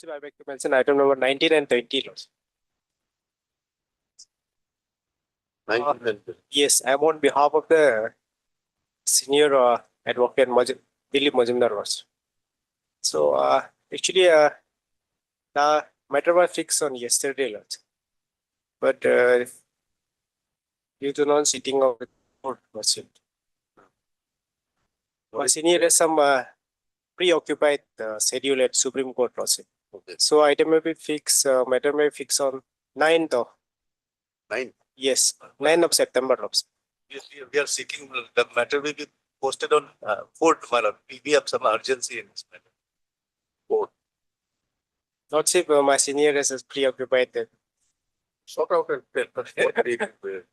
Lordship, I beg to mention item number 19 and 20, Lordship. 19 and 20. Yes, I am on behalf of the senior advocate Dilip Majumdar, Lordship. So, actually, the matter was fixed on yesterday, Lordship. But due to non-sitting of the court, Lordship, my senior has some preoccupied schedule at Supreme Court, Lordship. Okay. So, item may be fixed, matter may be fixed on 9th of, 9. yes, 9th of September, Lordship. Yes, we are seeking the matter will be posted on 4th. We have some urgency in this matter. 4th. Lordship, my senior is preoccupied that. Sort out and tell.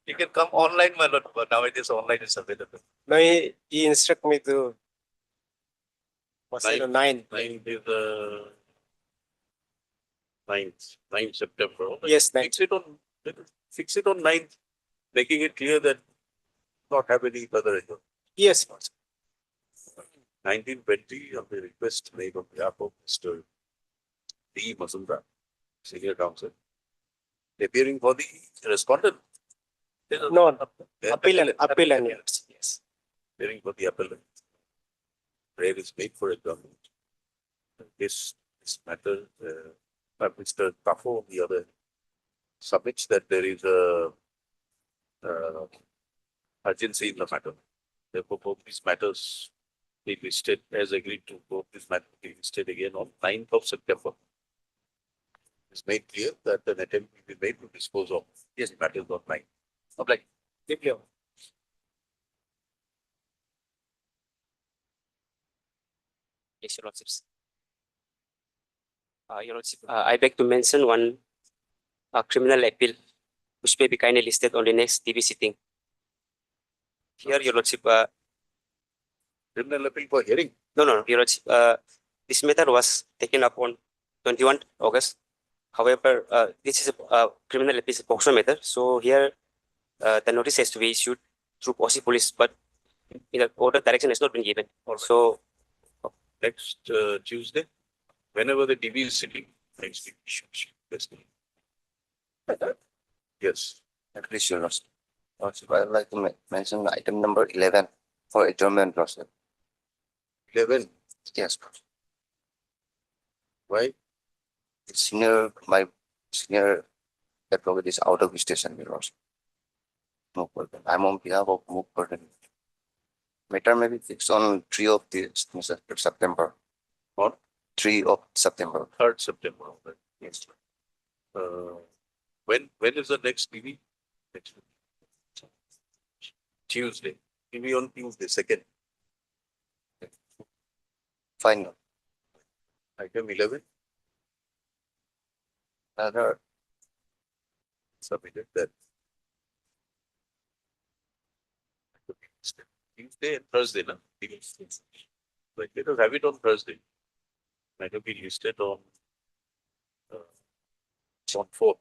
You can come online, my lord, but nowadays online is available. No, he instruct me to. What's it, 9? 9 is 9th September. Yes, 9. Fix it on 9th, making it clear that not have any further issue. Yes, Lordship. 1920 on the request made on behalf of Mr. D. Mazumdar, Senior Counsel, appearing for the respondent. No, appeal and yes. Appearing for the appellant. Prayer is made for adjournment. This matter, Mr. Tafo, on the other, submits that there is a urgency in the matter. Therefore, both these matters be listed as agreed to. Both these matters be listed again on 9th of September. It's made clear that an attempt will be made to dispose of these matters on 9th. Apply. Deeply. Yes, Your Lordships. Your Lordship, I beg to mention one criminal appeal, which may be kindly listed on the next TV sitting. Here, Your Lordship. Criminal appeal for hearing. No, Your Lordship. This matter was taken up on 21 August. However, this is a criminal appeal, a POCSO matter. So here, the notice has to be issued through POCSI police, but in the order direction has not been given. So Next Tuesday, whenever the TV is sitting, next week, yes. At least, Your Lordship. Lordship, I would like to mention item number 11 for adjournment, Lordship. 11. Yes, Lordship. Why? My senior advocate is out of station, Your Lordship. No problem. I'm on behalf of Move Burden. Matter may be fixed on 3 of September. On 3 of September. 3rd September. Yes. When is the next TV? Next week. Tuesday. TV on Tuesday, 2nd. Fine. Item 11. Another Submitted that. Tuesday and Thursday, no? Like, let us have it on Thursday. Might have been listed on 4th.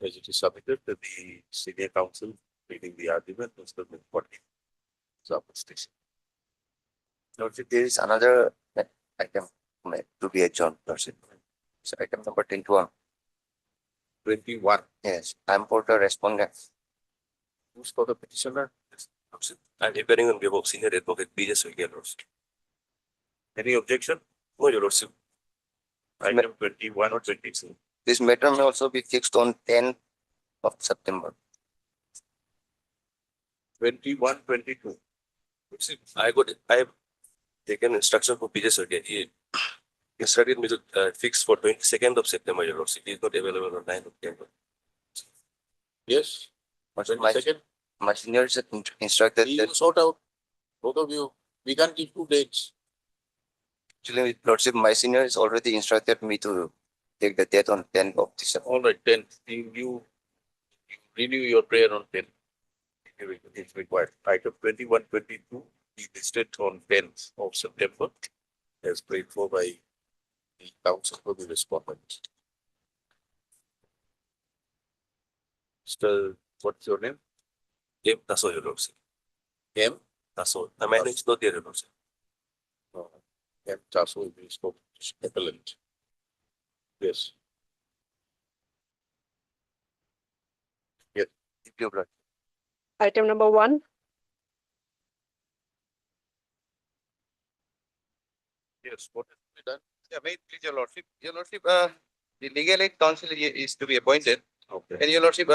As it is submitted to the senior counsel reading the argument, Mr. Milpati. Station. Lordship, there is another item to be adjourned, Lordship. So item number 21. 21. Yes, I'm for the respondent. Who's for the petitioner? I'm appearing on behalf of Senior Advocate B.J. Your Lordship. Any objection? No, Your Lordship. Item 21 or 22. This matter may also be fixed on 10th of September. 21, 22. I have taken instruction from B.J. He instructed me to fix for 22nd of September, Your Lordship. He is not available on 9th of September. Yes. My 22nd. senior is instructed You that sort out. Both of you. We can't give 2 dates. actually, Lordship, my senior is already instructed me to take the date on 10th of December. All right, 10th. You renew your prayer on 10th. It's required. Item 21, 22 be listed on 10th of September as prayed for by the counsel for the respondent. Mr. What's your name? M. Taso, Your Lordship. M. Taso. My name is not there, Your Lordship. M. Taso is the appellant. Yes. Item number 1. Yes, what has to be done? Yeah, wait, please, your lordship. Your lordship, the legal aid council is to be appointed. Okay. And your lordship,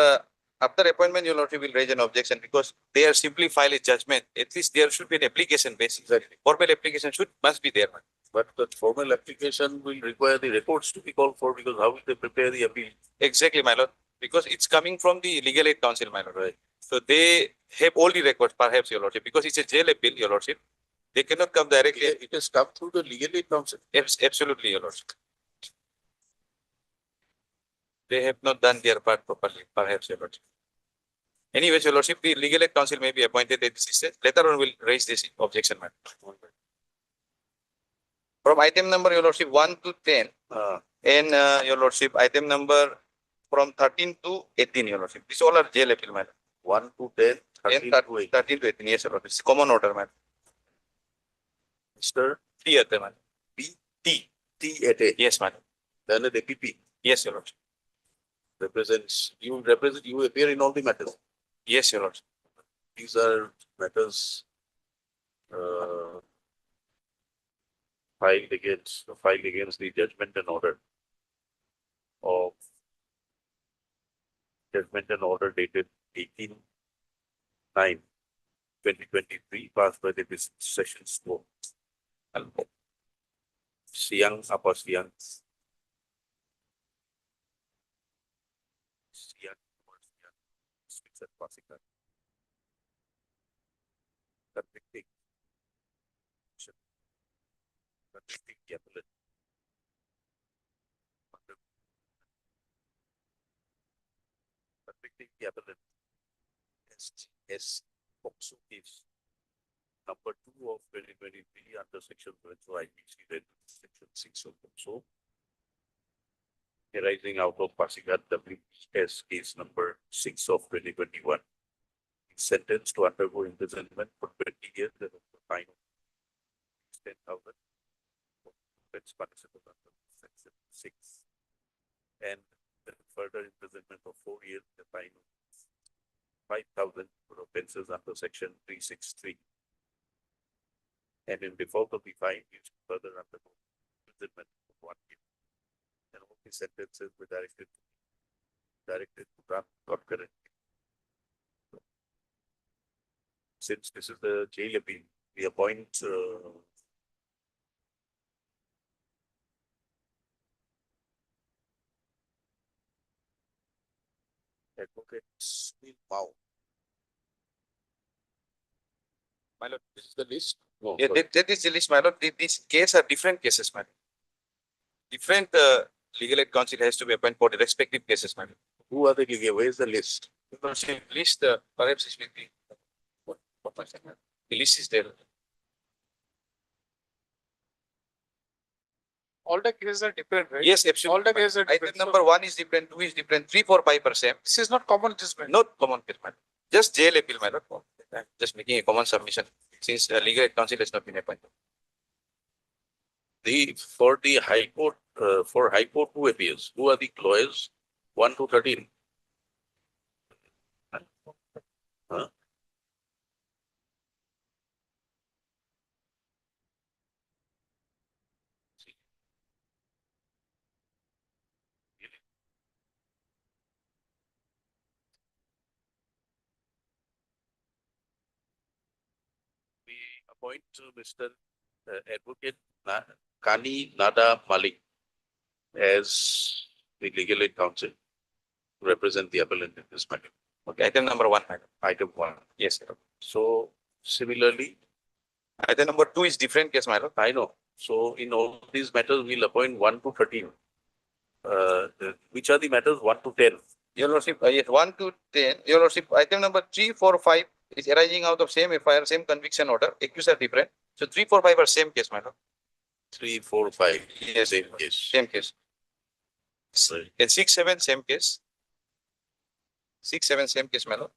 after appointment, your lordship will raise an objection because they are simply file a judgment. At least there should be an application basis. Exactly. Formal application must be there. But the formal application will require the records to be called for because how will they prepare the appeal? Exactly, my lord. Because it's coming from the legal aid council, my lord. Right. So they have all the records, perhaps, your lordship, because it's a jail appeal, your lordship. They cannot come directly. It has come through the legal aid council. Absolutely, your lordship. They have not done their part properly, perhaps, your lordship. Anyways, your lordship, the legal aid council may be appointed at this stage. Later on, we'll raise this objection, madam. From item number, your lordship, 1 to 10, and your lordship, item number from 13 to 18, your lordship. These all are jail appeal, madam. 1 to 10, 13 And to 18. 13 to 18, yes, your lordship. It's common order, madam. Mr. T at the madam. T at A. Yes, madam. Then the DPP Yes, your lordship. you appear in all the matters. Yes, your lordship. These are matters filed against the judgment and order of dated 18/9/2023 passed by the Sessions Court. Siang apa Siang? Siang or Siang? Speaks at Pasikat. Convicting the appellant. Convicting the appellant as POCSO case number 2 of 2023 under section 22 IPC read section 6 of POCSO arising out of Pasikat WPS case number 6 of 2021. Sentenced to undergo imprisonment for 20 years and a fine of 10,000. That's punishable under section 6. And further imprisonment of 4 years and a fine of 5,000 for offences under section 363. And in default of the fine, you should further undergo imprisonment of 1 year. And all the sentences were directed to run concurrently. Since this is the jail appeal, we appoint Advocate Sunil Mao. My lord. This is the list. No, Yeah, sorry. that is the list, my lord. These cases are different cases, madam. Different legal aid council has to be appointed for the respective cases, madam. Who are the legal? Where is the list? List, perhaps it will be. What was that, madam? The list is there. All the cases are different, right? Yes, absolutely. All the cases are Item different. So number 1 is different, 2 is different, 3, 4, 5%. this is not common judgment. Not common case, madam. Just jail appeal, madam. I'm just making a common submission since legal aid council has not been appointed. For the High Court, for High Court 2 appeals, who are the lawyers? 1 to 13. Huh? We appoint Mr. Advocate Kani Nada Malik as the legal aid counsel to represent the appellant in this matter. Okay, item number 1, madam. Item 1. Yes, sir. So similarly, Item number 2 is different case, madam. I know. So in all these matters, we'll appoint 1 to 13. Which are the matters 1 to 10? Your lordship, yes, 1 to 10. Your lordship, item number 3, 4, 5 is arising out of same FIR, same conviction order. Accused are different. So 3, 4, 5 are same case, madam. 3, 4, 5. Yes, Same case. same case. Right. And 6, 7, same case. 6, 7, same case, madam.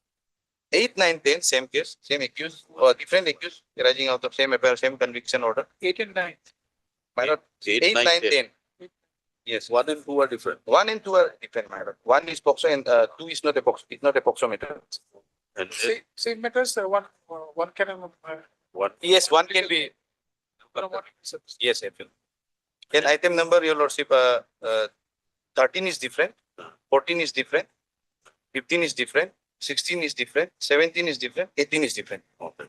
8, 9, 10, same case, same accused or different accused arising out of same FIR, same conviction order. 8 and 9. My lord, 8, 9, 10. Yes. One and two are different. 1 and 2 are different, my lord. 1 is POXO and 2 is not a POXO. It's not a POXO matter. And Same matters, one can, one, Yes, 1 can be. Yes, I feel. And item number, your lordship, 13 is different, 14 is different, 15 is different, 16 is different, 17 is different, 18 is different. okay.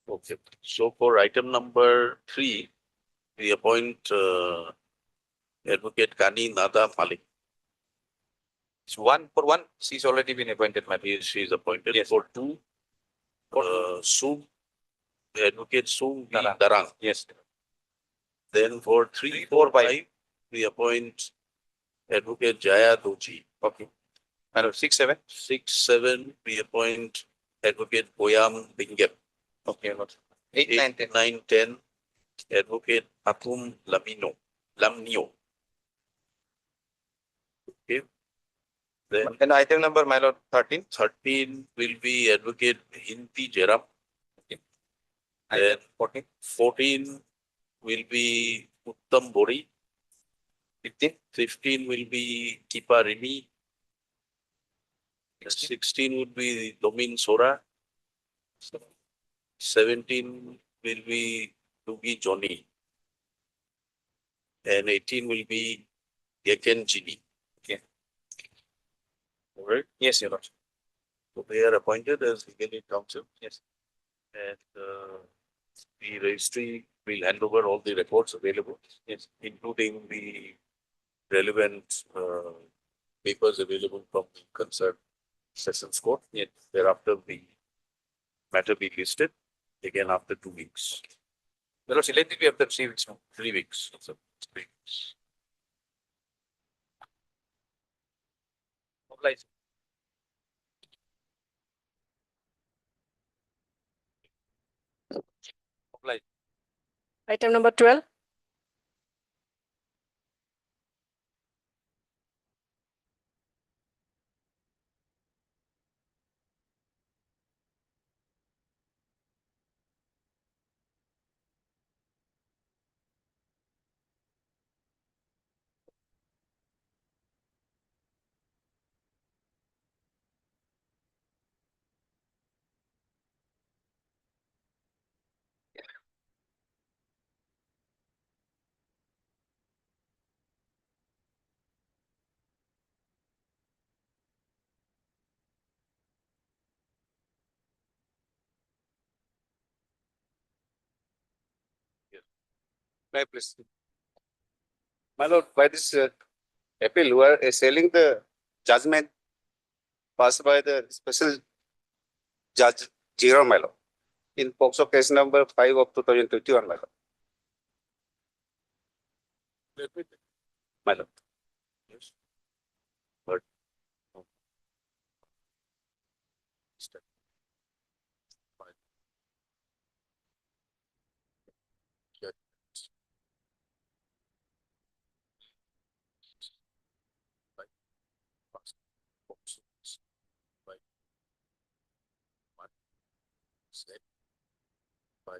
Okay, so for item number 3, we appoint Advocate Kani Nada Malik. So 1 for 1, she's already been appointed, my lord. She is appointed. Yes. For 2, Sung, Advocate Sung V. Darang. Darang. Yes. Then for 3, 3, 4, 4, 5. 5, we appoint Advocate Jaya Doji. Okay. My lord, 6, 7. 6, 7, we appoint Advocate Boyam Bingep. Okay, my lord. 8, 9, 10. 9, 10, Advocate Akum Lamnio. Okay. Then And item number, my lord, 13. 13 will be Advocate Hinti Jeram. Then 14. 14 will be Uttam Bori. 15. 15 will be Kipa Rimi. 16 would be Domin Sora. 17 will be Tugi Johnny. And 18 will be Yeken Gini. Okay. All right. Yes, your lord. So they are appointed as legal aid counsel. Yes. And the registry will hand over all the records available. Yes. Including the relevant papers available from the concerned sessions court. Yes. Thereafter, the matter be listed again after 2 weeks, My lord, let it be after 3 weeks now. 3 weeks. So 3 weeks. Oblige. Oblige. Item number 12. May please. My lord, by this appeal, we are selling the judgment passed by the special judge Jiro, my lord, in POXO case number 5 of 2021, my lord. Let me My lord. yes. But step. Fine. Yeah. Right. Fast. Focus. Right. One. Step. By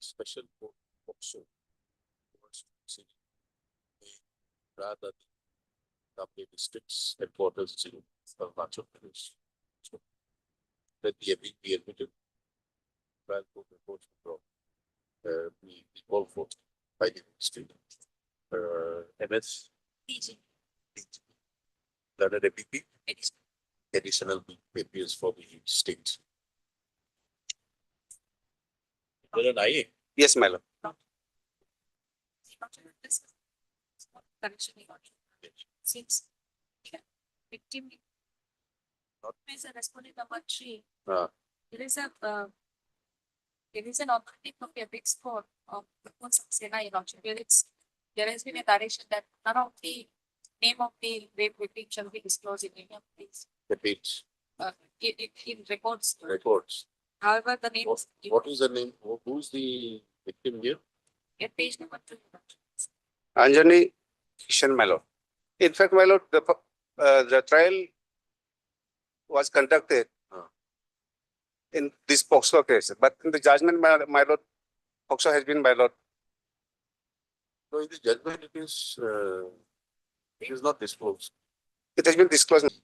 special court also towards city rather than the district's headquarters in Arunachal Pradesh. So let the appeal be admitted. Trial court reports from we call for by the state. MS that are APP additional papers for the state. Well, an IA. Yes, my lord. Since victim is a respondent number 3, Ah. there is an authentic copy of Big Score of the courts of Sena in there has been a direction that none of the name of the rape victim shall be disclosed in any of these Repeats in records. records. However, the name What is the name? Who's the victim here? at page number 2. Anjani Kishan, my lord. In fact, my lord, the trial was conducted in this POXO case, but in the judgment, my lord, POXO has been, my lord, So in the judgment, it is not disclosed. It has been disclosed.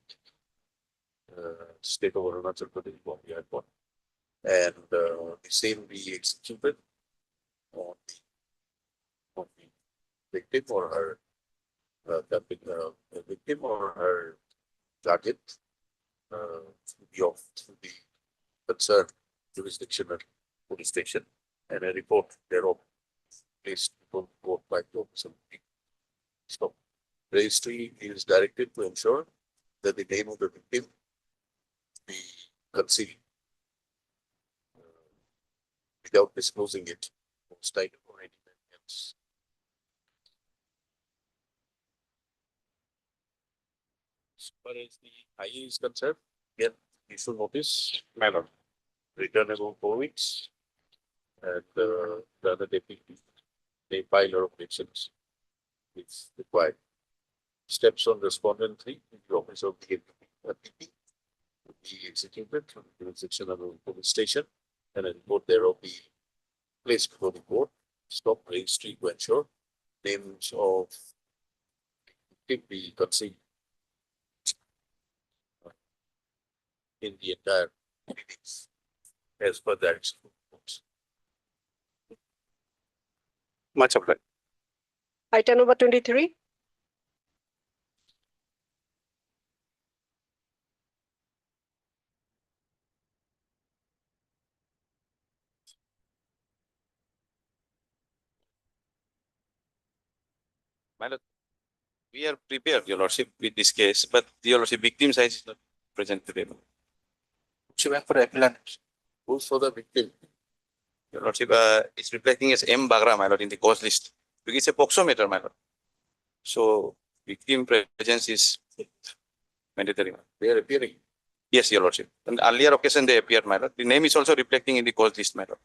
State of Arunachal Pradesh Bombay Airport. And the same be executed on the victim or her victim or her target through the concerned jurisdictional police station, and a report thereof placed before the court by the officer. So registry is directed to ensure that the name of the victim be concealed without disclosing it most item or anything else. As far as the IA is concerned, again, issue notice, manner, returnable 4 weeks, and the other deputy, they file our objections if required. Steps on respondent 3, the office of the PP will be executed from the jurisdiction of the police station, and a report thereof be placed before the court. Stop registry to ensure names of victim be concealed in the entire proceedings as per the action of courts. Much obliged. Item number 23. My lord, we are prepared, your lordship, with this case, but your lordship, victim side is not present today. She went for the appellant. Who's for the victim? Your lordship, it's reflecting as M. Bagra, my lord, in the cause list. Because it's a POXO matter, my lord. So victim presence is mandatory. They are appearing. Yes, your lordship. On earlier occasion, they appeared, my lord. The name is also reflecting in the cause list, my lord.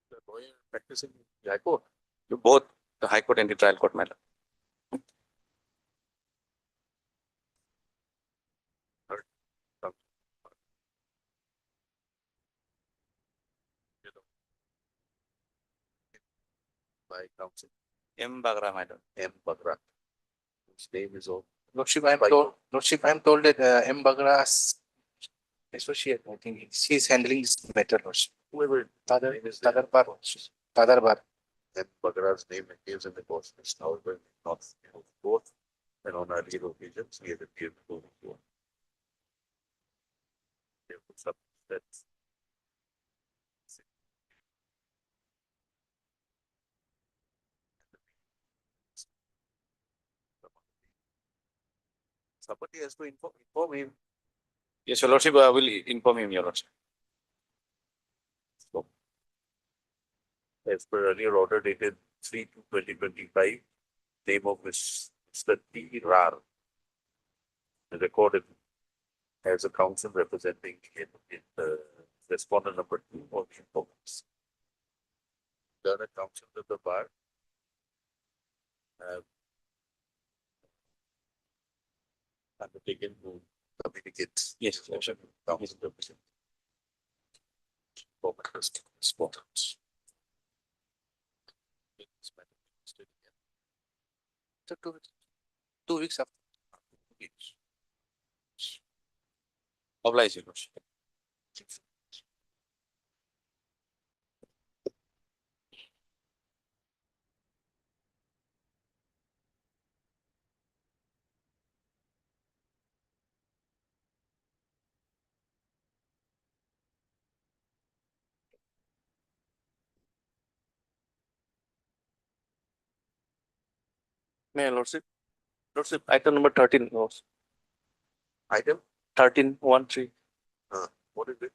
The lawyer practicing in the High Court. To both the High Court and the trial court, my lord. By counsel M. Bagra, my lord. M. Bagra. His name is of Lordship, I am told that M. Bagra's associate, I think she is handling this matter, Lordship. whoever Tadar name is there. Bar. M. Bagra's name appears in the court list, however, not in the court, and on earlier occasions, he has appeared before the court. Therefore, that somebody has to inform him. Yes, your lordship, I will inform him, your lordship. So, as per earlier order dated 3/2/2025, name of Mr. T. Rar recorded as a counsel representing him in the respondent number 2 of the informants. The other counsel of the bar have undertaken to communicate. Yes, your lordship. Counsel represent. Respondents. So 2 weeks after. Oblige, your lordship. May I, Lordship? Lordship, item number 13, Lordship. Item, 1313. what is it?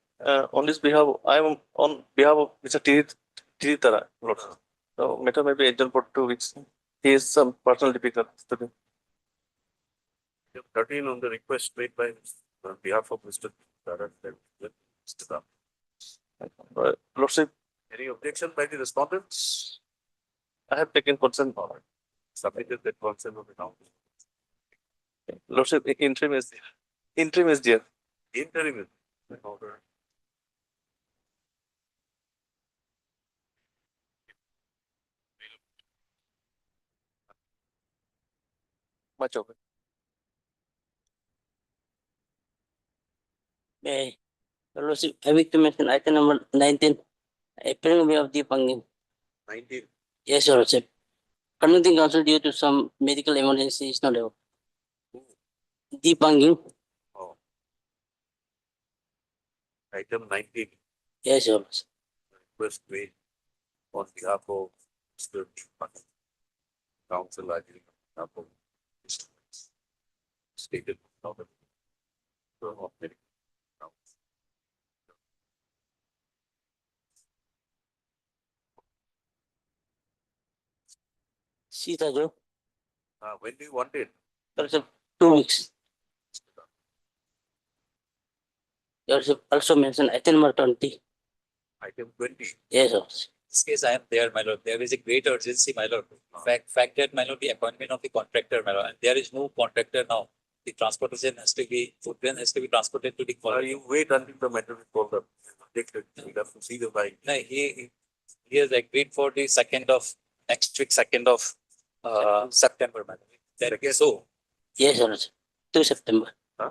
On this behalf, I am on behalf of Mr. Tiritara, Lordship. So matter may be adjourned for 2 weeks. He has some personal difficulties today. Item 13 on the request made by on behalf of Mr. Taran. Mr. Ram. Lordship, Any objection by the respondents? I have taken consent. Submitted that consent of the council. Lordship, interim is there. Interim is there. Interim is order. Much of it. May Your Lordship, I wish to mention item number 19, appearing of the Pangin. 19. Yes, Your Lordship. Conducting counsel due to some medical emergency is not able. Deepanging. Oh. Item 19. Yes, Your Lordship. Request made on behalf of Mr. Deepak, Council arguing on behalf of instruments stated of the of medical grounds. Sita Jo. When do you want it? Your Lordship, 2 weeks. Your Lordship also mentioned item number 20. Item 20. Yes, Your Lordship. This case, I am there, my lord. There is a great urgency, my lord. Fact that, my lord, the appointment of the contractor, my lord, and there is no contractor now. The transportation has to be, food grain has to be transported to the quality. You wait until the matter is called up. Take it. You have to see the bike. No, he has agreed for the next week, 2nd of September, my lord. That is so. Yes, Your Lordship. 2 September. Huh?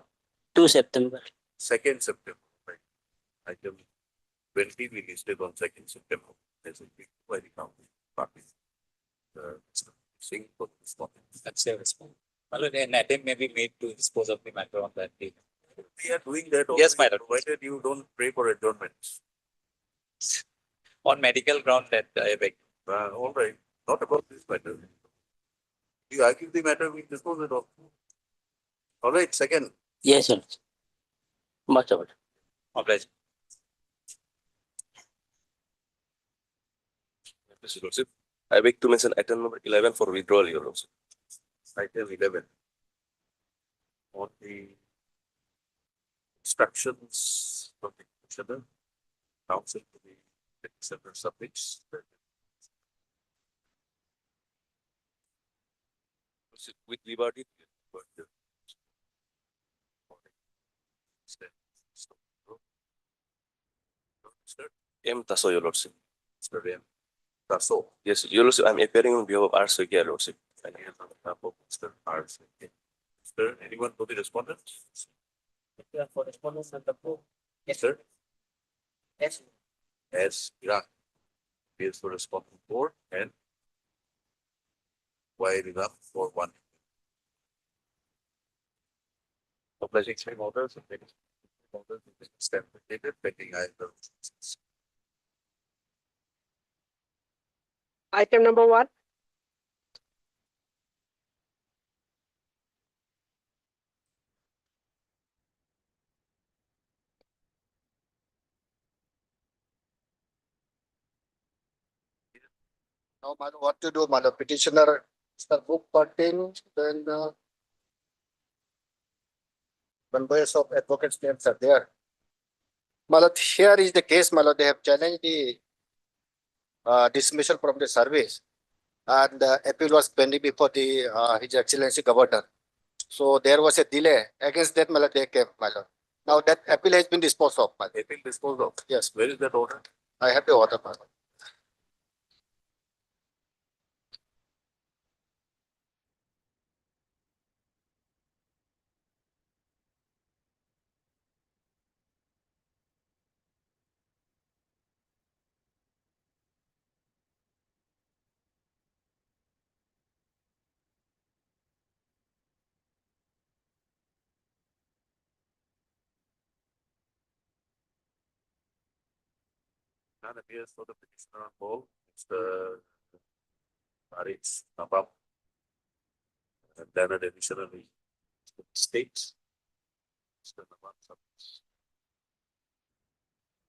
2 September. 2nd September. Right. Item 20 we listed on 2nd September. As a big by the county party. Sing for this topic. That's their response. My lord, an attempt may be made to dispose of the matter on that day. We are doing that. Yes, my already, lord. Provided you don't pray for adjournments. On medical ground that I beg. All right. Not about this matter. You argue the matter, we dispose it of. All right. Second. Yes, Your Lordship. Much of it. Obliged. Mr. Lordship, I beg to mention item number 11 for withdrawal, Your Lordship. Item 11. On the instructions of the Commissioner, Council to the several subjects. With liberty. M. Tasso, Your Lordship. Mr. M. Tasso. Yes, Your Lordship, I'm appearing on behalf of R. Soikia, Your Lordship. And he is on behalf of Mr. R. Mr. Anyone for the respondents? For respondents and the proof. Yes, sir. Yes. As Iraq. He is for respondent 4 and wide enough for 1. Obliging same orders and then orders stand dated pending either. Item number 1. Now, madam, what to do, madam? Petitioner, the book 13, then members of advocates names are there. Madam, here is the case, madam. They have challenged the dismissal from the service, and the appeal was pending before the His Excellency Governor. So there was a delay. Against that, madam, they came, madam. Now that appeal has been disposed of, madam. Appeal disposed of. Yes, Where is that order? I have the order, madam. None appears for the petitioner on call. Mr. Arif Nabab. And then additionally, states. Mr. Nabab submits.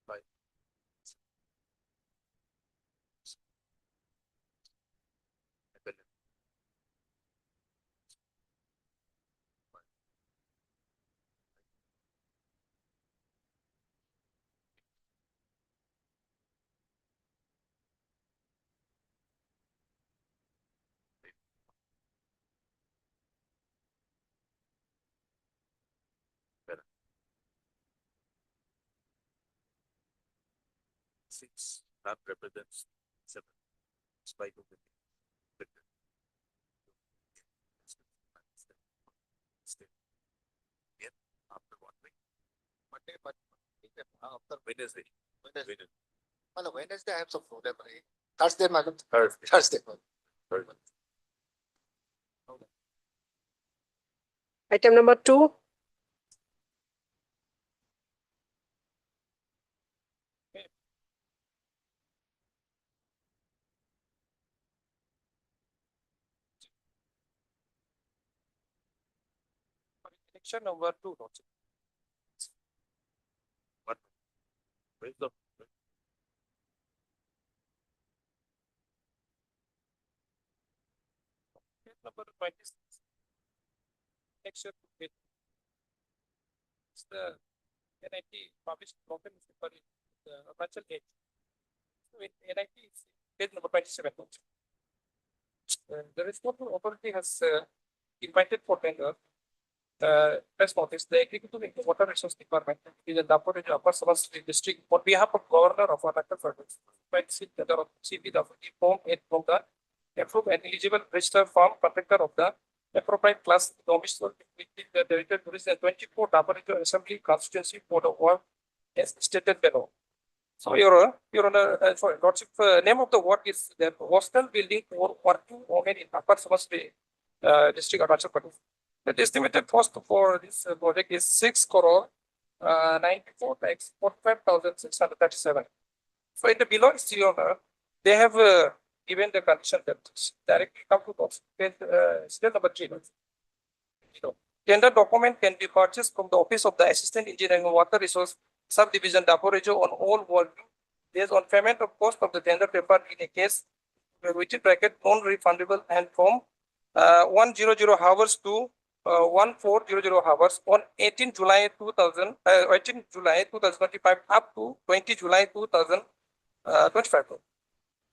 Right. 6 that represents 7 spike of the yeah, after 1 week. Monday, but after Wednesday. No, Wednesday I have some program. Thursday, madam. Thursday. Thursday. Thursday. Item number 2. Section number 2. Where's the Number 26. Section 2. It's the NIT published broken paper in the virtual age. So in NIT, it's page number 27. The responsible authority has invited for tender. Press notice, the Executive Water Resource Department is the Upper Subansiri District on behalf of Governor of Arunachal Pradesh. By the CPWD form 8 from the approved and eligible registered farm contractor of the appropriate class domicile within the territory to the 24 Dabarejo Assembly constituency for the work as stated below. So your Honor, sorry, Lordship, name of the work is the hostel building for working women in Upper Subansiri District Arunachal Pradesh. The estimated cost for this project is 6 crore 94 lakhs 45,637. So in the below is your Honor, they have given the condition that directly come to page still number 3. Tender document can be purchased from the office of the Assistant Engineering Water Resource Subdivision Daporejo on all volume based on payment of cost of the tender paper in a case within bracket non-refundable and from 100 hours to 1400 hours on 18 July 2025 up to 20 July 2025.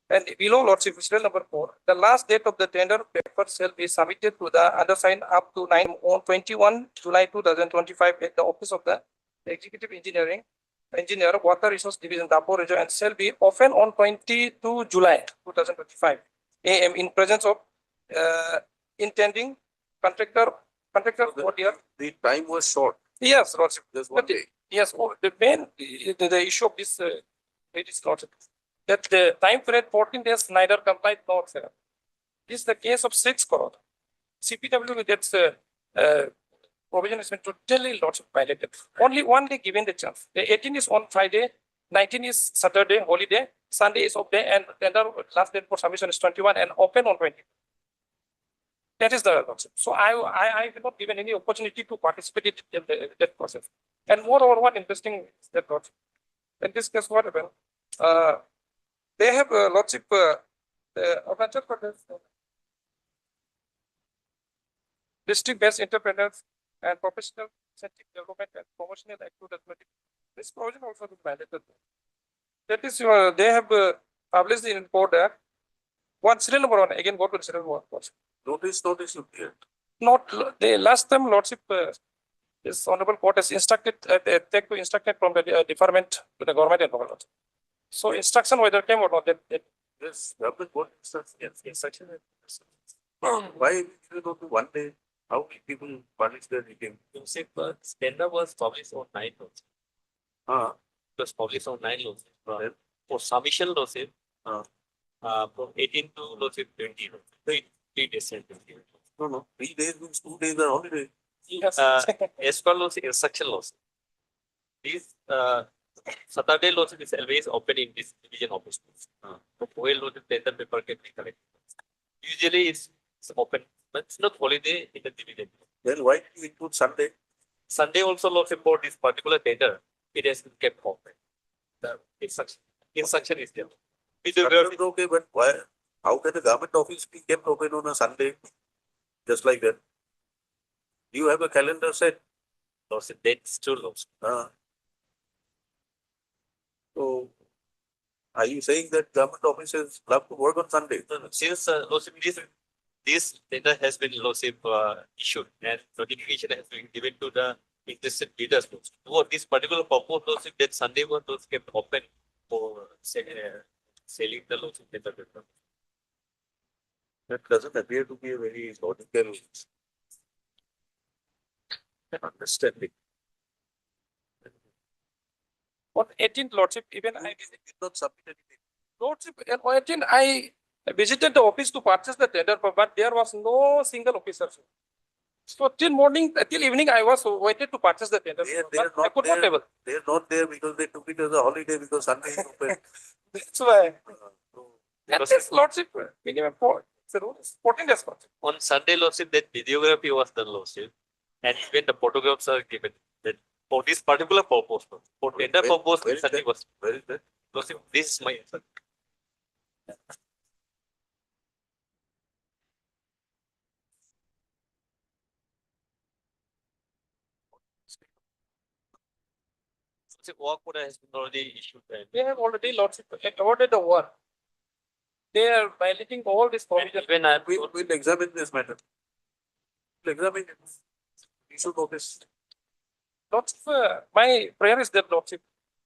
And below Lordship, still number 4, the last date of the tender paper shall be submitted to the undersigned up to 9 on 21 July 2025 at the office of the Executive Engineer Water Resource Division Daporejo and shall be open on 22 July 2025 AM in presence of intending contractor what year? The time was short. Yes, Lordship. Just 1 But day. yes, the main the issue of this it is Lordship that the time period 14 days neither complied nor fair. This is the case of 6 crore. CPW with its provision has been totally Lordship violated. Only 1 day given the chance. The 18 is on Friday, 19 is Saturday, holiday, Sunday is off day, and tender last date for submission is 21 and open on 20. That is the Lordship. So I have not given any opportunity to participate in that process. And moreover, what interesting is that Lordship. In this case, what happened? They have Lordship, Arunachal Pradesh district-based entrepreneurs and professional incentive development and promotional activity. This provision also is mandated. That is, they have published in report that one serial number 1 again go to the serial number 1. Notice you cleared. Not the last time Lordship, this honorable court has instructed take to instructed from the department to the government and government. So instruction whether came or not that Yes, government got instruction. Why you go to 1 day? How many people punish their meeting? Joseph, tender was published on 9 Joseph. It was published on 9 Joseph. For submission Joseph, from 18 to Joseph 20. 3 days. No. 3 days means 2 days are holiday. As per laws, instruction laws. This Saturday laws is always open in this division office. So while laws tender paper can be collected. Usually it's open, but it's not holiday in the division. Then why do you include Sunday? Sunday also laws for this particular tender, it has been kept open. The instruction is there. Okay, but why? How can the government office be kept open on a Sunday? Just like that. Do you have a calendar set? Laws, that's true laws. So, are you saying that government offices love to work on Sunday? Since this tender has been issued and notification has been given to the interested bidders for this particular purpose, that Sunday was kept open for selling the lawsuit tender paper. That doesn't appear to be a very logical understanding. On 18th, Lordship, even I Did not submit anything. Lordship, on 18th, I visited the office to purchase the tender, but there was no single officer. So till morning, till evening, I was waited to purchase the tender, They are but I not could not there. able. They are not there because they took it as a holiday because Sunday is open. That's why. So, That is Lordship, minimum 14 days. Lordship. On Sunday lawsuit, that videography was done lawsuit. And even the photographs are given that for this particular purpose, for tender Where- purpose, where is Sunday that? was Where is that? lawsuit. This is my answer. So work order has been already issued and They have already Lordship awarded the work. They are violating all these provisions. even I We'll examine this matter. We'll examine it. Issue notice. Lordship, my prayer is that Lordship,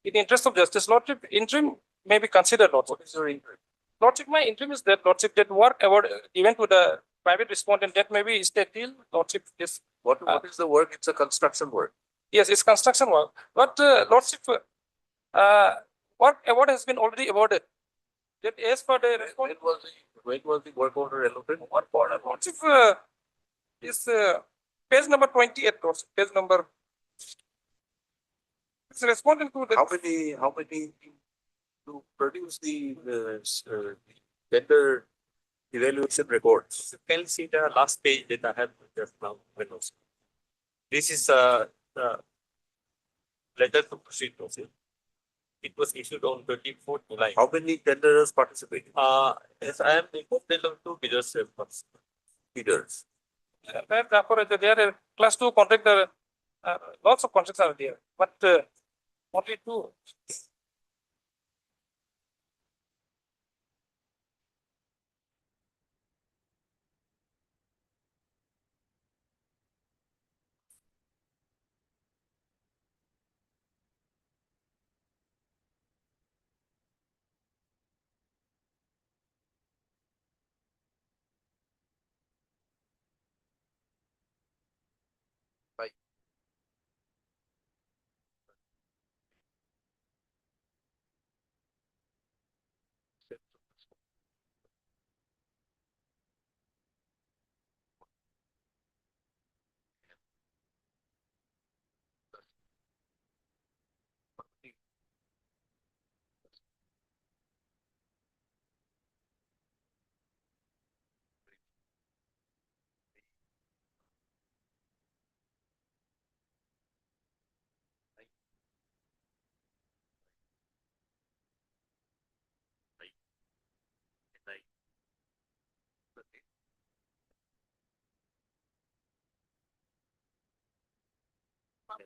in the interest of justice, Lordship, interim may be considered, Lordship. What is your interest? Lordship, my interim is that Lordship, that work award given to the private respondent, that may be stay till Lordship is, What is the work? It's a construction work. yes, it's construction work. But Lordship, work award has been already awarded. That as for the When was the work order allotted? Lordship, is page number 28, Lordship, page number. It's responding to the. How many to produce the tender evaluation records? you can see the last page that I have just now. This is the letter to proceed lawsuit. It was issued on 24th July. How many tenderers participated? Yes, I am equal to bidders. Bidders. Therefore, there are class 2 contractor, lots of contracts are there, but only 2.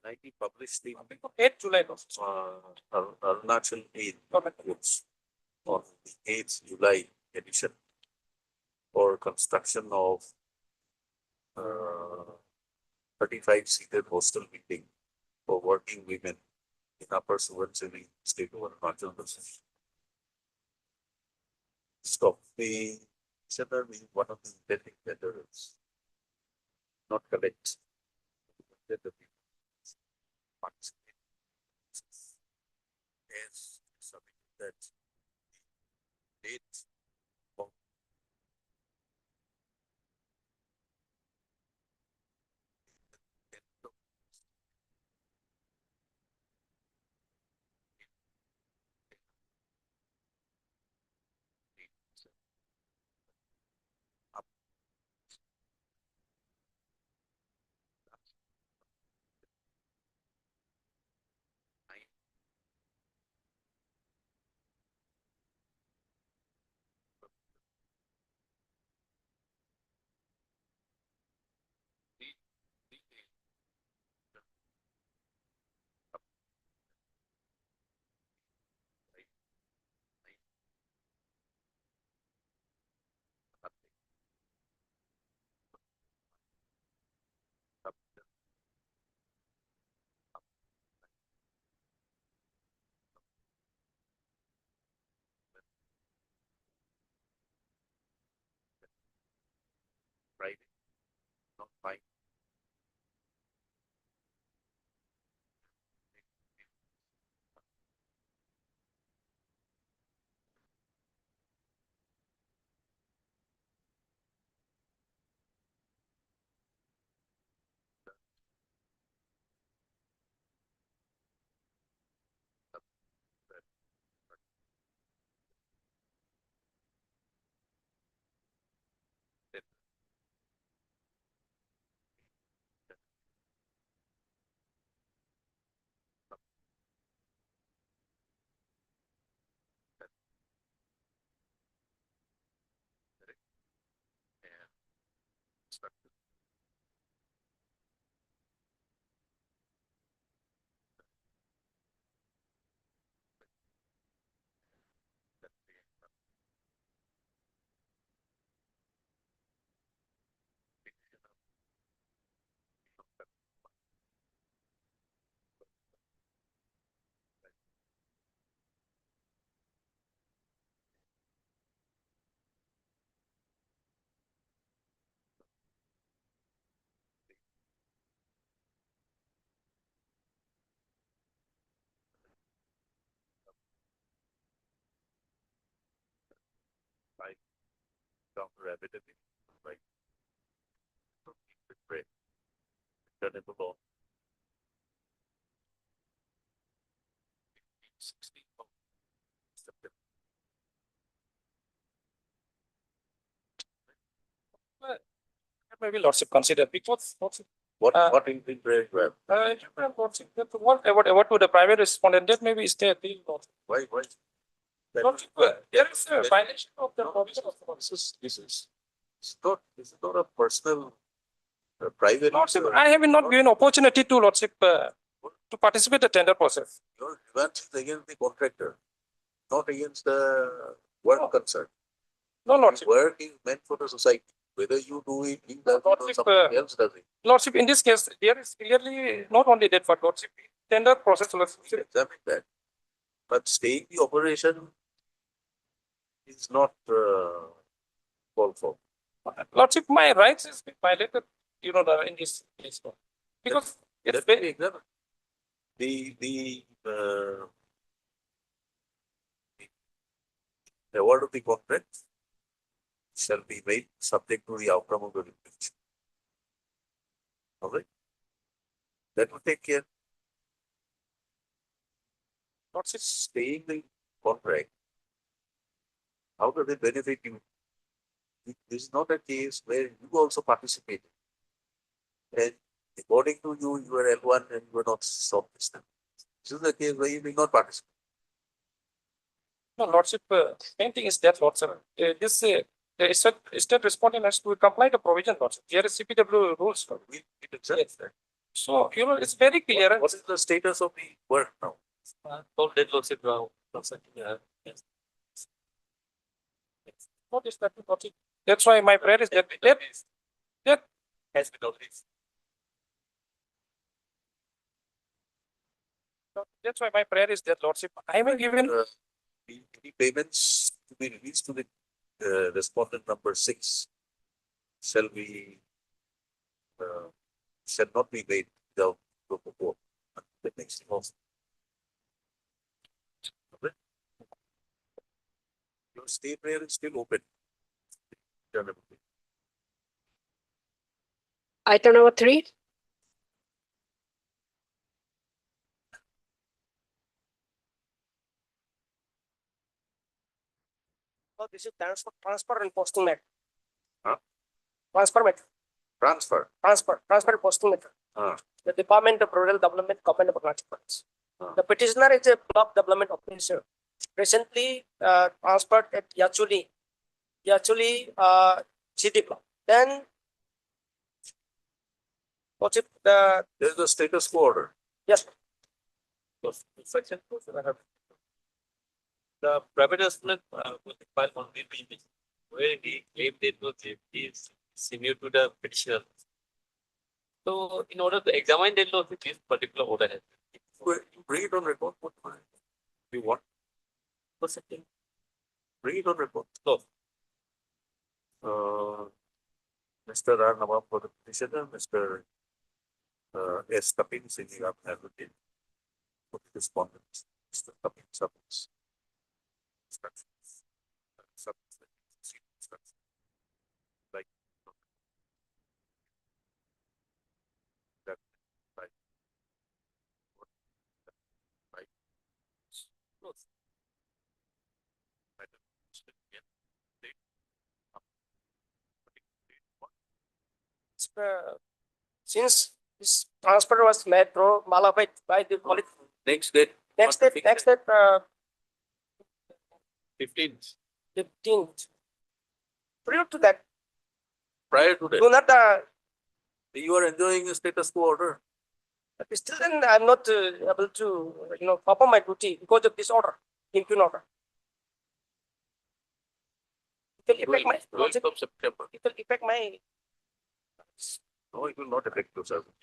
NIT published the 8 July. Arunachal 8 codes on the 8th July edition for construction of 35 seated hostel building for working women in Upper Suvarnachari state of Arunachal Pradesh. Stop the center being one of the intending tenders. Not correct. Let the people participate. As submitted that date of Not fine. Like counter evidence, like break, returnable law. 16 of September. Maybe Lordship consider because Lordship, What in very well? Lordship, what would the private respondent that maybe is there? Why? Lordship, there is a violation of the provision of the This is not a personal, private. Lordship, I have been not given opportunity to Lordship to participate the tender process. Your grievances against the contractor, not against the work concern. No, Lordship. Work is meant for the society. Whether you do it, he does it, or Lordship, somebody else does it. Lordship, in this case, there is clearly not only that, but Lordship, tender process. Lordship. Examine that. But staying the operation is not called for. Lordship, my rights is being violated, in this case. Because it's Let me examine. The award of the contract shall be made subject to the outcome of the litigation. All right? That will take care. Not just staying the contract. How does it benefit you? This is not a case where you also participate. And according to you, you are L1 and you are not shortlisted. This is the case where you will not participate. No, Lordship, main thing is that, Lordship, the state respondent has to comply the provision, Lordship. There is CPW rules. We accept that. So, it's very clear. What is the status of the work now? Told that Lordship, yes. What is that, Lordship? That's why my prayer is that Has been noticed. that's why my prayer is that, Lordship, I may given The payments to be released to the respondent number 6 shall not be made without protocol. That makes it possible. Okay. Your stay prayer is still open. Item number 3. Oh, this is transfer and posting method. Huh? Transfer method. Transfer. Transfer and posting method. The Department of Rural Development, Government of Arunachal Pradesh. The petitioner is a block development officer. Recently transferred at Yachuli city block. Then, Lordship, There's the status quo order. yes, Section 2, the private respondent will file on the where he claimed that Lordship is senior to the petitioner. So, in order to examine that Lordship, this particular order has You bring it on record. What you want? Bring it on record. No. Mr. R. Nawab for the petitioner, Mr. S. Kapil Singh advocate for the respondent, Mr. Kapil submits instructions. Submits the instructions. Like that, right. Right. Close. Item, yeah. Date. Since this transfer was made through Malabite by the college, Next date. next date, 15th. 15th. Prior to that, Prior to that, do not, you are enjoying a status quo order. still then I'm not able to, perform my duty because of this order, impugn order. It will affect my 12th of September. it will affect my No, it will not affect your service.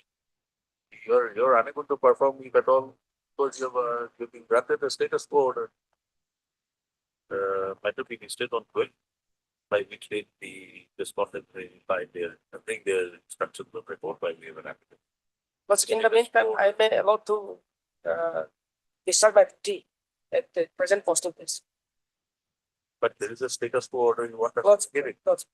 You're unable to perform if at all because you've been granted a status quo order. Matter being listed on 12, by which date the respondent will bring their instructions of report by way of an applicant. but in the meantime, I may allowed to discharge my duty at the present posting place. But there is a status quo order you want Lots, to give it. lots.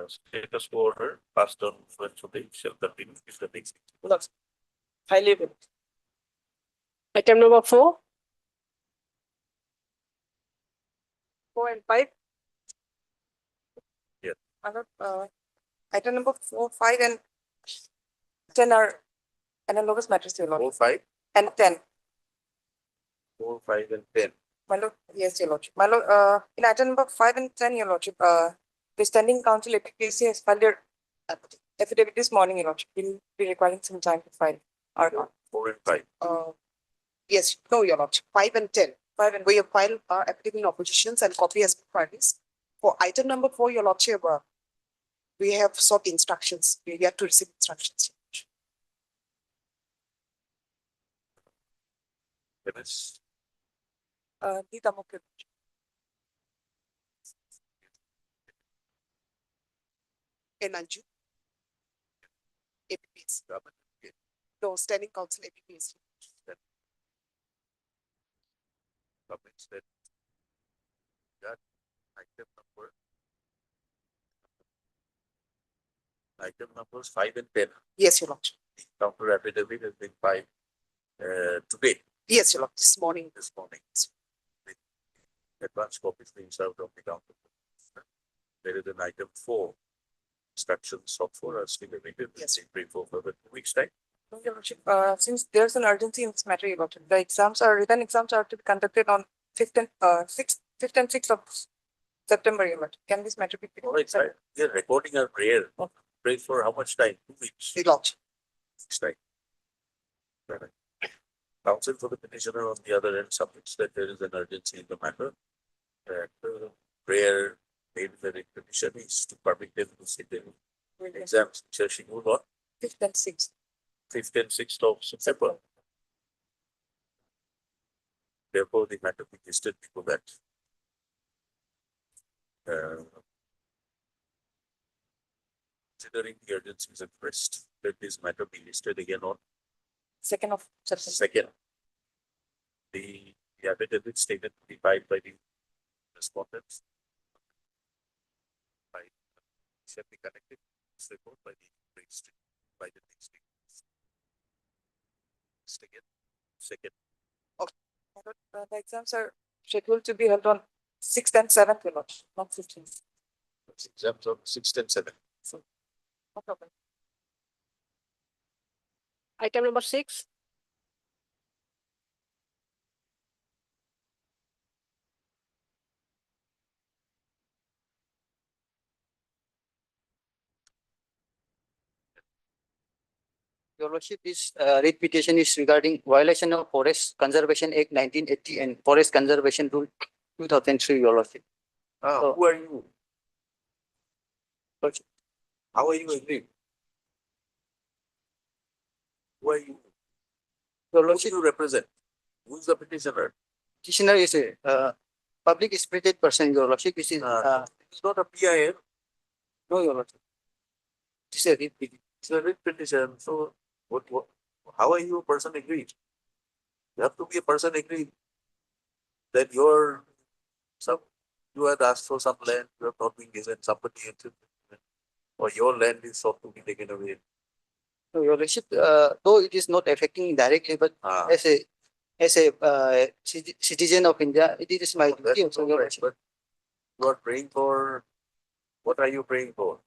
Status quo order passed on Wednesday shall continue if the next. Lots. Highly available. Item number 4. 4 and 5. Yeah. Item number 4, 5 and 10 are analogous matters, Your 4, Lordship. 5, And 10. 4, 5, and 10. My Lord, yes, Your Lordship. My Lord, in item number 5 and 10, Your Lordship, the standing counsel APSC has filed their affidavit this morning, Your Lordship. We'll be requiring some time to file our 4 and 5. yes, no, Your Lordship. 5 and 10. 5 and we have filed our affidavit in oppositions and copy has been furnished. For item number 4, Your Lordship, we have sought instructions. We have to receive instructions. Finish. Nita Mukherjee. And Anju. APPS. No, standing counsel APPS. Comments that item numbers 5 and 10. Yes, Your Lordship. Counter affidavit has been filed today, Yes, Your Lordship. This morning. this morning. With advance copies being served on the counter. There is an item 4. Instructions sought for us to be awaited. Yes. Brief for further 2 weeks' time. No, Your Lordship, since there's an urgency in this matter, Your Lordship, the written exams are to be conducted on 5th and 6th of September, Your Lordship. Can this matter be? All right, sir. We are recording our prayer. Pray for how much time? 2 weeks. Your Lordship. Weeks' time. Right. Counsel for the petitioner on the other end submits that there is an urgency in the matter. And prayer made with the petition is to permit them to sit in exams which are scheduled on 5th and 6th. 5th and 6th of September. Therefore, the matter be listed before that. Considering the urgencies expressed, let this matter be listed again on 2nd of September. second. The affidavit stated to be filed by the respondents. Shall be connected to this report by the registry by the next week. Second. The exams are scheduled to be held on 6th and 7th, Your Lordship, not 15th. Exams on 6th and 7th. No problem. Item number 6. Your Lordship, this writ petition is regarding violation of Forest Conservation Act 1980 and Forest Conservation Rule 2003, Your Lordship. So- Who are you? How are you agreeing? Who are you? Your Who do Lordship, you represent? Who is the petitioner? petitioner is a public spirited person, Your Lordship. This is It's not a PIL. no, Your Lordship. This is a writ petition. It's a writ petition, so how are you a person agreed? You have to be a person agreed that you had asked for some land, you have not been given, somebody else, or your land is sought to be taken away. So your lordship, though it is not affecting directly, but Ah. as a citizen of India, it is my That's duty also, all your right, lordship. but you are praying for, what are you praying for?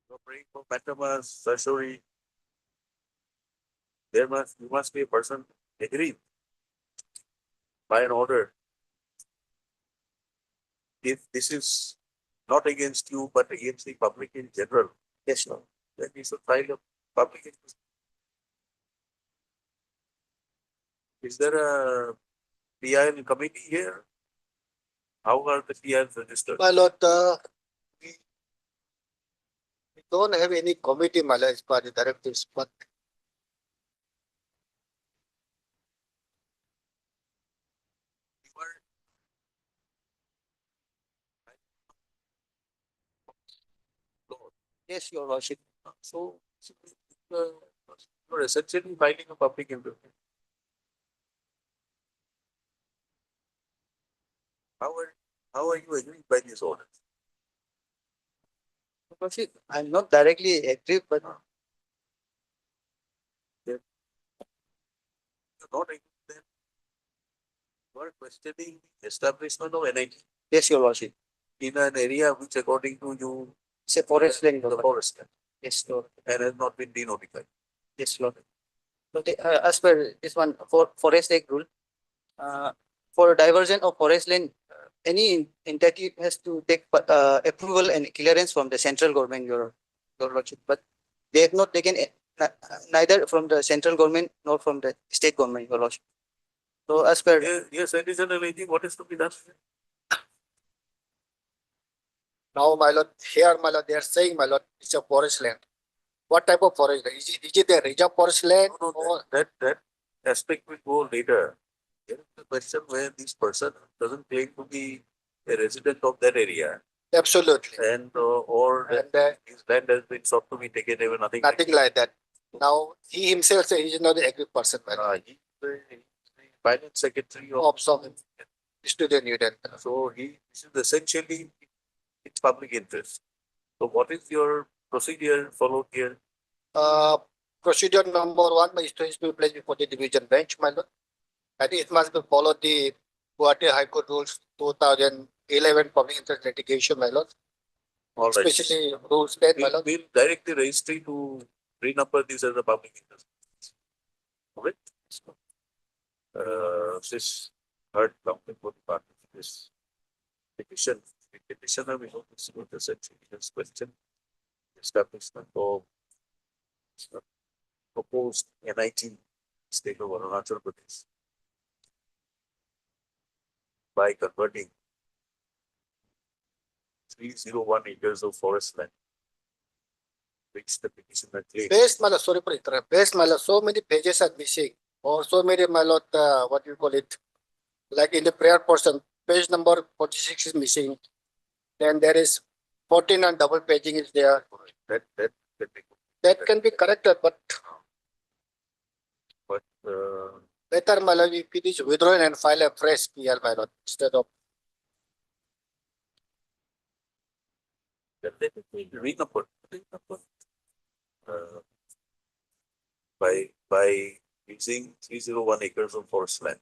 You are praying for Pentamas, Sasori. You must be a person agreed by an order. If this is not against you, but against the public in general, Yes, Lord. then you should file a public interest. Is there a PIL committee here? How are the PILs registered? My lord, we don't have any committee, my lord, as per the directives, but Yes, your lordship. So, uh, you're essentially filing a public interest. How are you agreed by this order? Your lordship, I'm not directly active, but You're not agreed, then you are questioning the establishment of NIT yes, your lordship. in an area which according to you It's a forest land, is a Lord. forest land Yes, Lord. and has not been denotified. Yes, Lord. But as per this one, for Forest Act rule, for diversion of forest land, any entity has to take approval and clearance from the central government, your lordship. But they have not taken neither from the central government nor from the state government, your lordship. So as per Yes, it is an alleging what is to be done. now, my lord, here, my lord, they are saying, my lord, it's a forest land. What type of forest land? Is it a reserve forest land? No, or that aspect will go later. Here is the question where this person doesn't claim to be a resident of that area Absolutely. and or And his land has been sought to be taken away, nothing. nothing like that. Now, he himself says he is not a agree person, my lord. He's the finance secretary of Of some student union. so this is essentially its public interest. So what is your procedure followed here? Procedure number one is to be placed before the division bench, my lord. And it must be followed the Guwahati High Court rules 2011 public interest litigation, my lord. All right. Especially rules 10, my lord. We'll direct the registry to renumber these as a public interest. Okay. This third complaint for the party is petition. The petitioner will not distribute the essential question. Establishment of proposed NIT state of Arunachal Pradesh by converting 301 acres of forest land, which the petitioner claims. Based, my lord, sorry for interrupt. Based, my lord, so many pages are missing. Or so many, my lord, what you call it? Like in the prayer portion, page number 46 is missing. Then there is 14 and double paging is there. That can be corrected, but better, my lord, if it is withdrawn and file a fresh PL, my lord, instead of Renumber. By using 301 acres of forest land,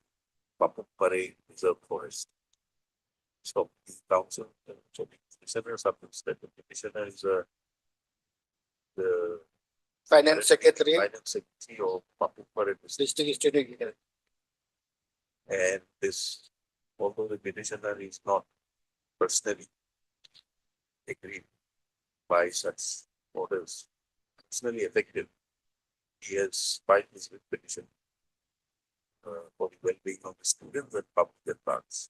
Papumpare Reserve Forest. So the council, so the petitioner submits that the petitioner is the finance secretary, finance secretary of Papumpare District. district student union. And this, although the petitioner is not personally agreed by such orders, personally effective, he has filed his petition for the well-being of the students and public at large.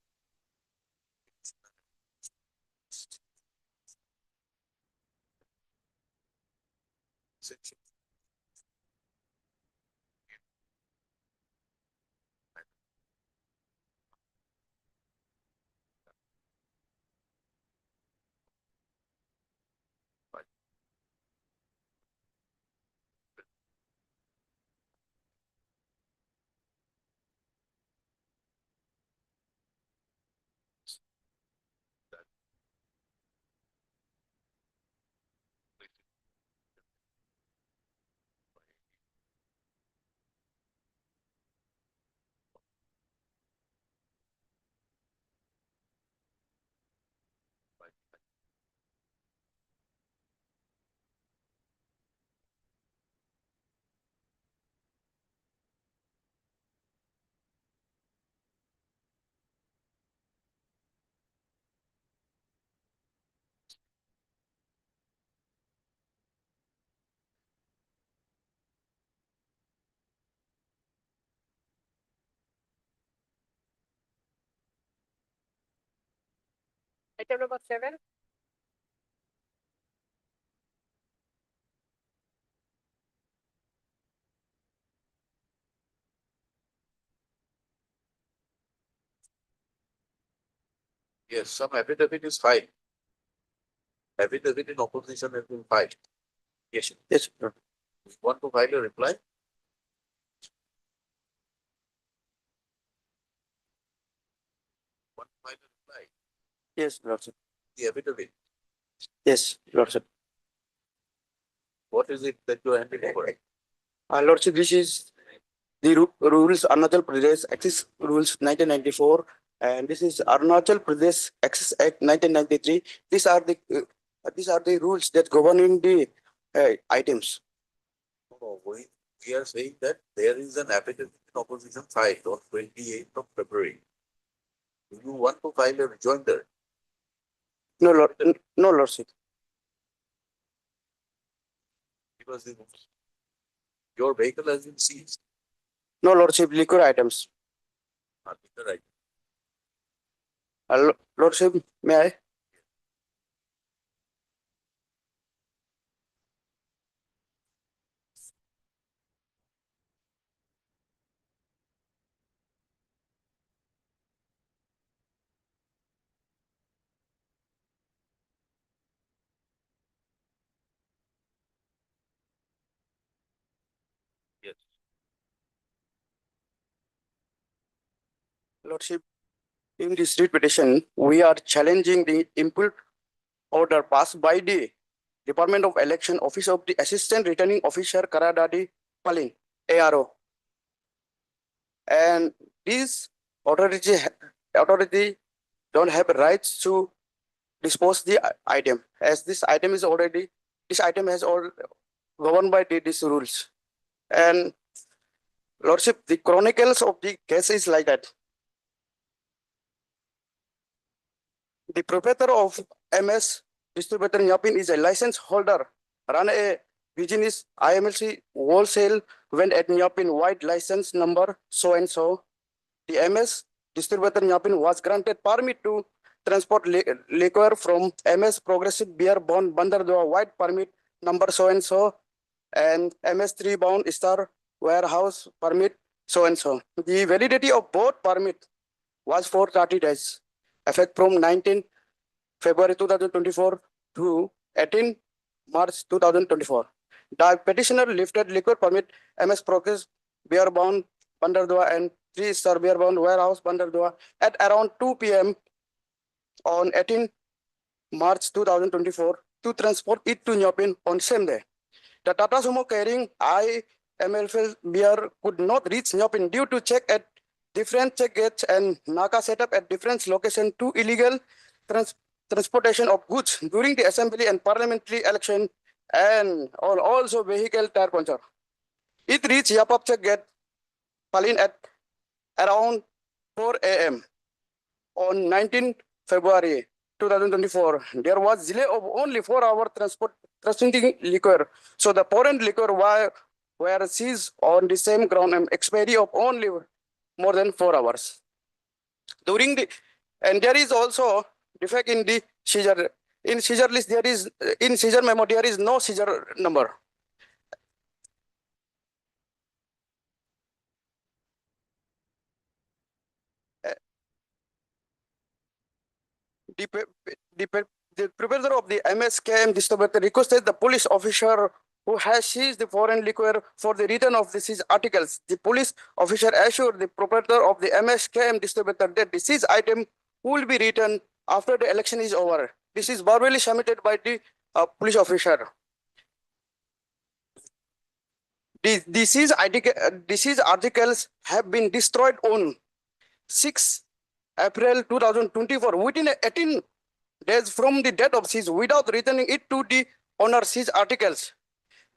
Item number 7. Yes, some affidavit is filed. Affidavit in opposition has been filed. Yes. Yes. You want to file a reply? Want to file a reply? Yes, Lordship. The affidavit. Yes, Lordship. What is it that you are handing over? Lordship, this is the rules Arunachal Pradesh Access Rules 1994, and this is Arunachal Pradesh Access Act 1993. These are the rules that governing the items. No, we are saying that there is an affidavit in opposition filed on 28th of February. Do you want to file a rejoinder? No, no, Lordship. Because your vehicle has been seized. No, Lordship, liquor items. Right. Lordship, may I? Yes. Lordship, in this writ petition, we are challenging the input order passed by the Department of Election Office of the Assistant Returning Officer Karadadi Palin, ARO. And this authority don't have rights to dispose the item, as this item is all governed by these rules. And Lordship, the chronicles of the case is like that. The proprietor of MS Distributor Nyapin is a license holder, run a business IMLC wholesale when at Nyapin white license number so and so. The MS Distributor Nyapin was granted permit to transport liquor from MS Progressive Beer Bond Bandardua white permit number so and MS3 Bound Star Warehouse permit so and so. The validity of both permit was for 30 days, effect from 19 February 2024 to 18 March 2024. The petitioner lifted liquor permit MS Progress Beer Bound Bandardua and 3-star Beer Bound Warehouse Bandardua at around 2 p.m. on 18 March 2024 to transport it to Nyapin on same day. The Tata Sumo carrying IMLFL beer could not reach Nyapin due to check at different check gates and Naka setup at different locations to illegal transportation of goods during the assembly and parliamentary election and also vehicle tire puncture. It reached Yapap check gate Palin at around 4 a.m. on 19 February 2024. There was delay of only 4 hours transporting liquor. So the foreign liquor were seized on the same ground and expiry of only more than 4 hours. And there is also defect in the seizure. In seizure list, in seizure memo, there is no seizure number. The preparer of the MSKM distributor requested the police officer who has seized the foreign liquor for the return of the seized articles. The police officer assured the proprietor of the MSKM distributor that the seized item will be returned after the election is over. This is verbally submitted by the police officer. The seized articles have been destroyed on 6 April 2024 within 18 days from the date of seize without returning it to the owner seized articles.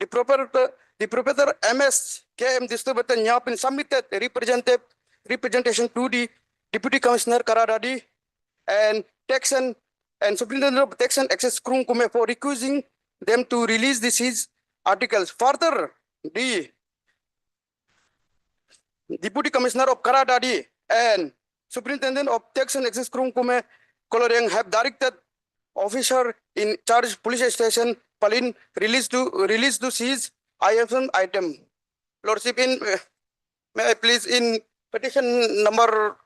The proprietor MSKM distributor Nyapin submitted a representation to the Deputy Commissioner Karadadi and Texan and Superintendent of Texan Access Krung Kume for recusing them to release the seized articles. Further, the Deputy Commissioner of Karadadi and Superintendent of Texan Access Krung Kume Koloreng have directed officer in charge police station Palin release to seize IFM item. Lordship in may I please in petition number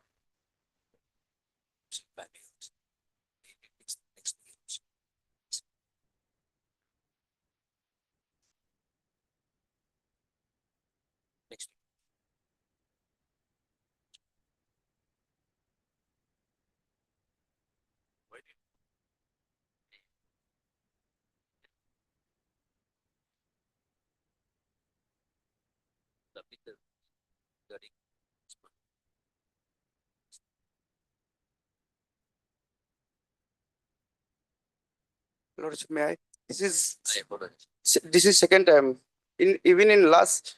Lordship, may I? This is second time. Even in last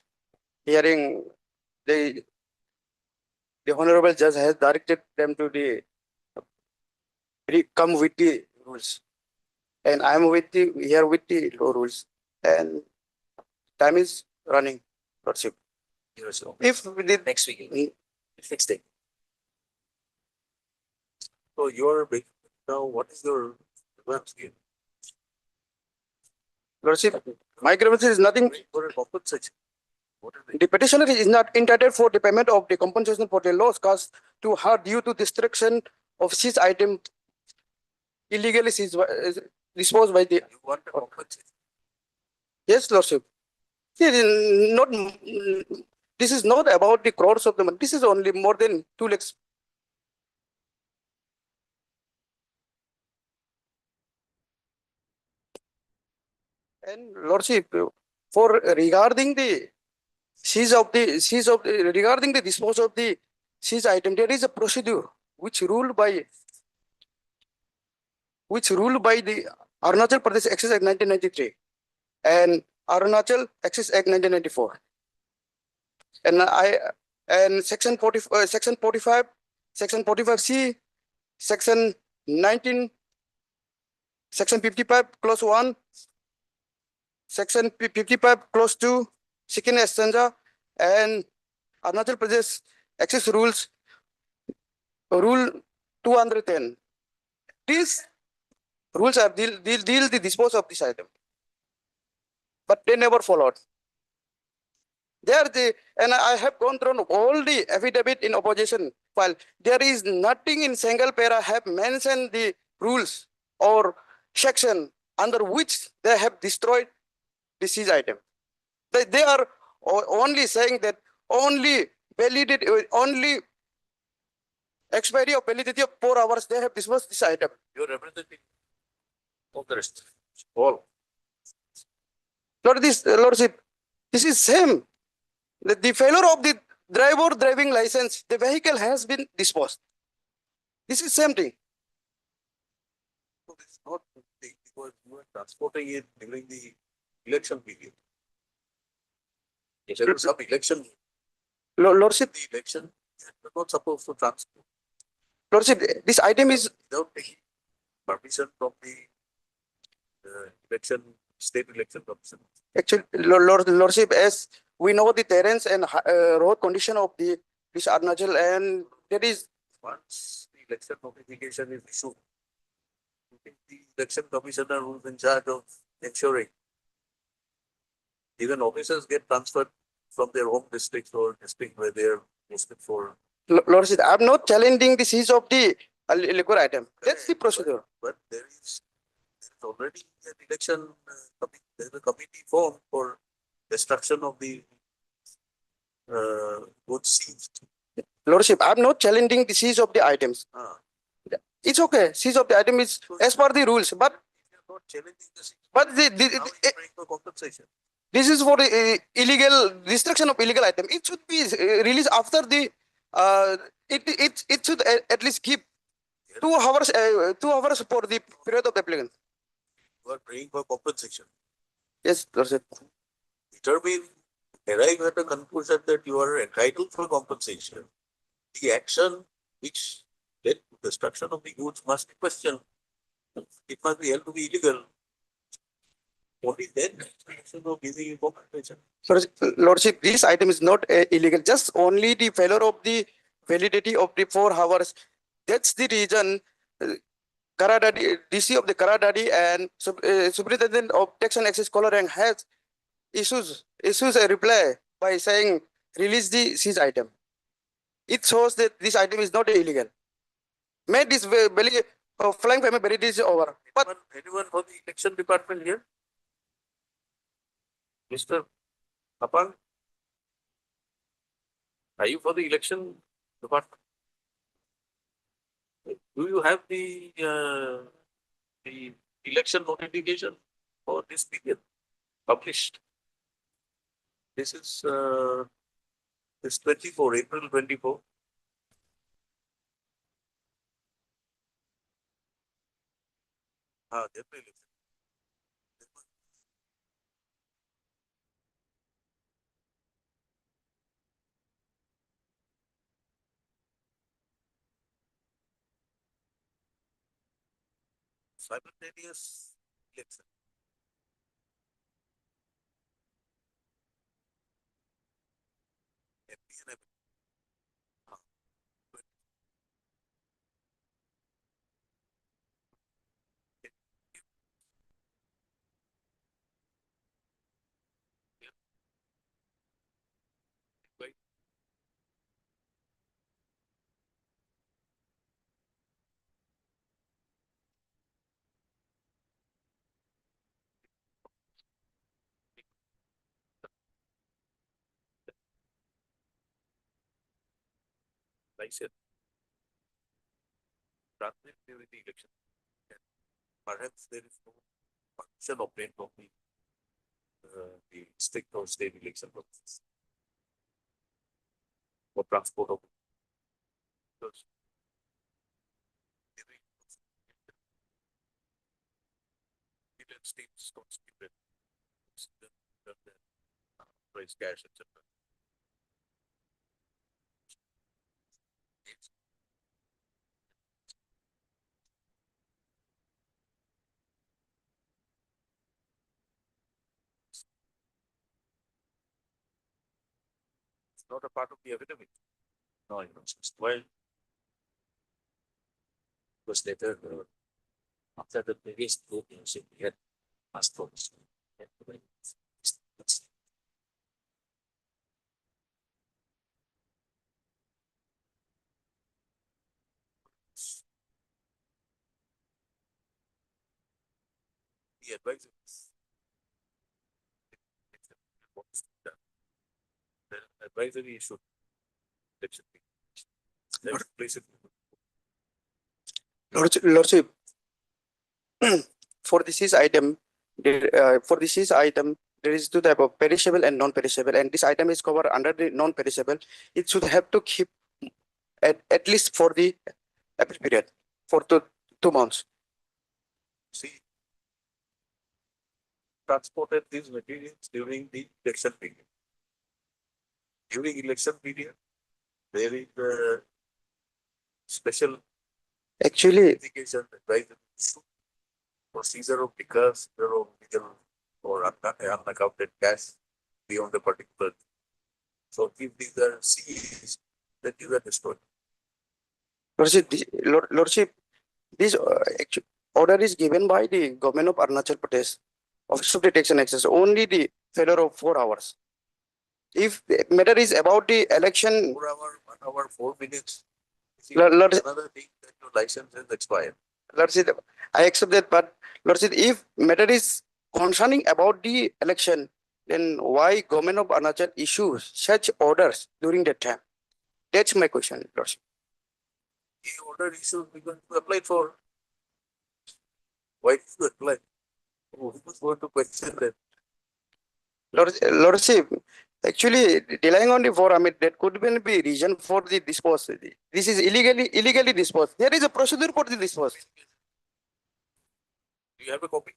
hearing, the honorable judge has directed them to come with the rules, and I am with the here with the law rules, and time is running. Lordship, if we did Next week, next day. So you're now, what is your advance here? Lordship, my grievance is nothing. For a compensation. What is The petitioner is not entitled for the payment of the compensation for the loss caused to her due to destruction of seized item illegally disposed by the. You want a compensation? Yes, Lordship. It is not. This is not about the crores of the money. This is only more than 2 lakhs. And Lordship, for regarding the regarding the disposal of the seized item, there is a procedure which ruled by the Arunachal Pradesh Access Act 1993 and Arunachal Access Act 1994. And section 45, section 45C, section 19, section 55 clause 1, section 55 clause 2, second stanza, and Arunachal Pradesh Access Rules, Rule 210. These rules have deal the dispose of this item, but they never followed. And I have gone through all the affidavit in opposition file. There is nothing in single para have mentioned the rules or section under which they have destroyed the seized item. They are only saying that only validity, only expiry of validity of 4 hours they have disposed this item. You're representing of the rest. All. Lordship, this is same. The failure of the driver driving license, the vehicle has been disposed. This is same thing. So it's not because you are transporting it during the election period. There was some election. Lordship, The election, you're not supposed to transport Lordship, this item is without taking permission from the election, state election commission. actually, Lordship, as we know the terrains and road condition of this Arunachal, and there is Once the election notification is issued, I think the election commissioner who is in charge of ensuring even officers get transferred from their home districts or district where they are posted for. Lordship, I'm not challenging the seize of the liquor item. That's the procedure. But there is already an election, there's a committee formed for destruction of the goods seized. Lordship, I'm not challenging the seize of the items. Ah. It's okay. Seize of the item is as per the rules, but You're not challenging the seizure. but Now you're praying for compensation. this is for the illegal destruction of illegal item. It should be released after the it should at least keep 2 hours 2 hours for the period of the applicant. You are praying for compensation. Yes, Lordship. Determine, arrive at a conclusion that you are entitled for compensation. The action which led to destruction of the goods must be questioned. It must be held to be illegal. Only then action of giving you compensation. Lordship, this item is not illegal. Just only the failure of the validity of the 4 hours. That's the reason Karadadi, DC of the Karadadi and Superintendent of Tax and Access Colorang has issues a reply by saying release the seized item. It shows that this item is not illegal. May this flying family very this over. But Anyone from the election department here? Mr. Apang? Are you for the election department? Do you have the election notification for this period published? This is this 24, April 24. Definitely. Simultaneous election. MP and MP. Right. Like I said, transmit during the election. Perhaps there is no function obtained from the state or state election purposes. For transport of because every Indian states constituted price cash, etc. It's not a part of the affidavit. No, well, because later after the previous two things we had asked for this. The advisor the advisory should place it. Lordship, for this is item, there is two type of perishable and non-perishable, and this item is covered under the non-perishable. It should have to keep at least for the appeal period for 2 months. See, transported these materials during the election period. During election period, there is a special Actually, litigation advisory issue for seizure of liquors, seizure of legal or unaccounted cash beyond a particular. So if these are seized, then these are destroyed. Lordship, this order is given by the government of Arunachal Pradesh, Office of Detection Access, only the failure of 4 hours. If the matter is about the election, 4 hour, 1 hour, 4 minutes. See, Lord- another thing that your license is expired. Lordship, I accept that, but Lordship, if matter is concerning about the election, then why government of Arunachal issues such orders during that time? That's my question, Lordship. The order issued because you applied for. Why did you apply? Who was going to question that? Lordship, actually relying on the forum, that could even be reason for the dispose. This is illegally disposed. There is a procedure for the dispose. Do you have a copy?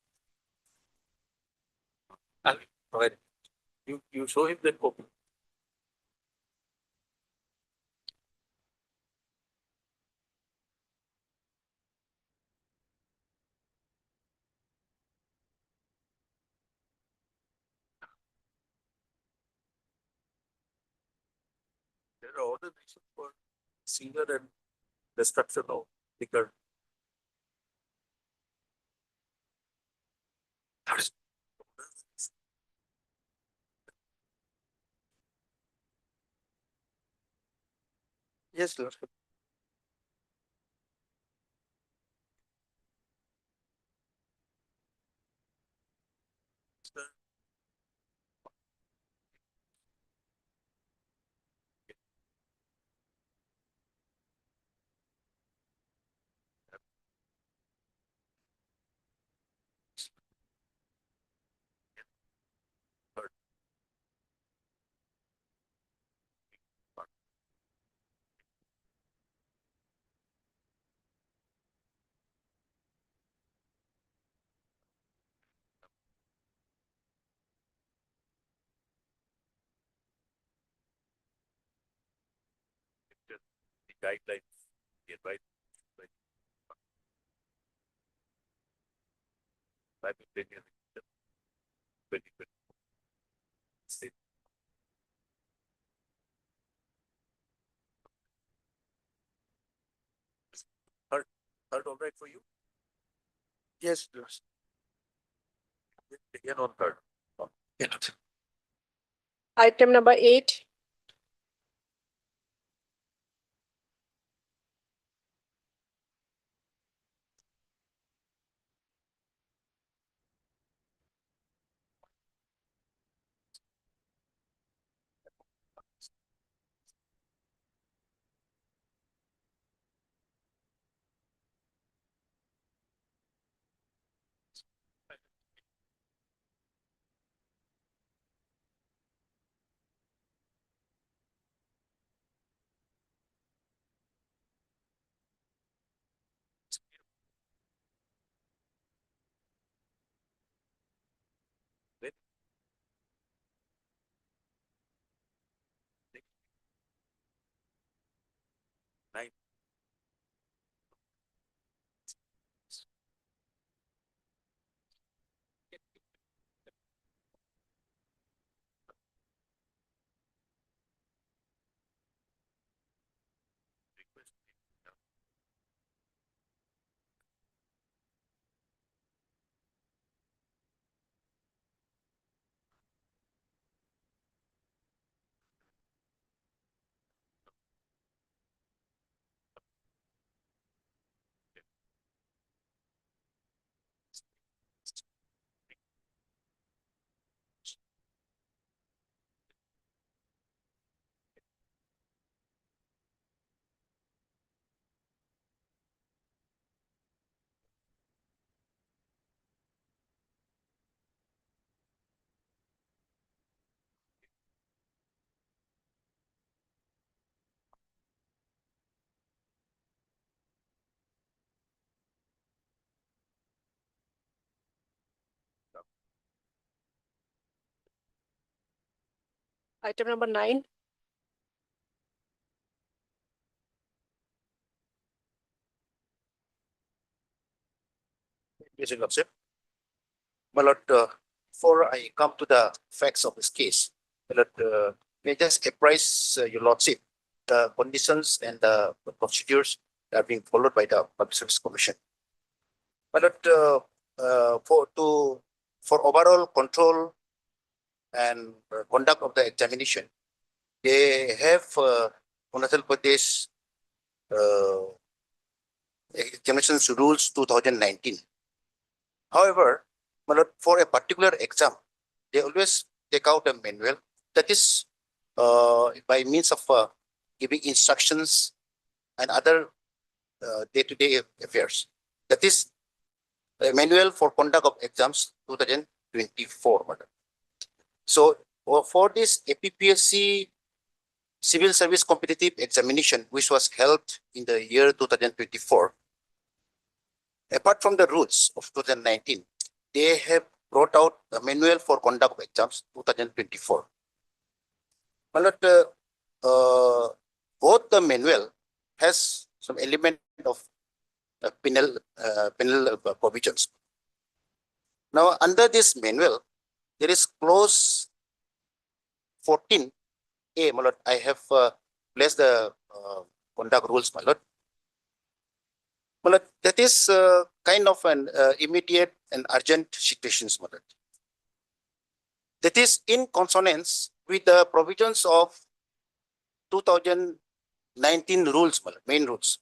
Provide. You show him that copy. There are orders issued for seizure and destruction of liquor Yes, Lordship. The guidelines, yeah, right? Simultaneous 2020. Third, all right for you? Yes, Lordship. Again on third. Item number 8. Nine. Item number 9. Yes, Your Lordship. My lord, before I come to the facts of this case, my lord, may I just apprise Your Lordship the conditions and the procedures that are being followed by the Public Service Commission. My lord, for overall control and conduct of the examination, they have Arunachal Pradesh examinations rules 2019. However, my lord, for a particular exam, they always take out a manual that is by means of giving instructions and other day-to-day affairs. That is a manual for conduct of exams 2024. my lord. So for this APPSC Civil Service Competitive Examination, which was held in the year 2024, apart from the rules of 2019, they have brought out a manual for conduct of exams 2024. My lord, both the manual has some element of penal provisions. Now, under this manual, there is clause 14A, my lord. I have placed the conduct rules, my lord. My lord, that is kind of an immediate and urgent situations, my lord. That is in consonance with the provisions of 2000 2019 rules, my lord, main rules.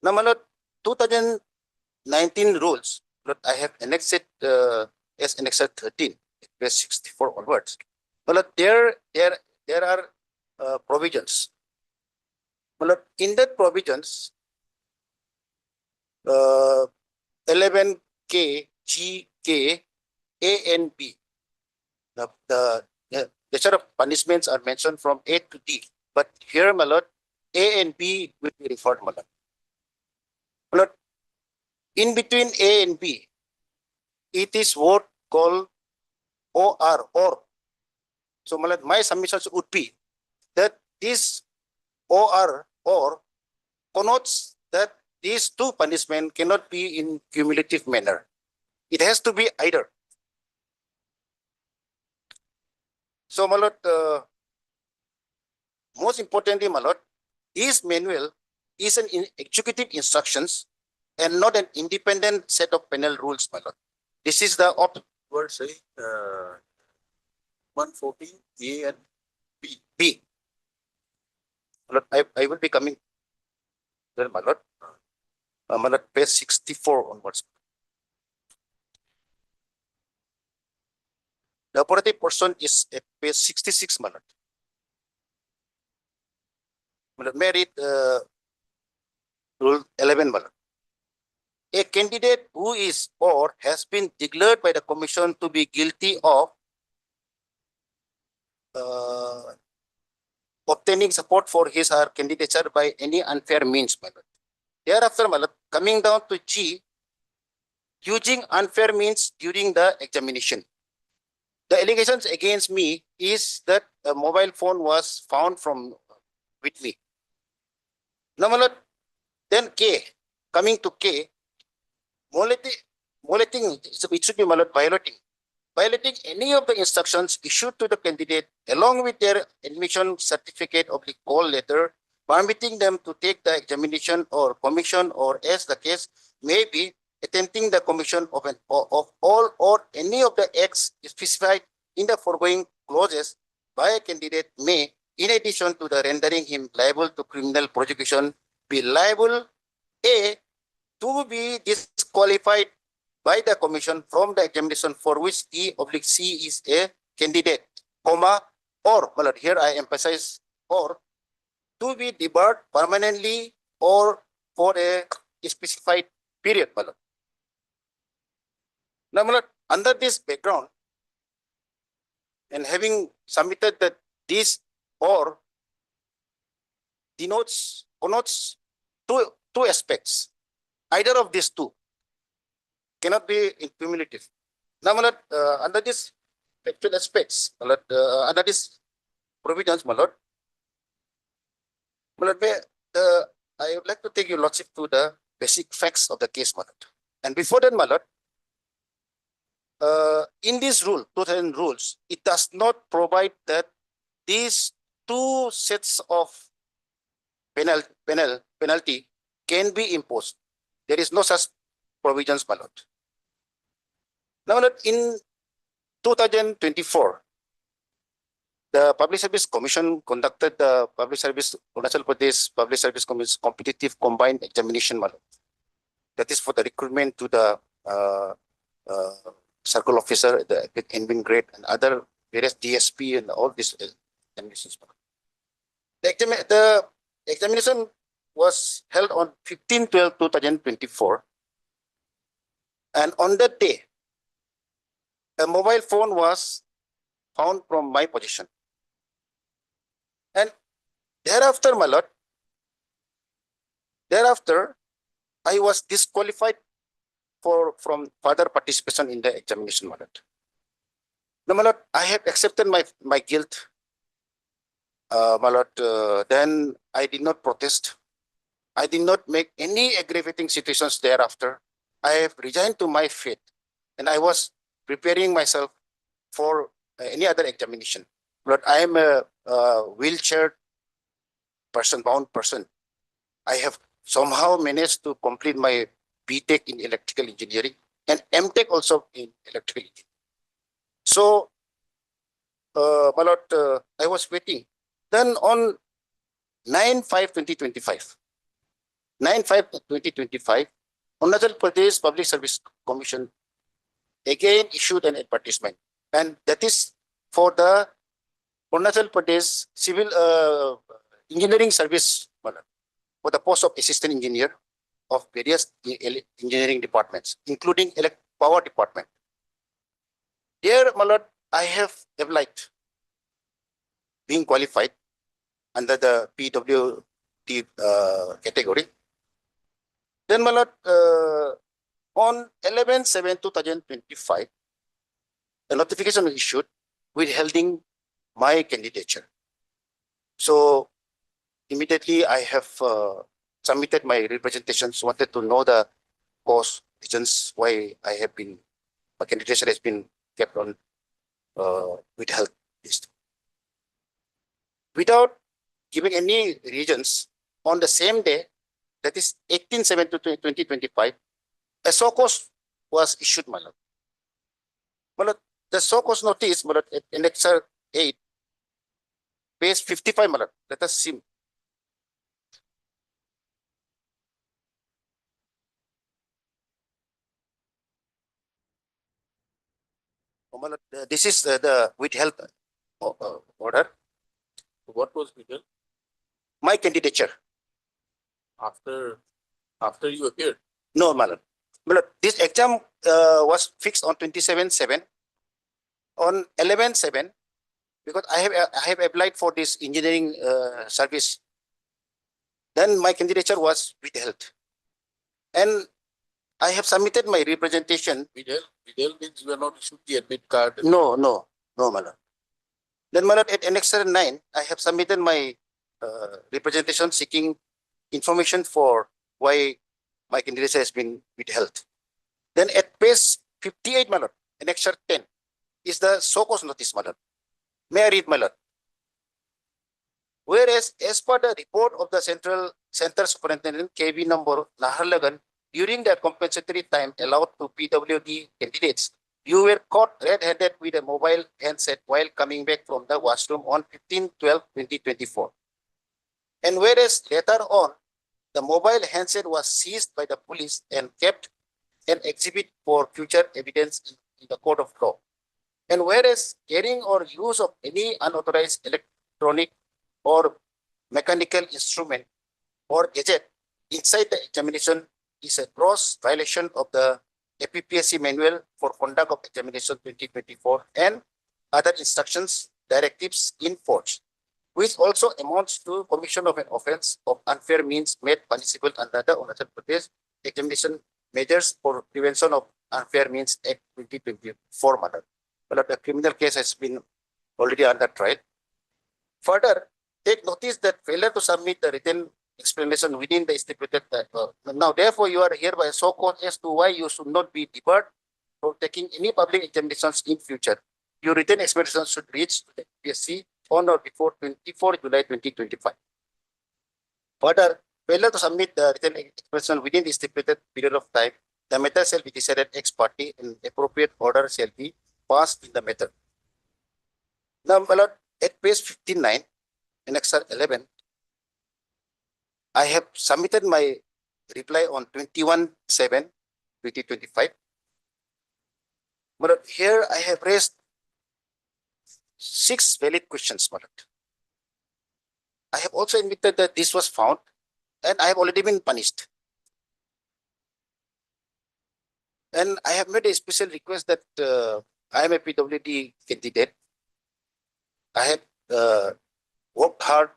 Now, my lord, 2019 rules, Lord, I have annexed it as annexed 13, page 64 onwards. My lord, there are provisions. My lord, in that provisions, 11K, G, K, A and B. The sort of punishments are mentioned from A to D. But here, my lord, A and B will be referred, my lord. My lord, in between A and B, it is what called or. So, my lord, my submissions would be that this or connotes that these two punishments cannot be in cumulative manner. It has to be either. So, my lord, most importantly, my lord, this manual is an executive instructions and not an independent set of penal rules, my lord. This is the Word say, 114 A and B. My lord, I will be coming there, my lord. My lord, page 64 onwards. The operative person is at page 66, my lord. My lord, may I read rule 11, my lord. A candidate who is or has been declared by the commission to be guilty of obtaining support for his or her candidature by any unfair means, my lord. Thereafter, my lord, coming down to G, using unfair means during the examination. The allegations against me is that a mobile phone was found with me. Now, my lord, then K, coming to K, violating, it should be, my lord, violating any of the instructions issued to the candidate along with their admission certificate of the call letter, permitting them to take the examination or commission, or as the case may be, attempting the commission of all or any of the acts specified in the foregoing clauses by a candidate may, in addition to the rendering him liable to criminal prosecution, be liable A, to be disqualified by the commission from the examination for which E/C is a candidate, comma, or, well, here I emphasize or, to be debarred permanently or for a specified period. Well. Now, well, under this background, and having submitted that this or connotes two aspects, either of these two cannot be cumulative. Now, my lord, under this factual aspects, my lord, under this provisions, my lord, I would like to take your lordship to the basic facts of the case, my lord. And before that, my lord, in this rule, 2000 rules, it does not provide that these two sets of penalty can be imposed. There is no such provisions, my lord. Now, my lord, in 2024, the Public Service Commission conducted the Arunachal Pradesh Public Service Commission competitive combined examination, my lord. That is for the recruitment to the circle officer, the admin grade, and other various DSP and all these examinations. The examination was held on 15/12/2024, and on that day, a mobile phone was found from my possession. And thereafter, my lord, I was disqualified from further participation in the examination, my lord. Now, my lord, I have accepted my guilt, my lord. Then I did not protest. I did not make any aggravating situations thereafter. I have resigned to my fate, and I was preparing myself for any other examination. But I am a wheelchair bound person. I have somehow managed to complete my BTech in electrical engineering and MTech also in electrical engineering. So, my lord, I was waiting. Then on 9/5/2025. 9/5/2025, Arunachal Pradesh Public Service Commission again issued an advertisement, and that is for the Arunachal Pradesh Civil Engineering Service for the post of assistant engineer of various engineering departments, including power department. There, my lord, I have applied being qualified under the PWD category. Then, my lord, on 11/7/2025, the notification was issued withholding my candidature. So immediately I have submitted my representations, wanted to know the cause, reasons why my candidature has been kept on withheld list. Without giving any reasons, on the same day, that is 18/7/2025, a show cause was issued, my lord. My lord, the show cause notice, my lord, at Annexure 8, page 55, my lord, let us see. Oh, my lord, this is the withheld order. What was written My candidature. after you appeared? No, my lord. My lord, this exam was fixed on 27/7. On 11/7, because I have applied for this engineering service. Then my candidature was withheld, and I have submitted my representation. Withheld means you are not issued the admit card. No, my lord. Then, my lord, at Annexure 9, I have submitted my representation seeking information for why my candidature has been withheld. Then at page 58, my lord, Annexure 10 is the show cause notice, my lord. May I read, my lord? Whereas, as per the report of the Center Superintendent KB number Naharlagan, during the compensatory time allowed to PWD candidates, you were caught red-handed with a mobile handset while coming back from the washroom on 15/12/2024. And whereas later on, the mobile handset was seized by the police and kept an exhibit for future evidence in the court of law. And whereas carrying or use of any unauthorized electronic or mechanical instrument or gadget inside the examination is a gross violation of the APPSC Manual for Conduct of Examination 2024 and other instructions, directives in force, which also amounts to commission of an offense of unfair means made punishable under the Arunachal Pradesh Examination Measures for Prevention of Unfair Means Act 2024 matter. But the criminal case has been already under trial. Further, take notice that failure to submit the written explanation within the stipulated time. Now, therefore, you are hereby so called as to why you should not be debarred from taking any public examinations in future. Your written explanation should reach to the APSC on or before 24 July 2025. Further, failure to submit the written explanation within the stipulated period of time, the matter shall be decided ex parte and appropriate order shall be passed in the matter. Now, my lord, at page 59, Annexure 11, I have submitted my reply on 21/7/2025. But here I have raised 6 valid questions, my lord. I have also admitted that this was found and I have already been punished. And I have made a special request that I am a PWD candidate. I have worked hard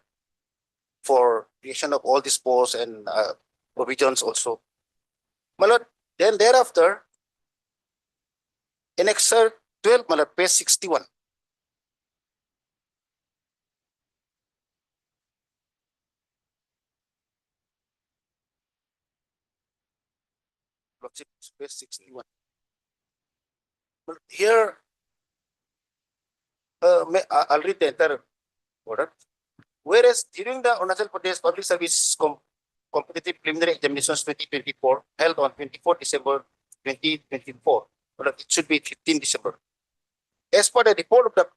for creation of all these posts and provisions also. My lord, then thereafter, Annexure 12, my lord, page 61. Page 61. Well, here, I'll read the entire order. Whereas during the Arunachal Pradesh Public Service Competitive Preliminary Examinations 2024 held on 24 December 2024, it should be 15 December. As per the report of the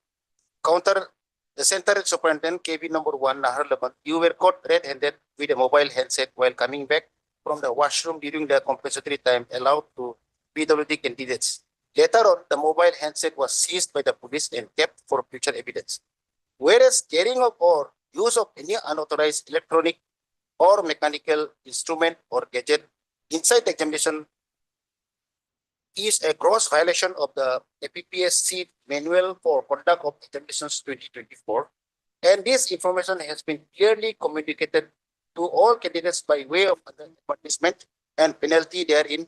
counter the center superintendent, KB number 1, Nahar Laban, you were caught red-handed with a mobile handset while coming back from the washroom during the compensatory time allowed to PWD candidates. Later on, the mobile handset was seized by the police and kept for future evidence. Whereas carrying of or use of any unauthorized electronic or mechanical instrument or gadget inside the examination is a gross violation of the APPSC Manual for Conduct of Examinations 2024, and this information has been clearly communicated to all candidates by way of advertisement and penalty therein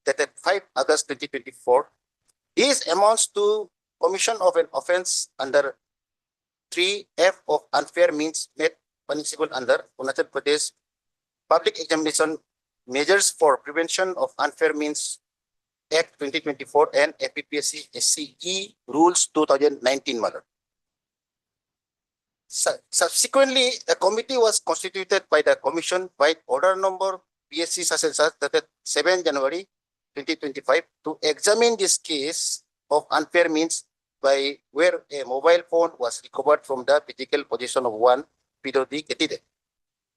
dated 5 August 2024. This amounts to commission of an offense under 3F of unfair means made punishable under Arunachal Pradesh Public Examination Measures for Prevention of Unfair Means Act 2024 and APPSC SCE Rules 2019. Subsequently, a committee was constituted by the Commission by order number PSC such dated 7 January 2025 to examine this case of unfair means by where a mobile phone was recovered from the physical possession of one PWD candidate.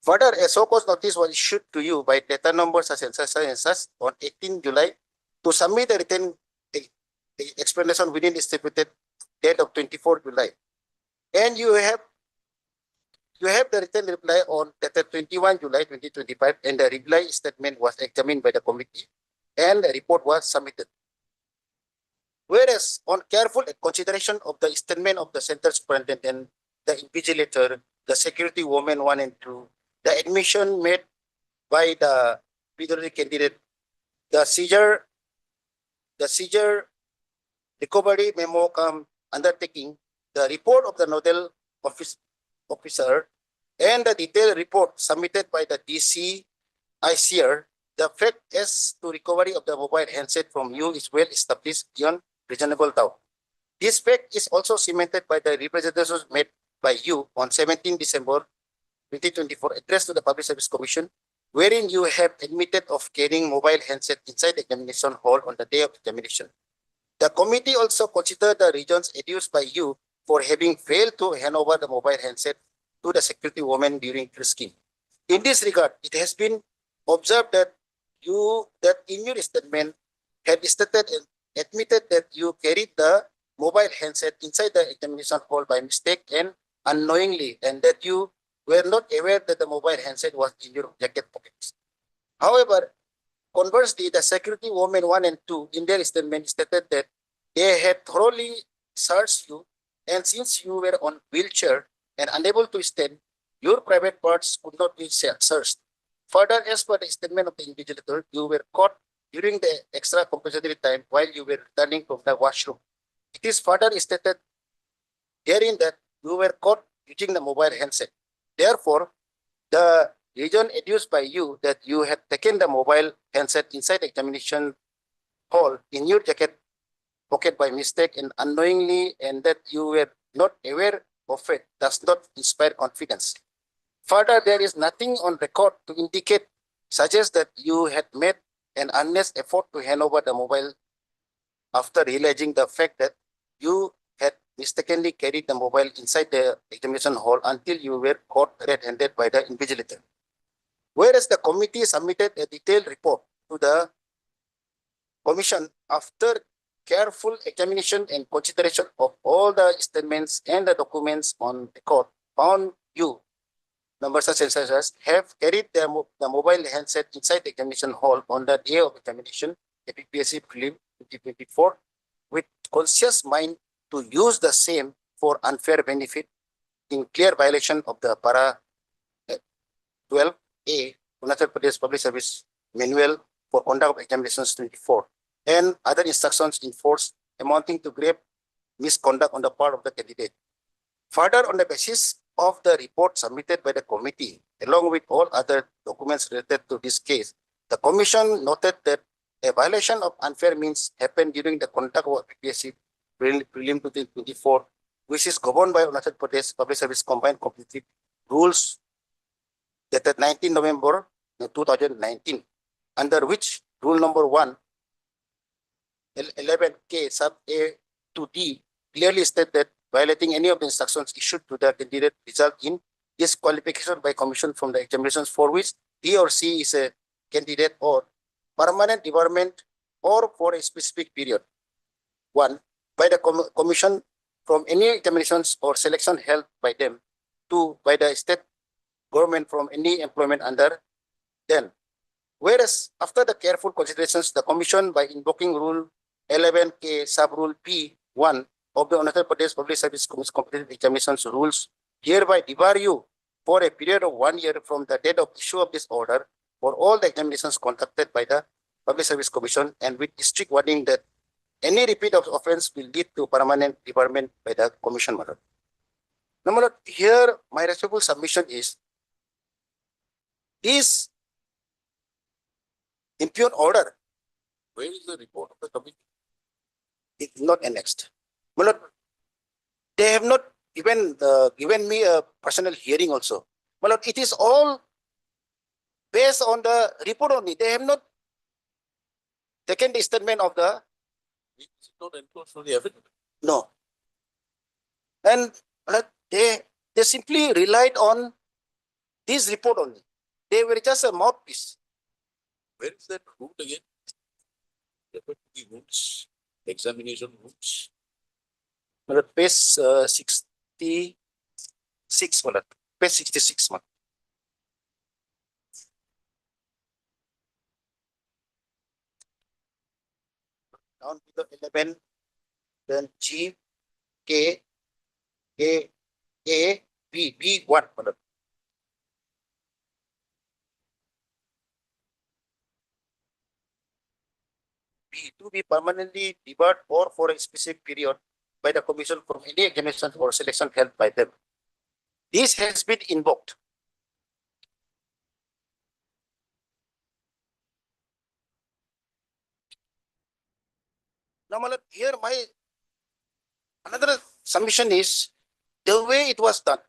Further, a so-called notice was issued to you by data number such and such on 18 July to submit a written explanation within the stipulated date of 24 July. And you have the written reply on dated 21 July 2025, and the reply statement was examined by the committee and the report was submitted. Whereas on careful consideration of the statement of the center superintendent, the invigilator, the security woman 1 and 2, the admission made by the PWD candidate, the seizure recovery memo undertaking, the report of the nodal officer, and the detailed report submitted by the DC ICR, the fact as to recovery of the mobile handset from you is well established beyond reasonable doubt. This fact is also cemented by the representations made by you on 17 December 2024 addressed to the Public Service Commission, wherein you have admitted of carrying mobile handset inside the examination hall on the day of examination. The committee also considered the reasons adduced by you for having failed to hand over the mobile handset to the security woman during frisking. In this regard, it has been observed that in your statement had stated and admitted that you carried the mobile handset inside the examination hall by mistake and unknowingly, and that you were not aware that the mobile handset was in your jacket pockets. However, conversely, the security woman 1 and 2 in their statement stated that they had thoroughly searched you, and since you were on wheelchair and unable to stand, your private parts could not be searched. Further, as per the statement of the invigilator, you were caught during the extra compensatory time while you were returning from the washroom. It is further stated therein that you were caught using the mobile handset. Therefore, the reason adduced by you that you had taken the mobile handset inside the examination hall in your jacket pocket by mistake and unknowingly, and that you were not aware of it, does not inspire confidence. Further, there is nothing on record to suggest that you had made an earnest effort to hand over the mobile after realizing the fact that you had mistakenly carried the mobile inside the examination hall until you were caught red-handed by the invigilator. Whereas the committee submitted a detailed report to the commission after careful examination and consideration of all the statements and the documents on record, found you, numbers such and such as, have carried the mobile handset inside the examination hall on the day of examination, APPSC Prelim 2024, with conscious mind to use the same for unfair benefit in clear violation of the para 12A Arunachal Pradesh Public Service Manual for Conduct of Examinations 24 and other instructions in force amounting to grave misconduct on the part of the candidate. Further, on the basis of the report submitted by the committee, along with all other documents related to this case, the commission noted that a violation of unfair means happened during the conduct of APSC Prelim 2024, which is governed by Arunachal Pradesh Public Service Combined Competitive Rules dated 19 November 2019, under which rule number 1, 11K sub A to D clearly state that violating any of the instructions issued to the candidate result in disqualification by commission from the examinations for which he or she is a candidate, or permanent debarment, or for a specific period. 1. By the commission from any examinations or selection held by them. 2. By the state government from any employment under them. Whereas after the careful considerations, the commission, by invoking Rule 11K sub Rule P1 of the Arunachal Pradesh Public Service Commission Competitive Examinations Rules, hereby debar you for a period of 1 year from the date of issue of this order for all the examinations conducted by the Public Service Commission, and with strict warning that any repeat of offense will lead to permanent debarment by the commission. Now, my lord, here my respectful submission is this impugn order. Where is the report of the committee? It's not annexed. My lord, they have not even given me a personal hearing also. My lord, it is all based on the report only. They have not taken the statement of the, Is it not enforced on the evidence? no. And they simply relied on this report only. They were just a mouthpiece. Where is that route again? Refer to the routes, examination routes. My lord, page 66, my lord. Page 66, man. Down to the 11, then G, K, A, B, B1, my lord. B, to be permanently debarred or for a specific period by the commission from any examination or selection held by them. This has been invoked. Now, my lord, here my another submission is the way it was done.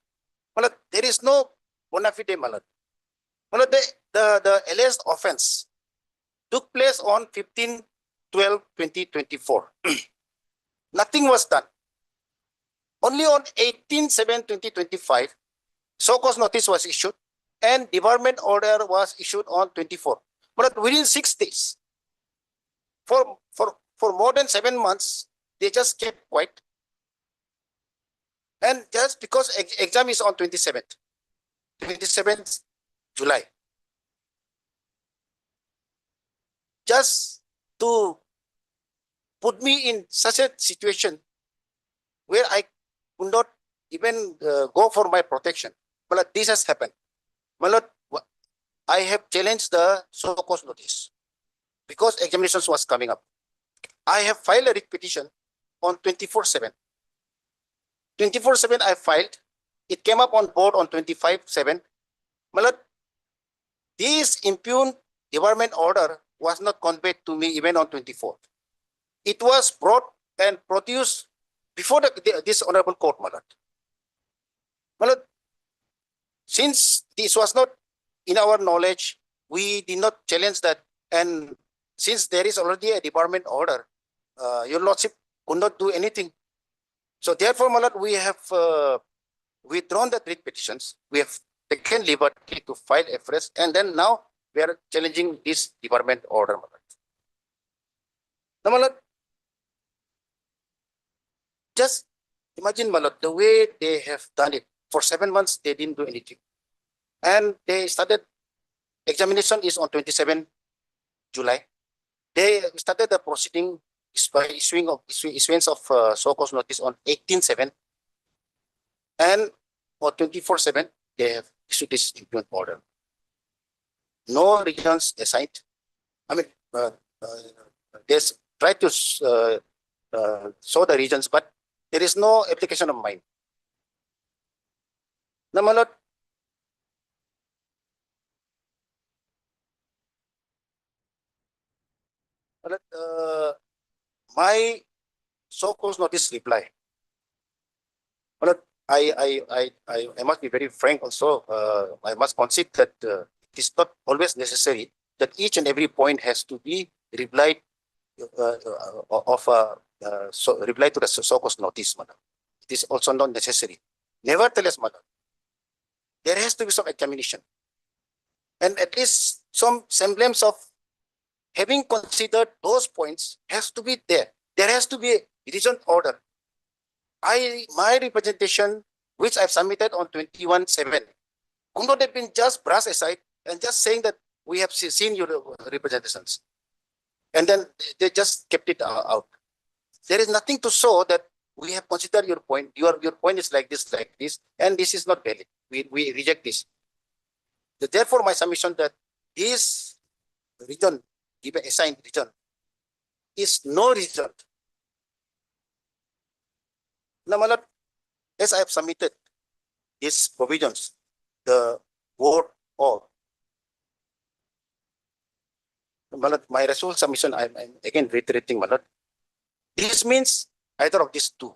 My lord, there is no bona fide, my lord. My lord, the alleged offense took place on 15/12/2024. Nothing was done. Only on 18/7/2025, so-called notice was issued and debarment order was issued on 24. But within 6 days, for more than 7 months, they just kept quiet. And just because exam is on 27th July, just to put me in such a situation where I could not even go for my protection. But this has happened. My lord, I have challenged the so-called notice because examinations was coming up. I have filed a writ petition on 24/7. 24/7 I filed. It came up on board on 25/7. My lord, this impugned debarment order was not conveyed to me even on 24th. It was brought and produced before this honorable court, my lord. My lord, since this was not in our knowledge, we did not challenge that. And since there is already a debarment order, your lordship could not do anything. So therefore, my lord, we have withdrawn the writ petitions. We have taken liberty to file afresh, and then now we are challenging this debarment order, my lord. Now, my lord, just imagine, my lord, the way they have done it. For 7 months, they didn't do anything. And they started, examination is on 27 July. They started the proceeding by issuance of so-called notice on 18/7. And on 24/7, they have issued this impugned order. No regions assigned. I mean, they try to show the regions, but there is no application of mine. Now, my lord, my so-called notice reply. My lord, I must be very frank also. I must concede that it is not always necessary that each and every point has to be replied reply to the so-called notice, madam. it is also not necessary. Nevertheless, my lord, there has to be some examination. And at least some semblance of having considered those points has to be there. There has to be a reason order. My representation, which I've submitted on 21/7, could not have been just brushed aside and just saying that we have seen your representations. And then they just kept it out. There is nothing to show that we have considered your point. Your point is like this, and this is not valid. We reject this. Therefore, my submission that this region, given assigned region, is no result. Now, my lord, as I have submitted these provisions, the word or my resolution submission, I'm again reiterating, my lord. This means either of these two,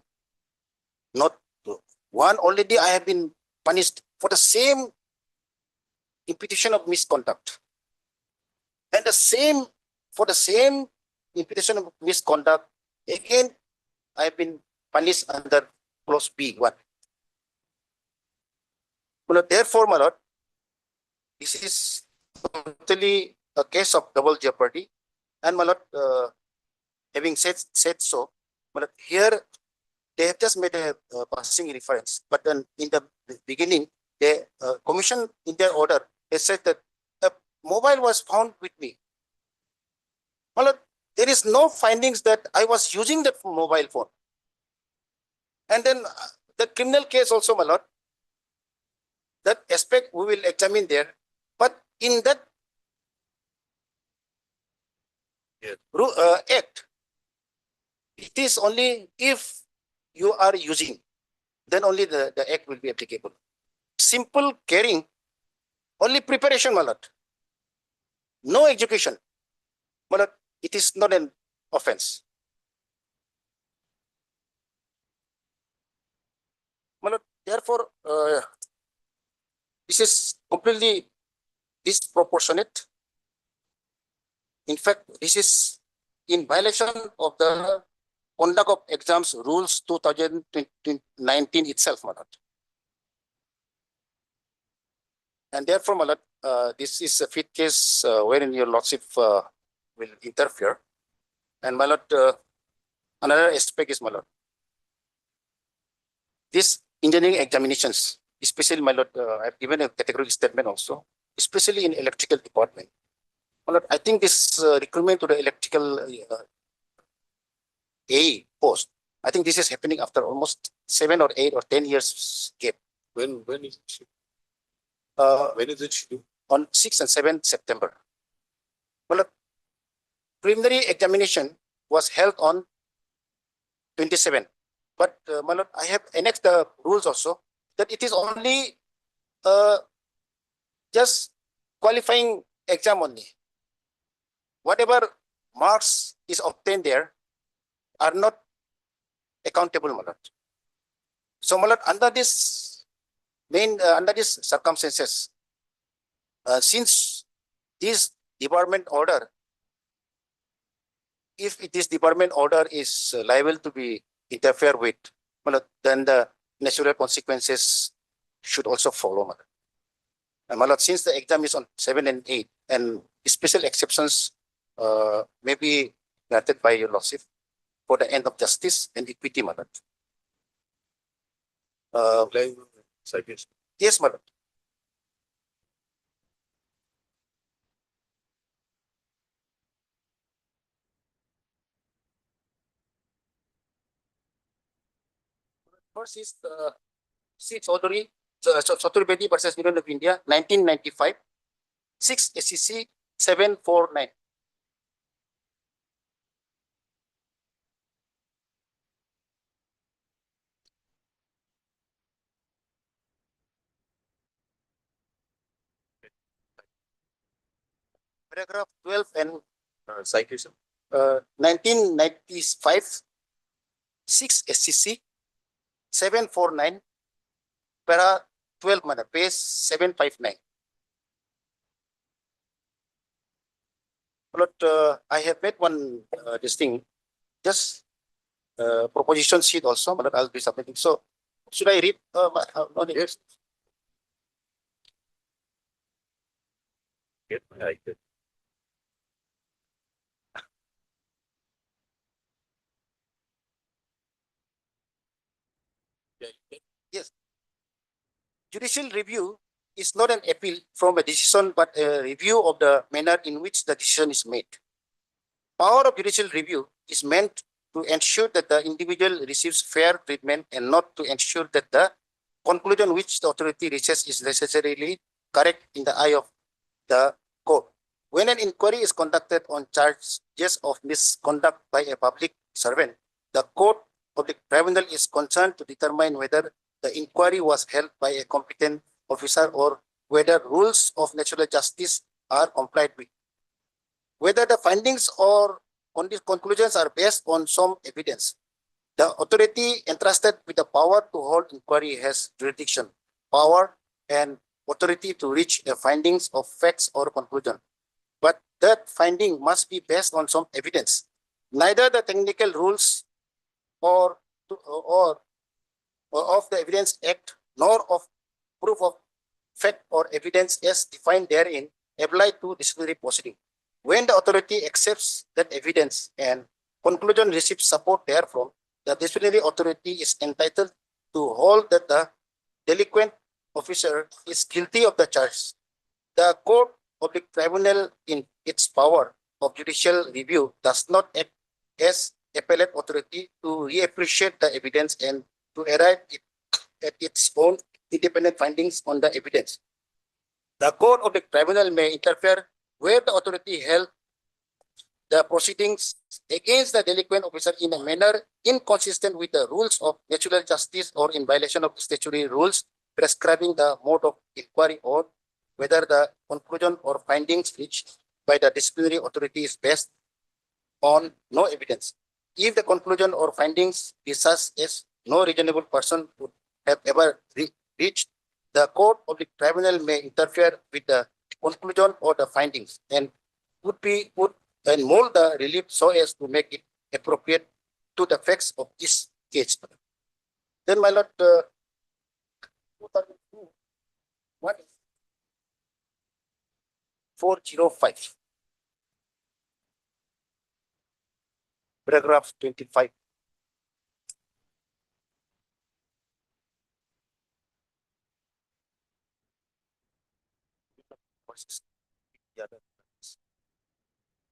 not two. One, already I have been punished for the same imputation of misconduct. And for the same imputation of misconduct, again, I have been punished under clause B1. Therefore, my lord, this is totally a case of double jeopardy. And my lord, having said so, my lord, here they have just made a passing reference, but then in the beginning, the commission in their order has said that a mobile was found with me. My lord, there is no findings that I was using that mobile phone. And then the criminal case also, my lord, that aspect we will examine there. But in that act, it is only if you are using, then only the act will be applicable. Simple carrying, only preparation, my lord. No execution. My lord, it is not an offense. My lord, therefore, this is completely disproportionate. In fact, this is in violation of the Conduct of Exams Rules 2019 itself, my lord. And therefore, my lord, this is a fit case wherein your lordship will interfere. And my lord, another aspect is, my lord, these engineering examinations, especially, my lord, I've given a categorical statement also, especially in electrical department. My lord, I think this recruitment to the electrical A post, I think this is happening after almost 7 or 8 or 10 years gap. When is it? When is it scheduled? On 6 and 7 September. Well, preliminary examination was held on 27. But my lord, I have annexed the rules also that it is only just qualifying exam only. Whatever marks is obtained there are not accountable, my lord. So, my lord, under this circumstances, since this department order, if this department order is liable to be interfered with, my lord, then the natural consequences should also follow, my lord. And my lord, since the exam is on 7 and 8, and special exceptions may be granted by your lordship for the end of justice and equity, my lord. Yes, my lord. First is C. Chaudhary Bedi versus Union of India, 1995, 6 SCC 749. Paragraph 12 and Citation. 1995, 6 SCC 749, para 12 mana, page 759. But I have made one this thing, just proposition sheet also, but I'll be submitting. So should I read? Yes. Get my iPad. Yes. Judicial review is not an appeal from a decision, but a review of the manner in which the decision is made. Power of judicial review is meant to ensure that the individual receives fair treatment and not to ensure that the conclusion which the authority reaches is necessarily correct in the eye of the court. When an inquiry is conducted on charges of misconduct by a public servant, the court of the tribunal is concerned to determine whether the inquiry was held by a competent officer or whether rules of natural justice are complied with. Whether the findings or conclusions are based on some evidence. The authority entrusted with the power to hold inquiry has jurisdiction, power, and authority to reach the findings of facts or conclusion. But that finding must be based on some evidence. Neither the technical rules or of the Evidence Act nor of proof of fact or evidence as defined therein apply to disciplinary proceeding. When the authority accepts that evidence and conclusion receives support therefrom, the disciplinary authority is entitled to hold that the delinquent officer is guilty of the charge. The court of the tribunal in its power of judicial review does not act as appellate authority to reappreciate the evidence and to arrive at its own independent findings on the evidence. The court of the tribunal may interfere where the authority held the proceedings against the delinquent officer in a manner inconsistent with the rules of natural justice or in violation of statutory rules prescribing the mode of inquiry or whether the conclusion or findings reached by the disciplinary authority is based on no evidence. If the conclusion or findings is such as no reasonable person would have ever reached, the court of the tribunal may interfere with the conclusion or the findings and would mold the relief so as to make it appropriate to the facts of this case. Then, my lord, what is 405, paragraph 25.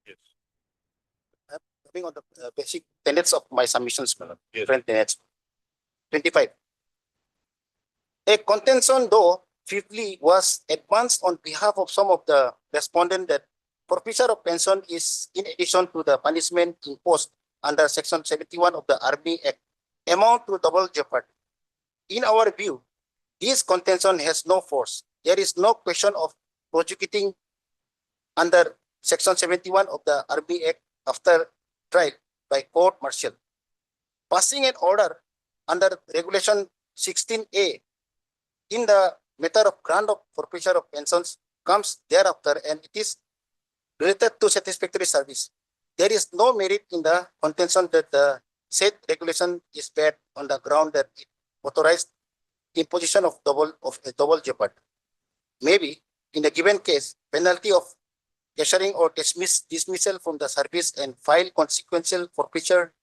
Yes. I'm coming on the basic tenets of my submissions, my lord. Yes. Different tenets. 25. A contention, though fifthly, was advanced on behalf of some of the respondents that forfeiture of pension is in addition to the punishment imposed under Section 71 of the Army Act, amount to double jeopardy. In our view, this contention has no force. There is no question of prosecuting under Section 71 of the Army Act after trial by court martial. Passing an order under Regulation 16A in the matter of grant of forfeiture of pensions comes thereafter, and it is related to satisfactory service. There is no merit in the contention that the said regulation is bad on the ground that it authorized imposition of a double jeopardy. Maybe in a given case, penalty of cashiering or dismissal from the service and file consequential forfeiture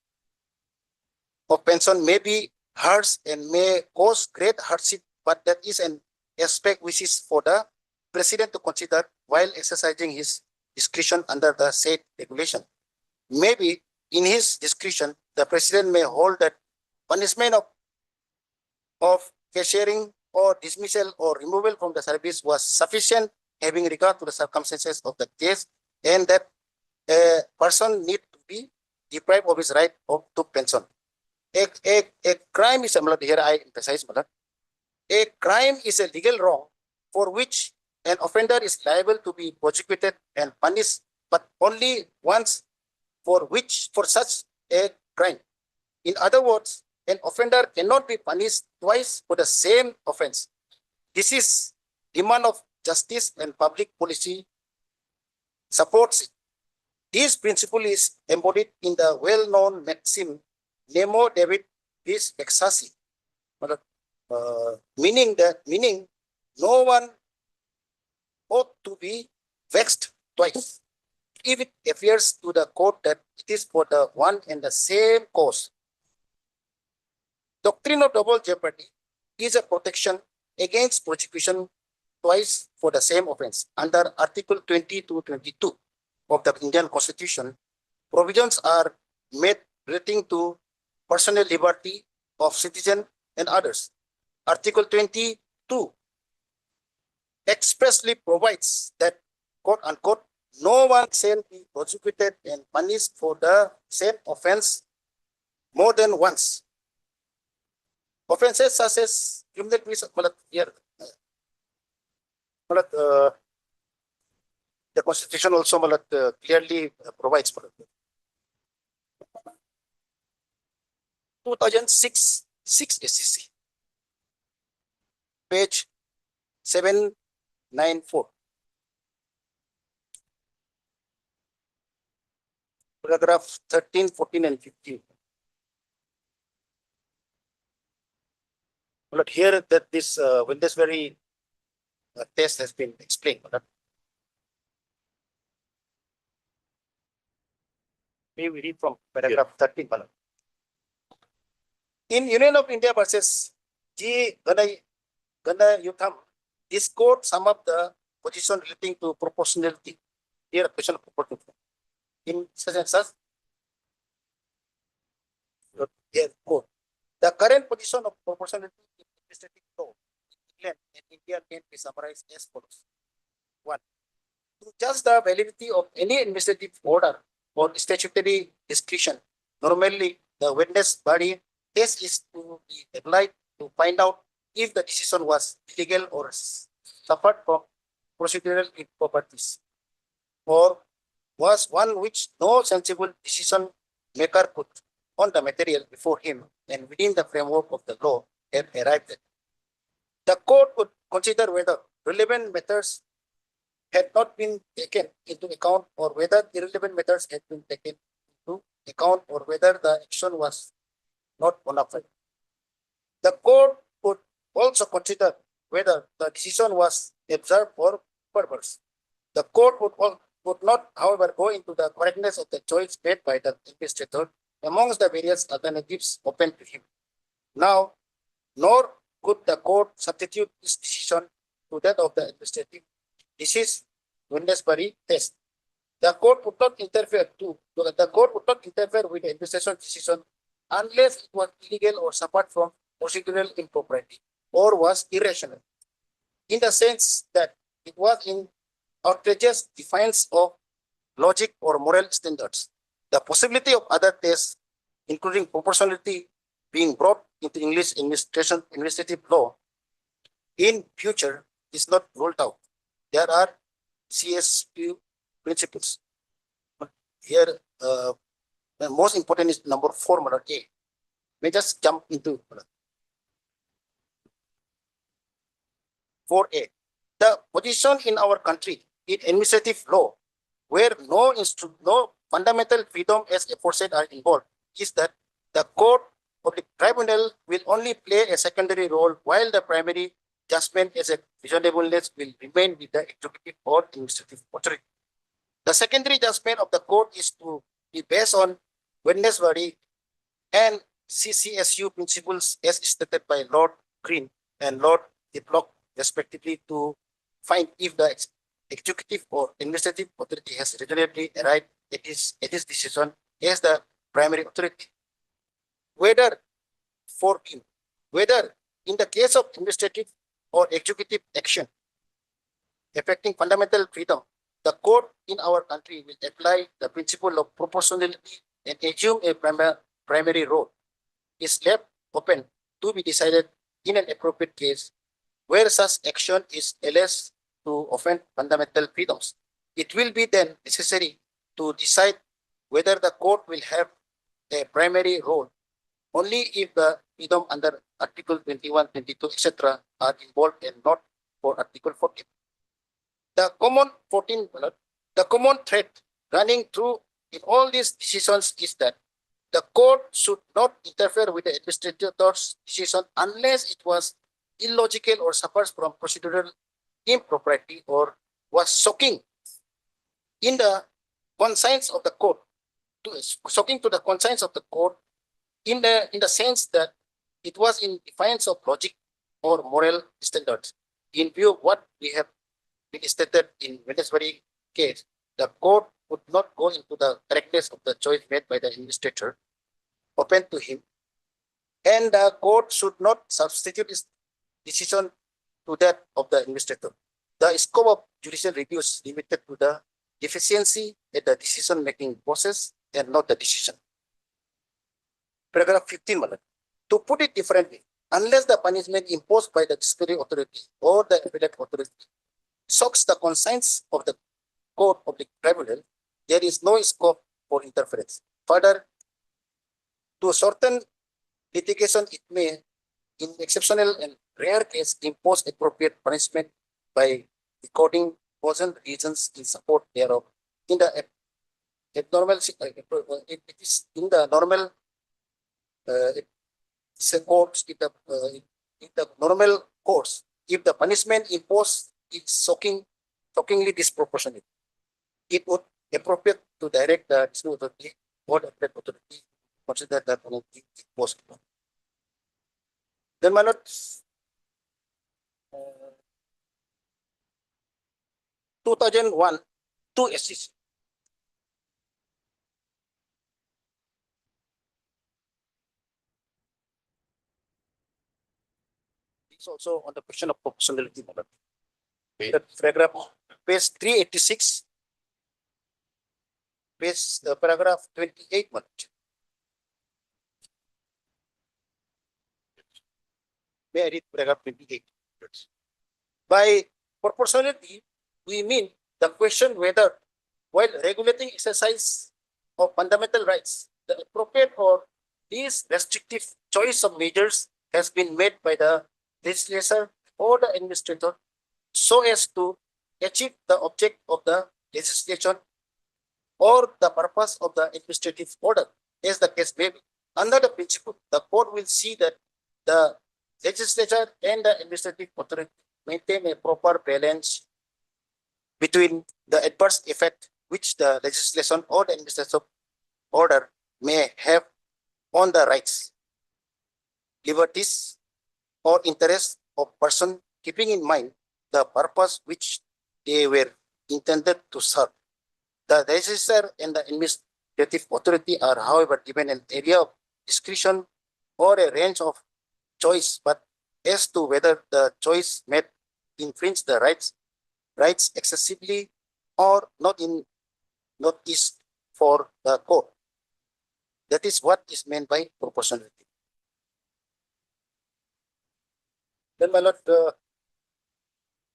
of pension may be harsh and may cause great hardship, but that is an aspect which is for the president to consider while exercising his discretion under the said regulation. Maybe in his discretion, the president may hold that punishment of cashiering or dismissal or removal from the service was sufficient having regard to the circumstances of the case, and that a person need to be deprived of his right to pension. A crime is, here I emphasize, a crime is a legal wrong for which an offender is liable to be prosecuted and punished, but only once for such a crime. In other words, an offender cannot be punished twice for the same offense. This is demand of justice and public policy supports it. This principle is embodied in the well-known maxim nemo debit is excessive. Meaning no one ought to be vexed twice if it appears to the court that it is for the one and the same cause. Doctrine of double jeopardy is a protection against prosecution twice for the same offense. Under Article 20 to 22 of the Indian Constitution, provisions are made relating to personal liberty of citizen and others. Article 22 expressly provides that, quote unquote, no one shall be prosecuted and punished for the same offense more than once. Offenses such as criminal here, the Constitution also clearly provides for it. 2006 ACC, page 794. Paragraph 13, 14, and 15. But here that this when this very test has been explained. May we read from paragraph 13. In Union of India versus G. Ganayutham, this court sum up the position relating to proportionality. Here, question of proportionality. In such and such, quote, the current position of proportionality in administrative law in England and India can be summarized as follows. 1. To judge the validity of any administrative order or statutory discretion, normally the witness body test is to be applied to find out if the decision was illegal or suffered from procedural improprieties, or was one which no sensible decision maker could on the material before him and within the framework of the law had arrived at. The court would consider whether relevant matters had not been taken into account or whether irrelevant matters had been taken into account or whether the action was not bona fide. The court would also consider whether the decision was observed or perverse. The court would not, however, go into the correctness of the choice made by the administrator amongst the various alternatives open to him. Now, nor could the court substitute this decision to that of the administrative. This is Windesbury test. The court would not interfere with the administration decision unless it was illegal or suffered from procedural impropriety or was irrational, in the sense that it was in outrageous defiance of logic or moral standards. The possibility of other tests, including proportionality, being brought into English administrative law in future is not ruled out. There are CSP principles. Here, the most important is number 4, Madam A. May just jump into 4A. The position in our country in administrative law, where no fundamental freedom as aforesaid are involved, is that the court of the tribunal will only play a secondary role while the primary judgment as a reasonableness will remain with the executive or administrative authority. The secondary judgment of the court is to be based on Windesbury and CCSU principles as stated by Lord Green and Lord Diplock respectively, to find if the executive or administrative authority has reasonably arrived at his decision as the primary authority. Whether in the case of administrative or executive action affecting fundamental freedom, the court in our country will apply the principle of proportionality and assume a primary role is left open to be decided in an appropriate case where such action is alleged to offend fundamental freedoms. It will be then necessary to decide whether the court will have a primary role only if the freedom under Article 21, 22, etc. are involved and not for Article 14. The common thread running through in all these decisions is that the court should not interfere with the administrator's decision unless it was illogical or suffers from procedural impropriety or was shocking in the conscience of the court, shocking to the conscience of the court in the sense that it was in defiance of logic or moral standards. In view of what we have been stated in Venezuela case, the court would not go into the correctness of the choice made by the administrator open to him, and the court should not substitute its decision to that of the administrator. The scope of judicial review is limited to the deficiency in the decision-making process and not the decision. Paragraph 15, Madam. To put it differently, unless the punishment imposed by the disciplinary authority or the appellate authority shocks the conscience of the court of the tribunal, there is no scope for interference. Further, to shorten litigation, it may, in exceptional and rare case, impose appropriate punishment by recording causal reasons in support thereof. In the abnormal, it is in the normal courts, in the normal course, if the punishment imposed is shockingly disproportionate, it would appropriate to direct the disciplinary authority or the appellate authority consider that penalty imposed. Then, my lord, 2001, 2 SCC. It's also on the question of proportionality, my lord. That paragraph, page 386, page paragraph 28, my lord. May I read paragraph 28? By proportionality, we mean the question whether, while regulating exercise of fundamental rights, the appropriate or least restrictive choice of measures has been made by the legislator or the administrator so as to achieve the object of the legislation or the purpose of the administrative order, as the case may be. Under the principle, the court will see that the legislature and the administrative authority maintain a proper balance between the adverse effect which the legislation or the administrative order may have on the rights, liberties, or interests of person, keeping in mind the purpose which they were intended to serve. The legislature and the administrative authority are, however, given an area of discretion or a range of choice, but as to whether the choice made infringe the rights excessively or not is for the court. That is what is meant by proportionality. Then, my lord,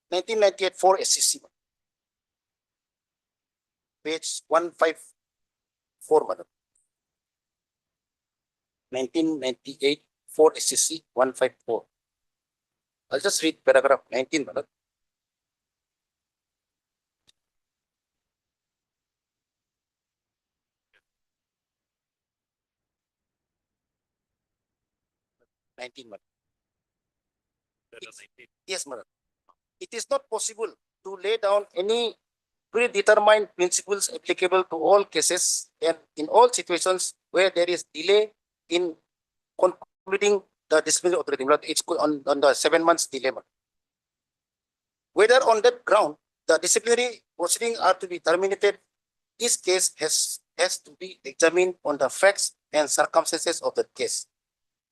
1998 4 SCC, page 154, madam. 1998 4 SCC 154. I'll just read paragraph 19, madam. Yes, madam. It is not possible to lay down any predetermined principles applicable to all cases and in all situations where there is delay in concluding the disciplinary authority. It's on the 7 months delay. Whether on that ground the disciplinary proceedings are to be terminated, this case has to be examined on the facts and circumstances of the case.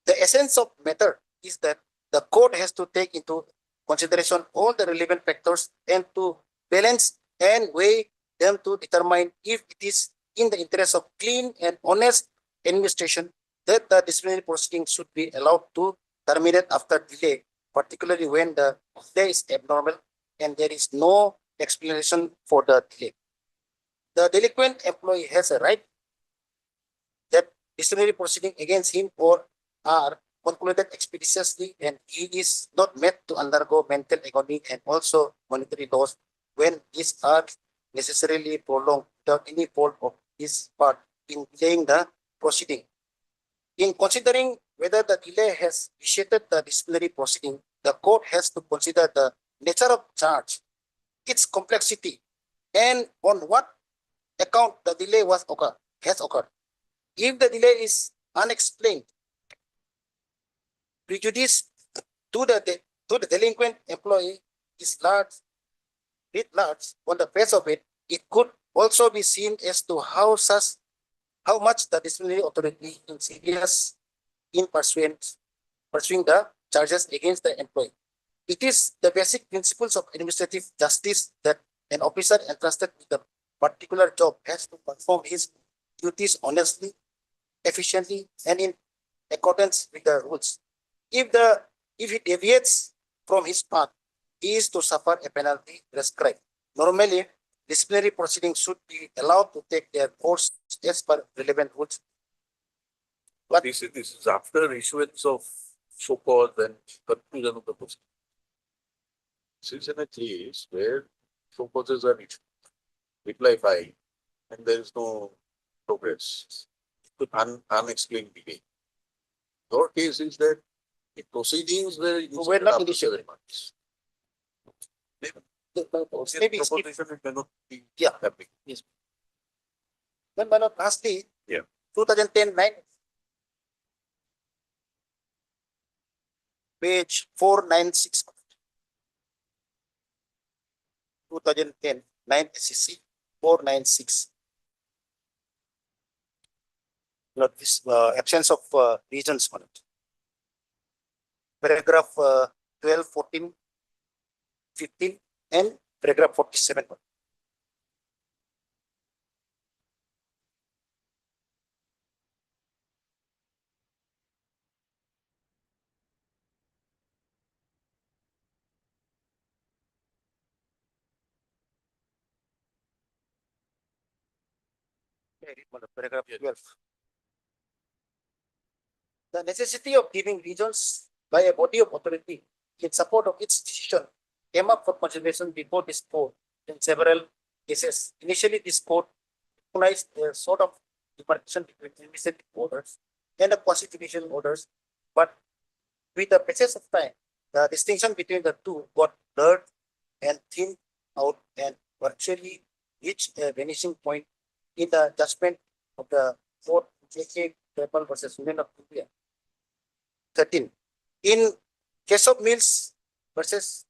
The essence of matter is that the court has to take into consideration all the relevant factors and to balance and weigh them to determine if it is in the interest of clean and honest administration that the disciplinary proceeding should be allowed to terminate after delay, particularly when the delay is abnormal and there is no explanation for the delay. The delinquent employee has a right that disciplinary proceeding against him or are concluded expeditiously and he is not made to undergo mental agony and also monetary loss when these are necessarily prolonged without any fault of his part in delaying the proceeding In considering whether the delay has initiated the disciplinary proceeding, the court has to consider the nature of charge, its complexity, and on what account the delay has occurred. If the delay is unexplained, prejudice to the delinquent employee is writ large on the face of it. It could also be seen as to how much the disciplinary authority is serious in pursuing the charges against the employee. It is the basic principles of administrative justice that an officer entrusted with a particular job has to perform his duties honestly, efficiently, and in accordance with the rules. If he deviates from his path, he is to suffer a penalty prescribed. Normally, disciplinary proceedings should be allowed to take their course as per relevant rules. But This is after issuance of so cause and conclusion of the proceeding. This is in a case where so causes are issued, reply filed, and there is no progress. Unexplained delay. Your case is that the proceedings were Were not initiated. Maybe skip. Proposition it cannot be Yeah. happening. Then, my lord, lastly, Yeah. 2010-9, page 496. 2010-9 SEC 496. Not this absence of reasons, my lord. Paragraph 12, 14, 15, and paragraph 47. Paragraph 12. The necessity of giving reasons by a body of authority in support of its decision came up for consideration before this court in several cases. Initially, this court recognized a sort of demarcation between administrative orders and the constitutional orders, but with the passage of time, the distinction between the two got blurred and thinned out and virtually reached a vanishing point in the judgment of the court J.K. Keppel versus Union of India. 13. In case of Mills versus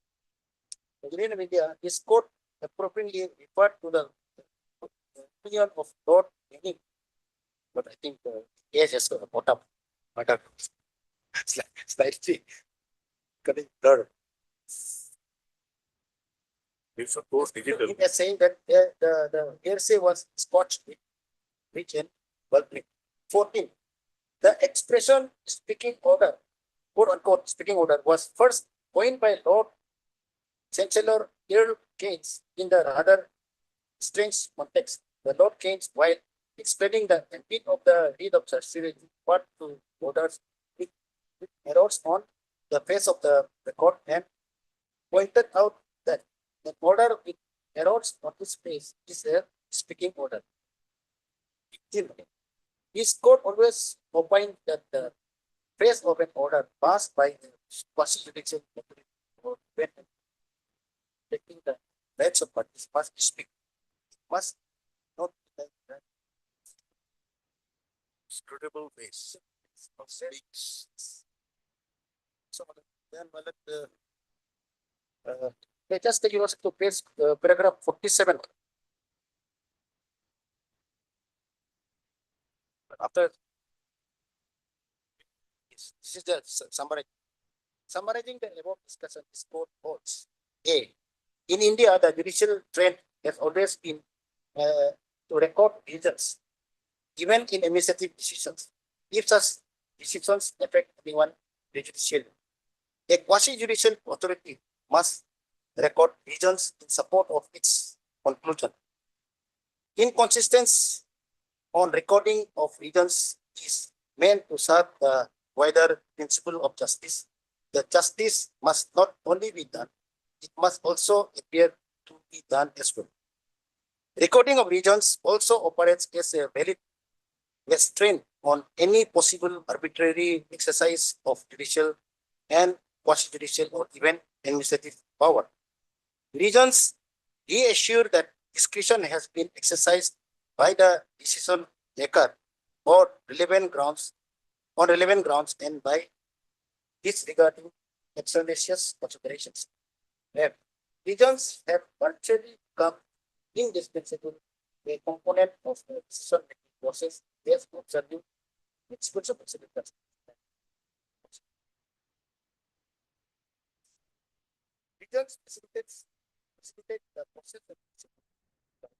Union of India, this court appropriately referred to the opinion of Lord Henning, but I think the case has got a bottom. Slightly getting blurred. It's of course digital. It is saying that the hearsay was scotched with rich and bulky. 14. The expression speaking order, quote unquote speaking order, was first coined by Lord Chancellor Earl Keynes in the rather strange context. The Lord Keynes, while explaining the intent of the deed of certiorari, referred to orders with errors on the face of the record and pointed out that the order with errors on its face is a speaking order. 15. This court always opined that the face of an order passed by the quasi-judicial authority or when taking the rights of parties must speak. It must not be the scrutable face of speaks. So then let us take you to page paragraph 47. After this is the summary. Summarizing the above discussion, this court holds: A. In India, the judicial trend has always been to record reasons given in administrative decisions, if such decisions affect anyone prejudicially. A quasi-judicial authority must record reasons in support of its conclusion. Inconsistence on recording of reasons is meant to serve the wider principle of justice. The justice must not only be done, it must also appear to be done as well. Recording of reasons also operates as a valid restraint on any possible arbitrary exercise of judicial and quasi-judicial or even administrative power. Regions reassure that discretion has been exercised by the decision maker or relevant grounds and by disregarding extraneous considerations. Regions have virtually become indispensable a component of the decision-making process, as observing its principal significance. Regions facilitate the process of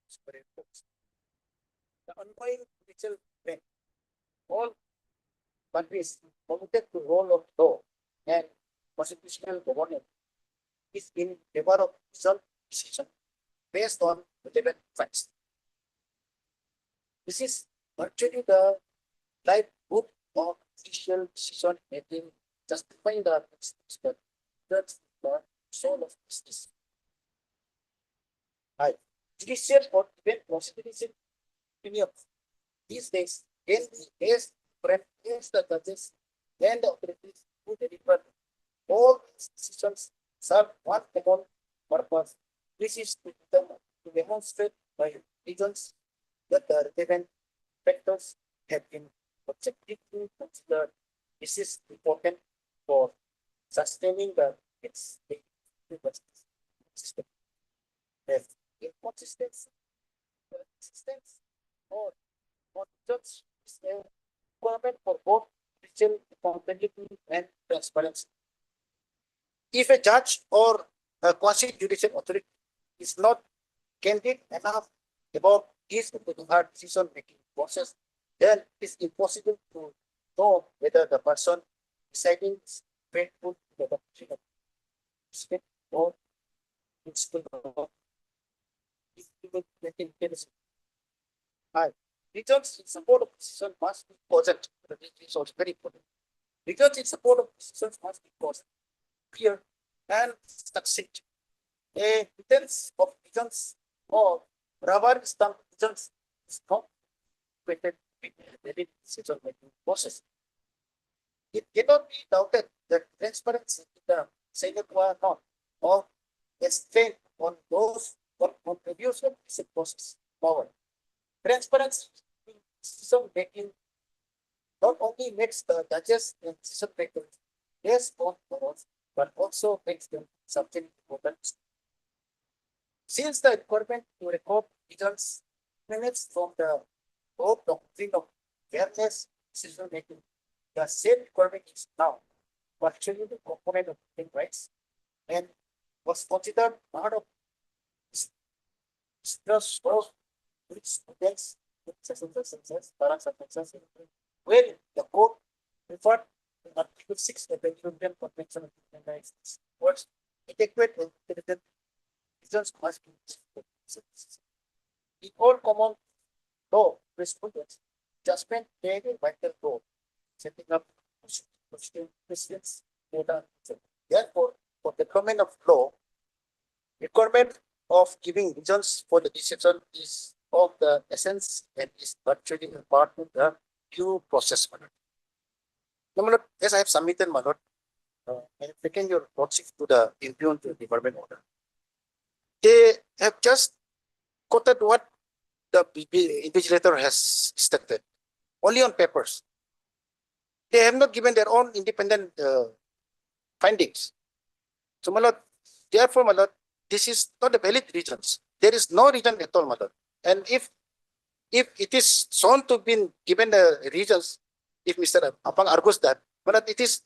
superior courts. The ongoing judicial trend, all countries committed to role of law and constitutional governance is in favor of decision based on relevant facts. This is virtually the livelihood of judicial decision making, justifying the existence that that's the soul of justice. Judicial or even prosecution opinions these days can be based against the judges and the authorities who deliver all these decisions serve one common purpose. This is to demonstrate by regions that the relevant factors have been objectively considered. This is important for sustaining the system. If inconsistency, persistence, or judge is a requirement for both judicial accountability and transparency. If a judge or a quasi-judicial authority is not candid enough about his or her decision-making process, then it is impossible to know whether the person deciding is faithful to the doctrine of respect or principle of intelligence. Regions in support of decision must be cogent. This is also very important. Regions in support of decisions must be cogent, clear, and succinct. A pretense of regions or rubber stamp regions is not equated with the decision making process. It cannot be doubted that transparency in the sine qua non of a strain on those who contribute to this process power. Transparency in decision making not only makes the judges and decision makers less confident, but also makes them something important. Since the requirement to record results emanates from the whole doctrine of fairness decision making, the same requirement is now virtually the component of human rights and was considered part of stress of which protects where the court referred to Article 6 of the European Convention of Human Rights. Words adequate and intelligent decisions must be in all common law jurisprudence. Judgment played a vital role setting up precedents. Therefore, for the domain of law, requirement of giving reasons for the decision is of the essence and is virtually a part of the due process. As I have submitted, my lord, I have taken your lordship to the impugned department order. They have just quoted what the invigilator has stated, only on papers. They have not given their own independent findings. So, my lord, therefore, my lord, this is not a valid reasons. There is no reason at all, my lord. And if it is shown to be given the reasons, if Mr. Apang argues that, but it is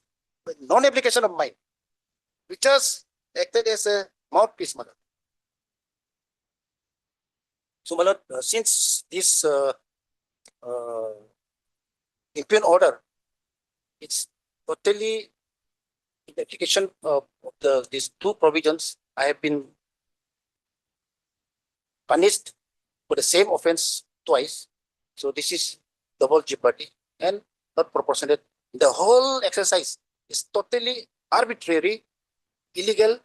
non-application of mine. We just acted as a mouthpiece, my lord. So, my lord, since this impugned order, it's totally in the application of these two provisions, I have been punished for the same offense twice. So this is double jeopardy and not proportionate. The whole exercise is totally arbitrary, illegal,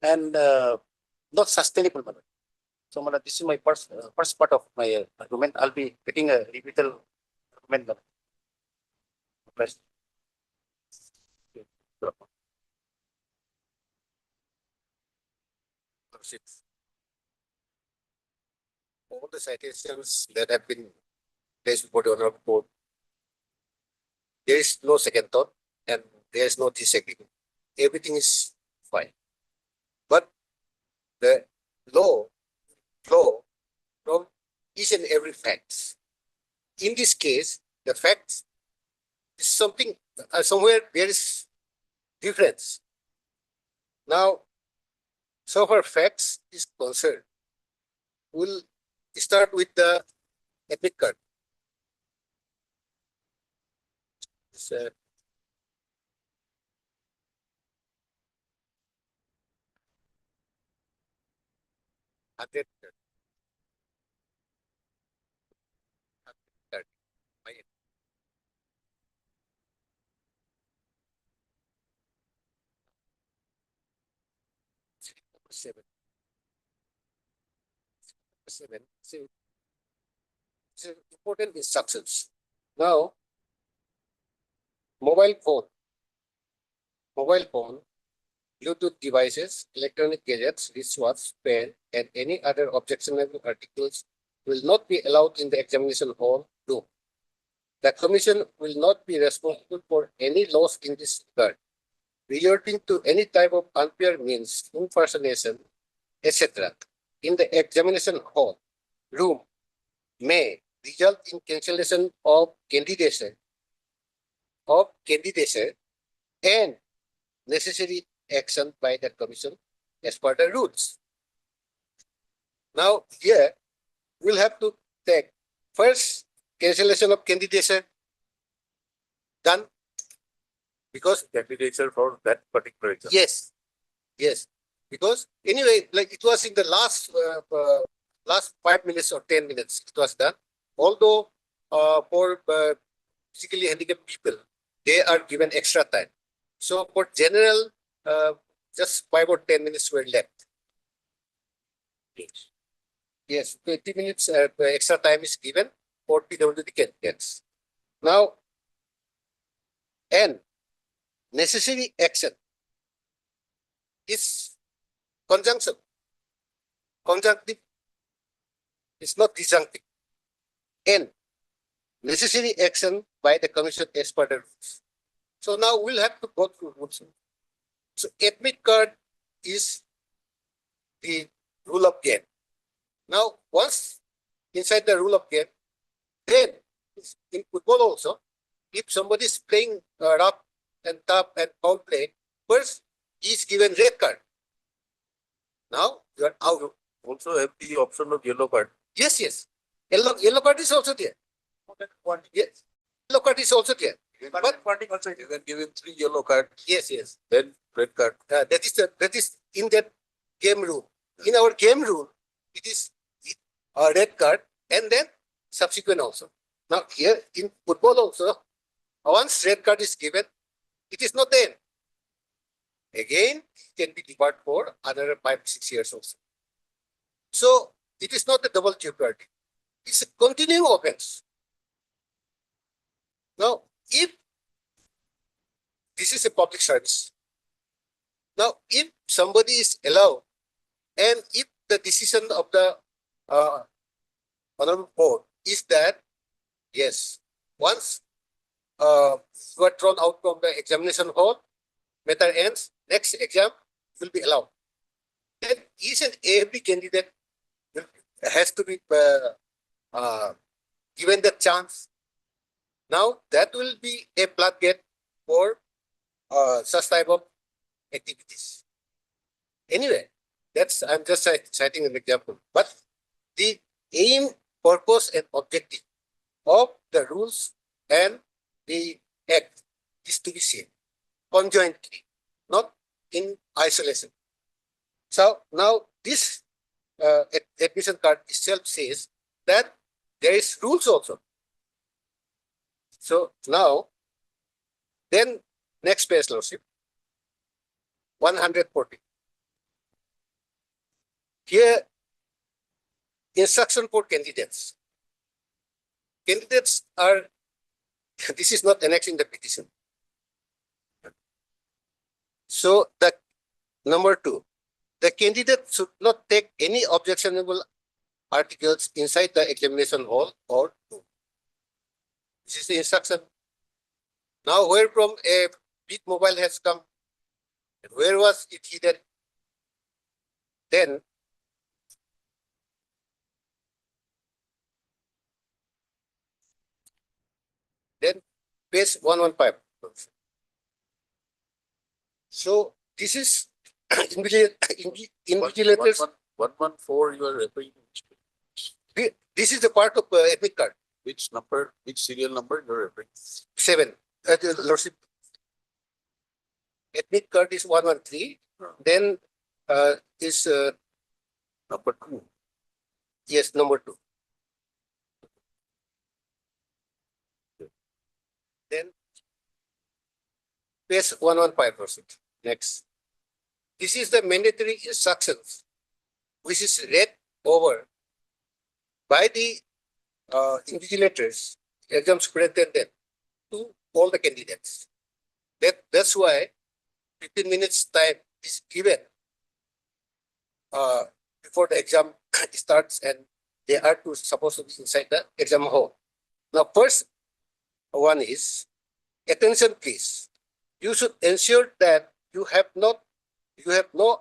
and not sustainable. So this is my first part of my argument. I'll be getting a rebuttal amendment. Press. All the citations that have been placed before the honorable court, there is no second thought and there is no disagreement. Everything is fine. But the law flow from each and every facts. In this case, the facts is something somewhere there is difference. Now, so far facts is concerned, we'll start with the admit card. It's, admit card. Admit card. My 7. 7. So important instructions. Now, mobile phone, Bluetooth devices, electronic gadgets, wristwatch, pen, and any other objectionable articles will not be allowed in the examination hall room. The commission will not be responsible for any loss in this regard, relating to any type of unfair means, impersonation, etc. in the examination hall room may result in cancellation of candidacy and necessary action by the commission as per the rules. Now here we'll have to take first cancellation of candidacy done because Candidature for that particular exam. yes, because anyway, like it was in the last 5 minutes or 10 minutes it was done. Although for physically handicapped people, they are given extra time. So for general, just 5 or 10 minutes were left. Yes, 20 minutes extra time is given for PWD candidates. Now, and necessary action is conjunction. Conjunctive is not disjunctive. And necessary action by the commission as per the rules. So now we'll have to go through rules. So admit card is the rule of game. Now once inside the rule of game, then in football also, if somebody is playing rough and tough and foul play, first he is given red card. Now you are out. Also have the option of yellow card. Yes. Yellow card is also there. Yes. Yellow card is also there. But Also you can give him 3 yellow card, yes. then red card. That is in that game rule. In our game rule, it is a red card and then subsequent also. Now here in football also, once red card is given, it is not there. Again, it can be debarred for another 5-6 years also. So it is not a double jeopardy. It's a continuing offense. Now, if this is a public service, now if somebody is allowed and if the decision of the honorable court is that, yes, once you are thrown out from the examination hall, matter ends, next exam will be allowed. Then each and every candidate has to be given the chance. Now that will be a floodgate for such type of activities. Anyway, I'm just citing an example. But the aim, purpose, and objective of the rules and the act is to be seen conjointly, not in isolation. So now this admission card itself says that there is rules also. So now, then next page, Lordship, 140. Here, instruction for candidates. Candidates are This is not annexed in the petition. So the number two, the candidate should not take any objectionable articles inside the examination hall or room. This is the instruction. Now, where from a big mobile has come? And where was it hidden? Then page 115. So this is invigilators. 114 you are referring to. This is the part of admit card. Which number, which serial number you are referring? 7. Lordship. Admit card is 113. Then is Number 2. yes, number 2. Then page 115%. Next. This is the mandatory instructions, which is read over by the invigilators, exam superintendent, to all the candidates. That's why 15 minutes time is given before the exam starts, and they are supposed to be inside the exam hall. Now, first one is attention, please. You should ensure that you have no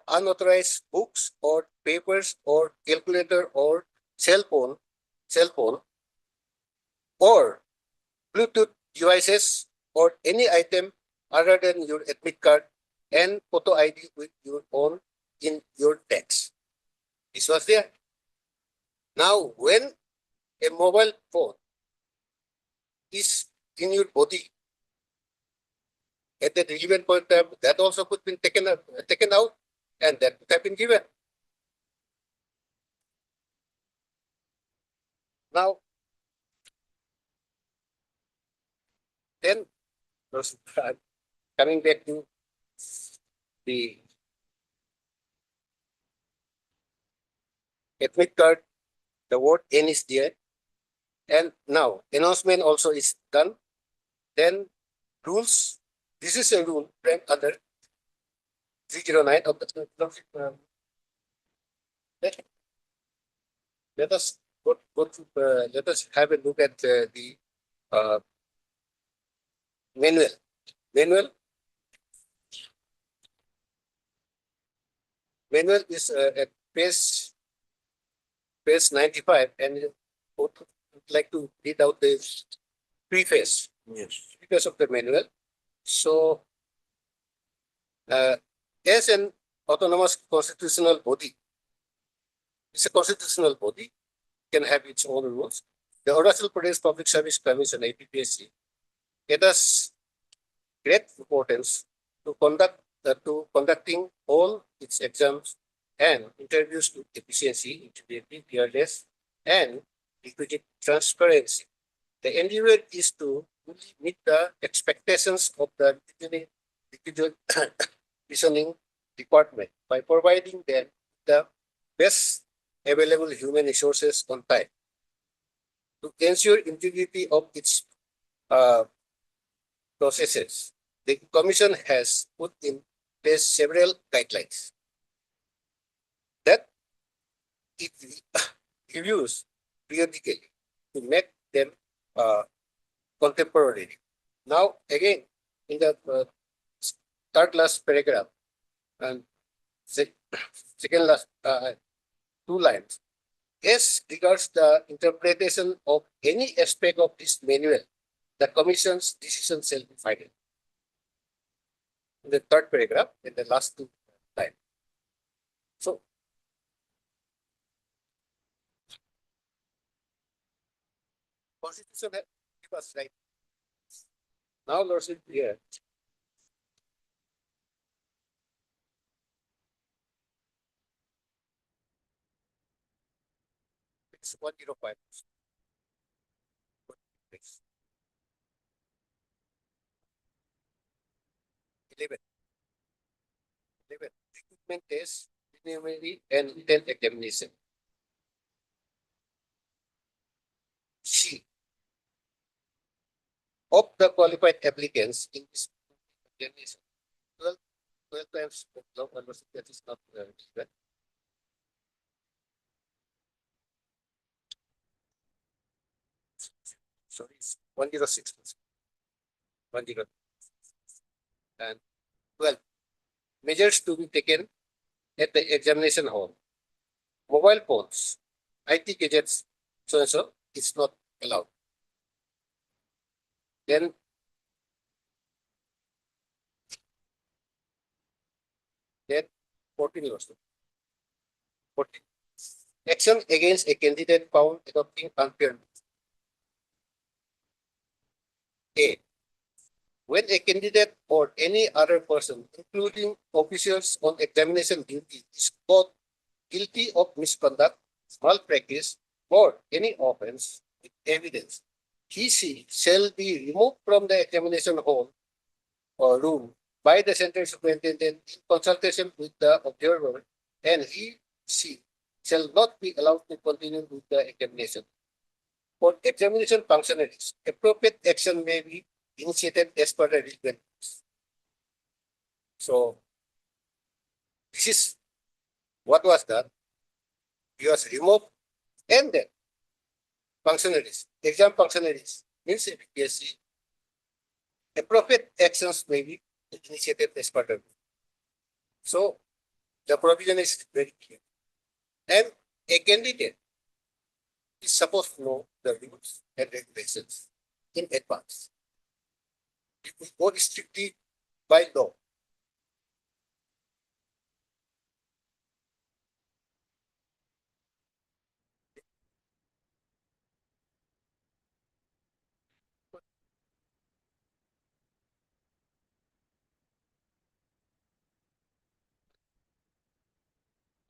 unauthorized books or papers or calculator or cell phone or Bluetooth devices or any item other than your admit card and photo ID with your own in your text. This was there. Now, when a mobile phone is in your body, at the given point of time, that also could be taken out, and that could have been given. Now, then, coming back to the admit card, the word N is there, and now announcement also is done. Then rules. This is a rule ranked under 309 of the let us let us have a look at the manual. Manual is at page 95, and I would like to read out the preface. Yes. Preface of the manual. So, as an autonomous constitutional body, it's a constitutional body, can have its own rules. The Arunachal Pradesh Public Service Commission, APSC, it has great importance to conducting all its exams and interviews to efficiency, integrity, fearless, and liquidity transparency. The endeavor is to meet the expectations of the litigation department by providing them the best available human resources on time. To ensure integrity of its processes, the Commission has put in place several guidelines that it reviews periodically to make them contemporary. Now, again, in the third last paragraph and second last 2 lines, as regards the interpretation of any aspect of this manual, the Commission's decision shall be final. In the third paragraph, in the last 2 lines. So, Constitution give us right. Now, Lordship, here. It's 105. 11. Recruitment test, preliminary and written examination. C. of the qualified applicants in this examination. 12 times of law university, that is not different. Sorry, it's 106. 10. And 12. Measures to be taken at the examination hall. Mobile phones, IT gadgets, so and so, it's not allowed. Then 14 also. 14. Action against a candidate found adopting unfair. A. When a candidate or any other person, including officials on examination duty, is caught guilty of misconduct, malpractice, or any offense with evidence, he shall be removed from the examination hall or room by the center superintendent in consultation with the observer, and she shall not be allowed to continue with the examination. For examination functionaries, appropriate action may be initiated as per the requirements. So, this is what was done. He was removed, and then functionaries, exam functionaries, means APSC, appropriate actions may be initiated as per the. So, the provision is very clear. And a candidate is supposed to know the rules and regulations in advance. If we go strictly by law,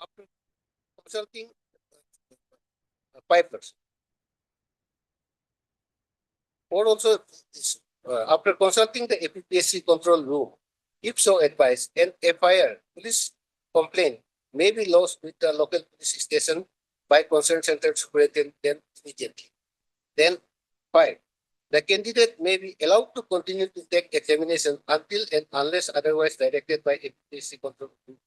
after consulting 5%. Or also, after consulting the APSC control room, if so advised, an FIR, police complaint, may be lodged with the local police station by concerned center superintendent immediately. Then 5. The candidate may be allowed to continue to take examination until and unless otherwise directed by APSC control room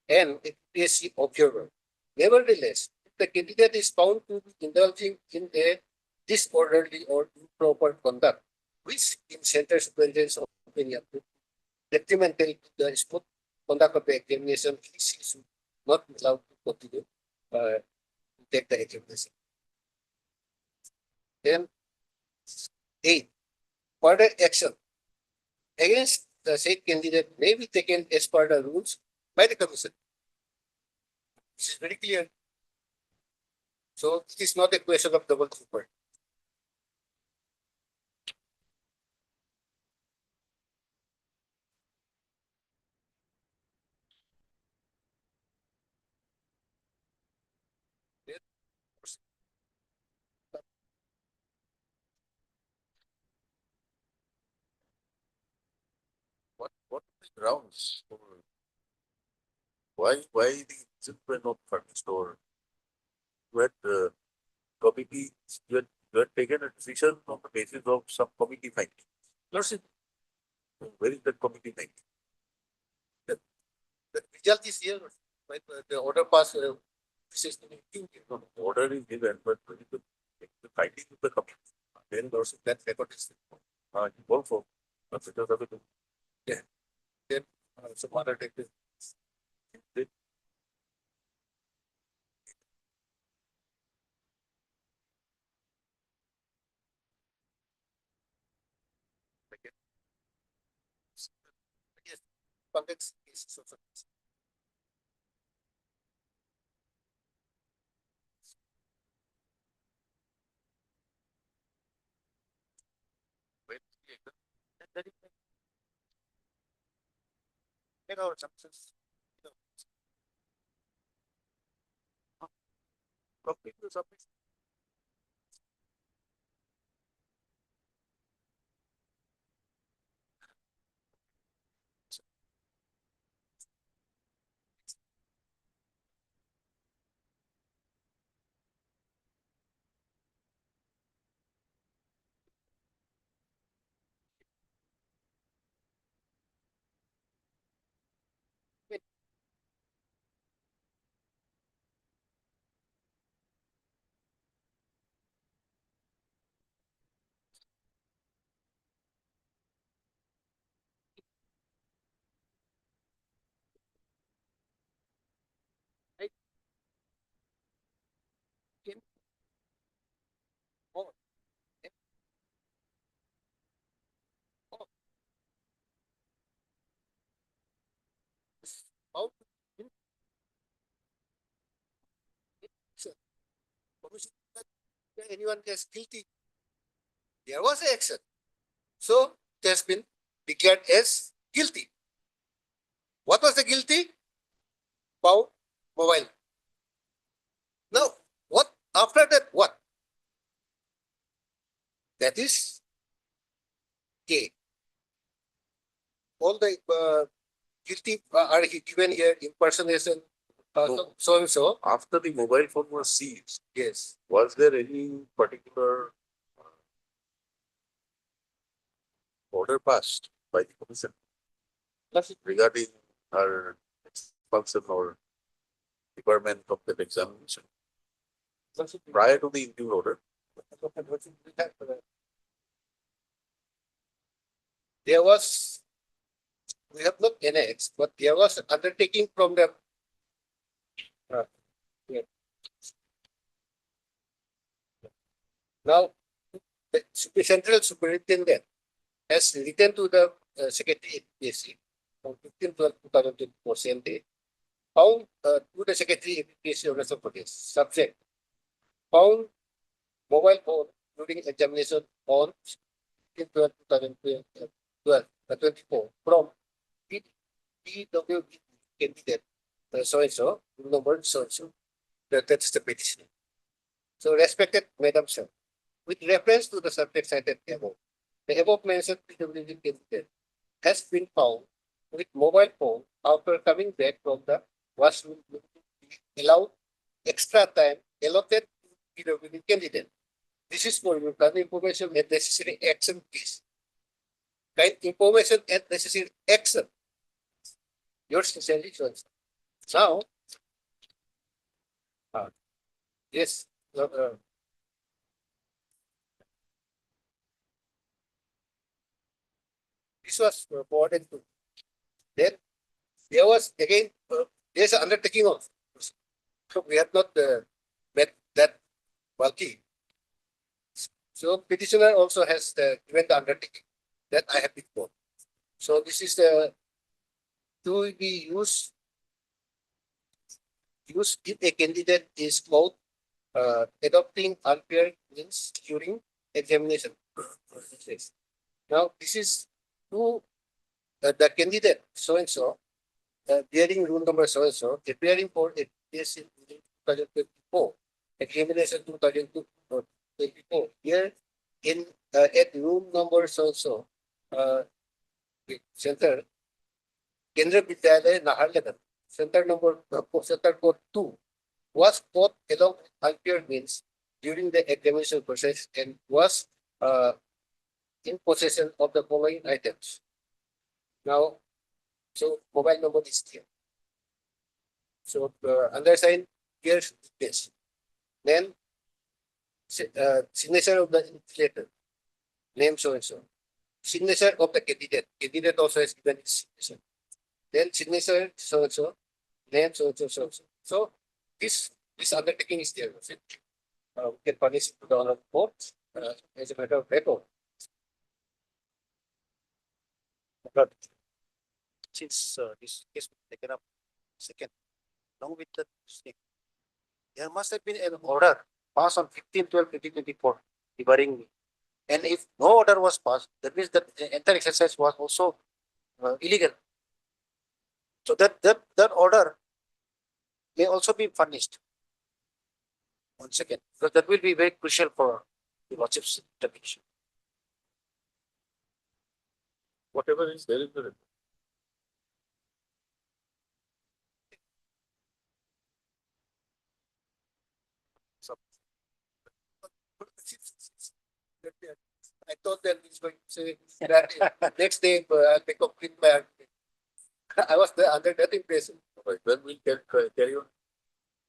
and APSC observer. Nevertheless, if the candidate is found to be indulging in a disorderly or improper conduct, which in center superintendent's opinion detrimental to the smooth conduct of the examination, he should not be allowed to continue to take the examination. Then 8. Further action against the said candidate may be taken as per the rules by the commission. This is very clear. So it is not a question of double super. What are the grounds for why the children not furnished, or where the committee you had taken a decision on the basis of some committee finding? Lordship, where is the committee finding? The result is here. Right? The order passed. No, the order is given, but when the finding of the committee, then also that record is also, because of it, then some other technique. Yes, context is so. Take our chances. Complete the submission. anyone is guilty. There was an action. So it has been declared as guilty. What was the guilty? Found mobile. Now, what after that? What? That is K. All the guilty are given here impersonation, so and so. After the mobile phone was seized, Yes. was there any particular order passed by the commission regarding her function or requirement of that examination prior to the impute order? There was, we have not annexed, but there was undertaking from the yeah. Now, the central superintendent has written to the secretary APSC on 15/12/2024 same day, found to the secretary APSC of National Pradesh, subject, found mobile phone during examination on 15/12/2024 from PW candidate so and so, number so and so. That's the petition. So, respected Madam Sir, with reference to the subject cited above, the above mentioned PWD candidate has been found with mobile phone after coming back from the washroom, allowed extra time allotted to PWD candidate. This is for your kind information and necessary action, please. Kind information and necessary action. Yours sincerely, so and so. Now, yes, this was forwarded to. Then there was again there's an undertaking of. So we have not met that bulky. So petitioner also has given the undertaking that I have before. So this is the to be used if a candidate is caught adopting unfair means during examination. Now this is to the candidate so and so bearing rule number so and so appearing for a case in 2024 examination 2024 here in at room number so and so center Kendra Vidyalaya Naharlagan center number center code 2 was caught along with unfair means during the examination process and was in possession of the following items. Now, so mobile number is here. So undersigned here's this. Then signature of the invigilator, name so and so. Signature of the candidate. Candidate also has given his signature. Then signature so and so, name so and so, so and so. So this undertaking is there. We can punish it to the honor of court as a matter of record. But since this case was taken up second, along with the thing, there must have been an order passed on 15/12/2024 regarding me. And if no order was passed, that means that the entire exercise was also illegal. So that order may also be punished. One second, because that will be very crucial for the lordship's intervention. Whatever is there in the report. I thought that he's going to say that next day I'll be complete my argument. I was under that impression. Right, then we can carry on.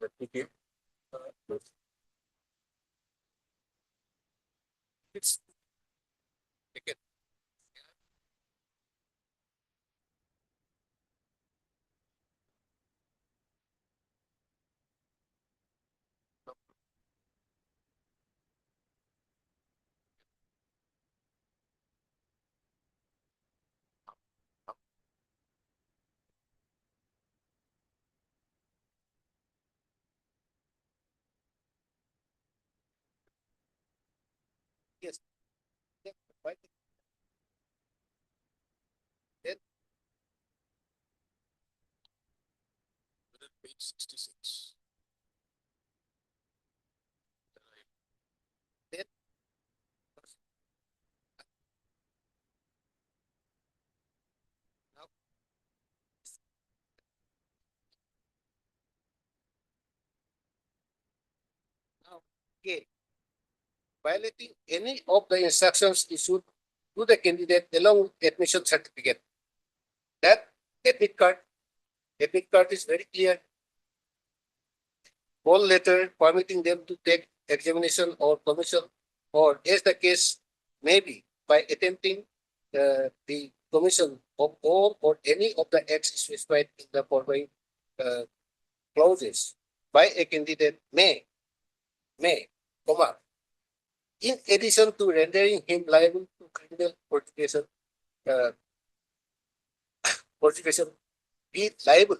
Let me give. It's again. Yes. Yeah, why the- Page 66. Okay. Violating any of the instructions issued to the candidate along with admission certificate. That admit card is very clear. All letter permitting them to take examination or commission, or as the case may be, by attempting the commission of all or any of the acts specified in the following clauses by a candidate may, comma, in addition to rendering him liable to criminal uh, prosecution, be liable,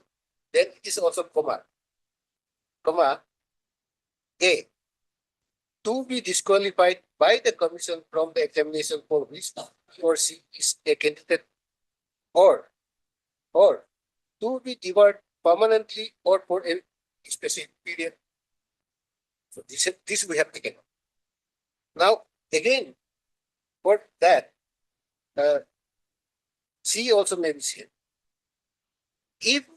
then it is also comma, A, to be disqualified by the commission from the examination for which he or she is a candidate, or to be debarred permanently or for a specific period. So this we have taken. Now, again, for that, C also may be seen. If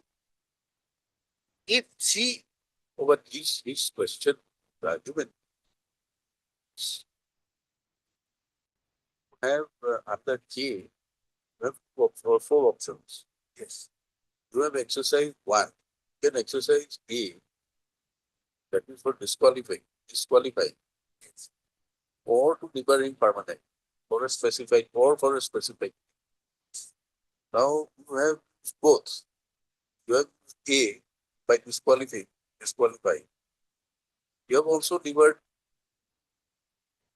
C Over his question, the argument have under K, you have four options. yes, You have exercise one, you can exercise A, that is for disqualify, or to debar him permanent, for a specified, or for a specific. Now you have both. You have A by disqualify. You have also debarred.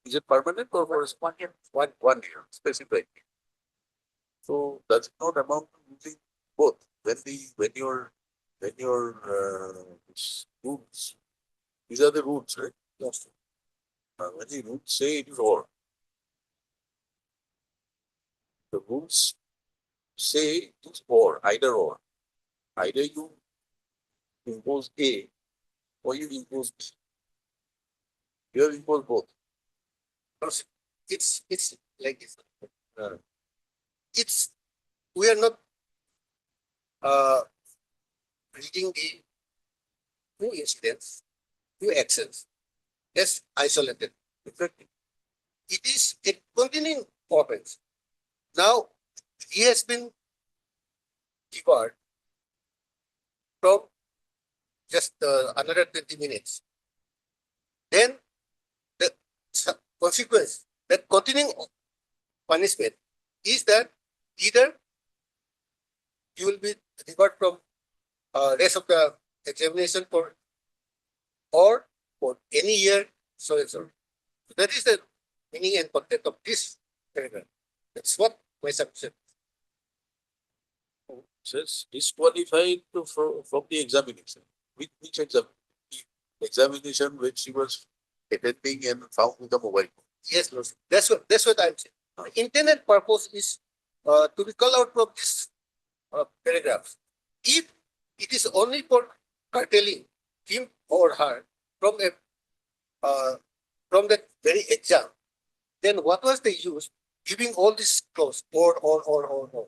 Is it permanent or for 1 year? 1 year, specified. So does it not amount to using both? When your rules, these are the rules, right? Yes. When the rules say it is or, the rules say it is or, either or. Either you impose A or you impose B. You have imposed both. it's like this. It's we are not reading the two incidents, two actions as isolated. Effective. It is a continuing offense. Now, he has been debarred from just another 20 minutes. Then the consequence, that continuing punishment is that either you will be debarred from rest of the examination or for any year, so and so. That is the meaning and content of this paragraph. That's what my submission. Says disqualified from the examination. Which exam? The examination which he was attending and found with the mobile phone. Yes, Lord. That's what I'm saying. The intended purpose is to be called out from this paragraph. If it is only for curtailing him or her from a from that very exam, then what was the use giving all this clause or?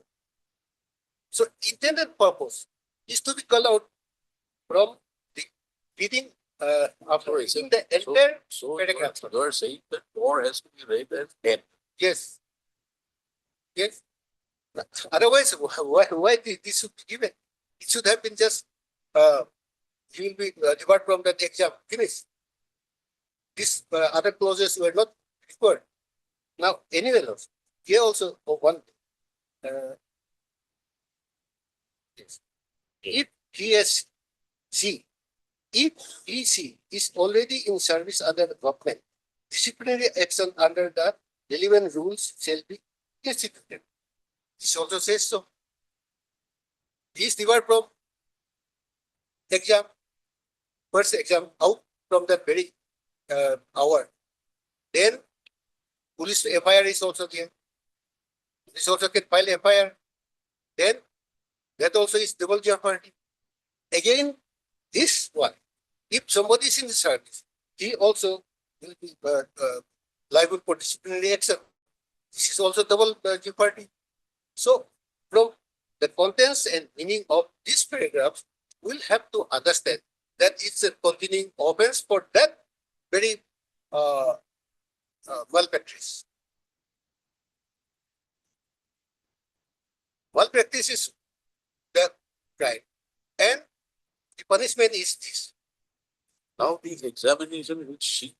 So intended purpose is to be called out from the reading after reading the entire paragraph. You are saying that or has to be read as N. Yes. Yes. Otherwise, why this should be given? It should have been just you will be debarred from that exam. Finish. These other clauses were not required. Now, anywhere else, here also one. Yes. If he is already in service under the government, disciplinary action under the relevant rules shall be instituted. This also says so. He is debarred from exam, first exam out from that very hour. Then Police FIR is also there. Police also can file FIR. Then that also is double jeopardy. Again, this one, if somebody is in the service, he also will be liable for disciplinary action. This is also double jeopardy. So, from the contents and meaning of these paragraphs, we'll have to understand that it's a continuing offense for that very malpractice. Malpractice is the crime, and the punishment is this. Now the examination which she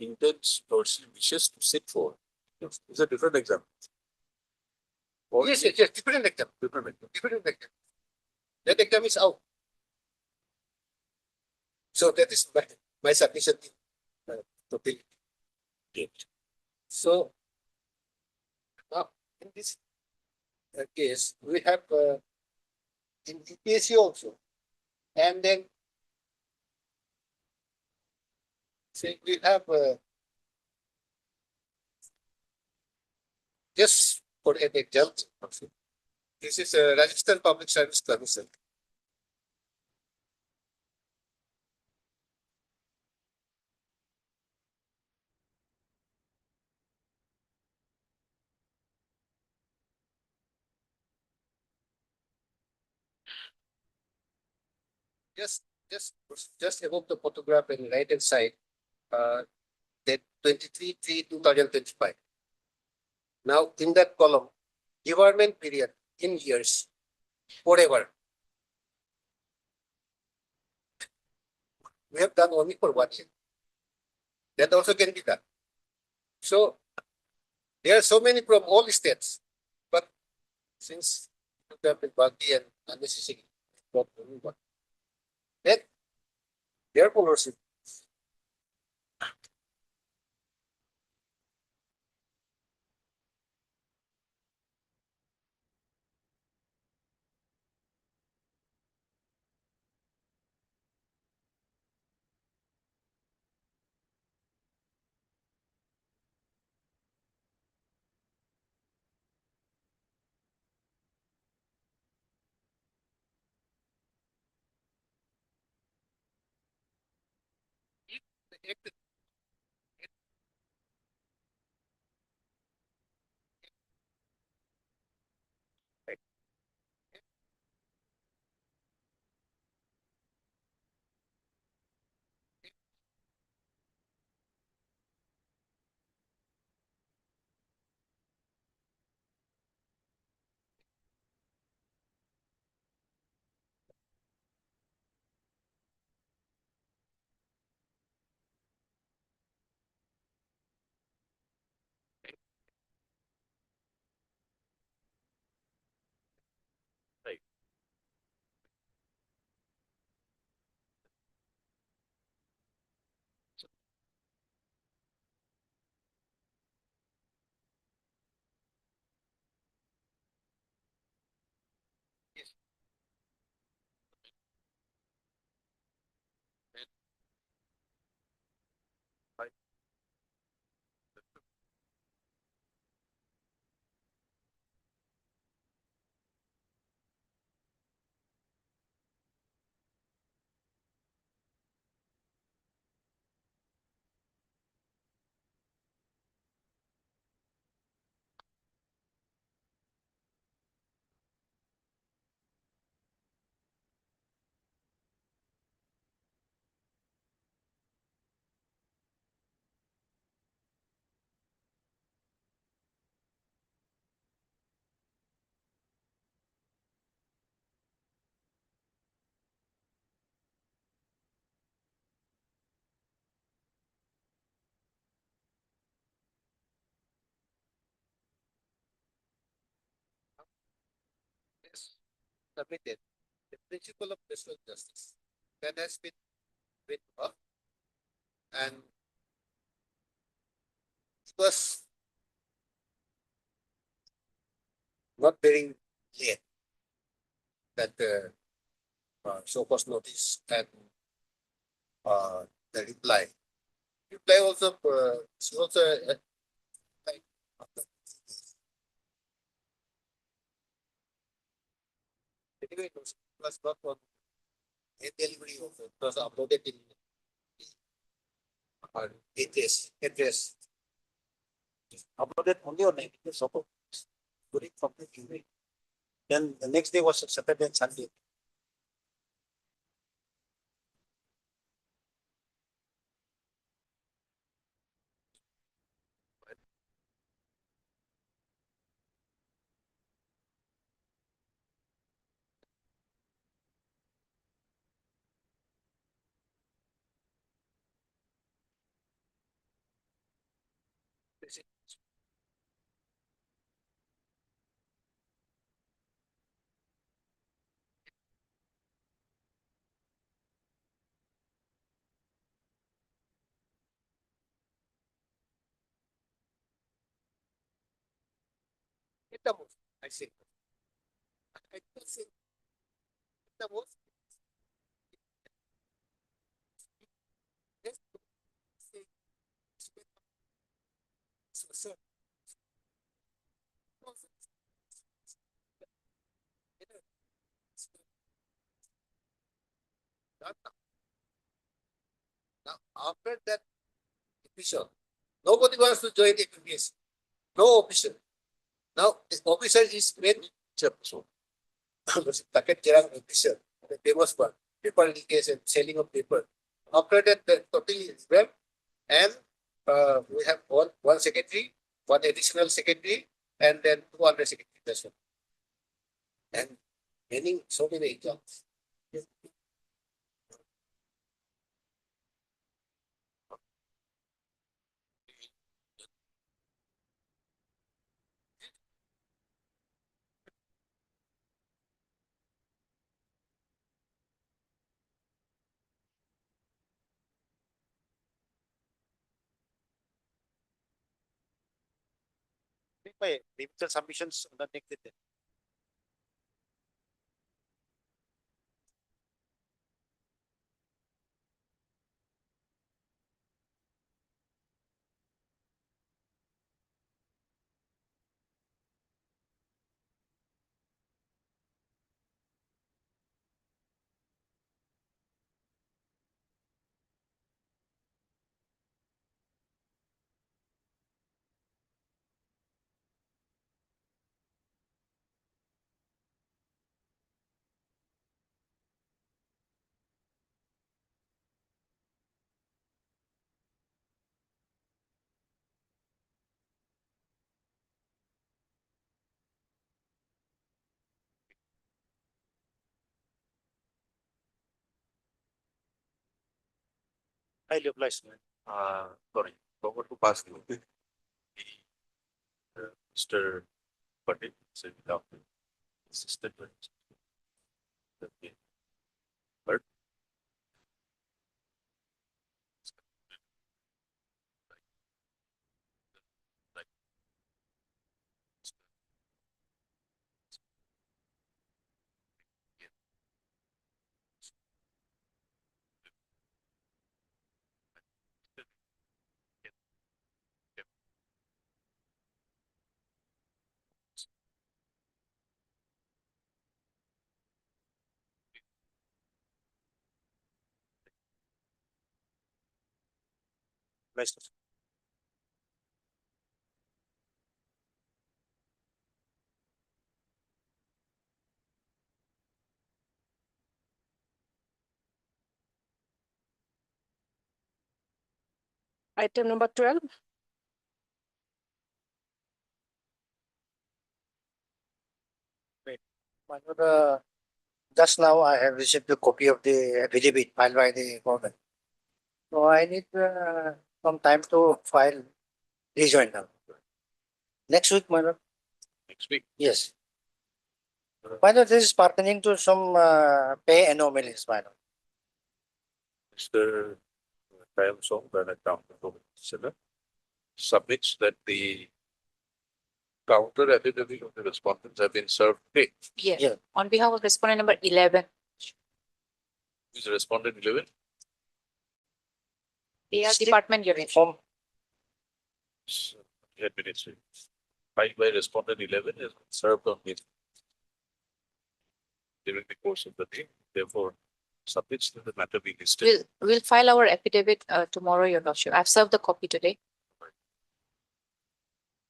intends or she wishes to sit for is a different exam. Yes, different exam. Different exam. That exam is out. So that is my submission to Bill. So now in this case, we have in APSC also, and then say we have just for an example, this is a Rajasthan Public Service Commission. Just above the photograph in right hand side, that 23/3/2025. Now in that column, government period in years, forever. We have done only for 1 year. That also can be done. So there are so many from all states, but since you have been bulky and unnecessary, not only one. Then therefore, Lordship, the act is submitted, the principle of personal justice that has been written up, and it was not very clear that the so-called notice and the reply. Reply also, she also like Anyway, it was not for a delivery of it was uploaded in address. Uploaded only on 19th of August, during from the evening. Then the next day was Saturday and Sunday. Hit the most, I say. I don't say hit the most. Yes, say, so, sir. Now, after that official, nobody wants to join the APSC. No official. Now, the officer is made chairperson. Packet Jarang officer, the famous one, paper leakage and selling of paper. After that, the totally is web, and we have one secretary, one additional secretary, and then 200 secretary. That's all. And many, so many exams. By digital submissions on the next day. Highly obliged, man. Sorry, forgot to pass you. Mr. Patel, so without assistant. Okay. But Obliged. Item number 12. My lord, just now I have received a copy of the affidavit filed by the government. So I need some time to file rejoinder. Next week, my lord. next week, Yes. My lord, this is pertaining to some pay anomalies, my lord. Mr. Kyle Song, the accountant officer, submits that the counter affidavit of the respondents have been served today. Yes, Yeah. on behalf of respondent number 11, Who is respondent 11? PR department unit. Inform. administrative. Filed by respondent 11 is served on him during the course of the day. Therefore, submits to the matter be listed. We'll file our affidavit tomorrow, Your Lordship. I've served the copy today.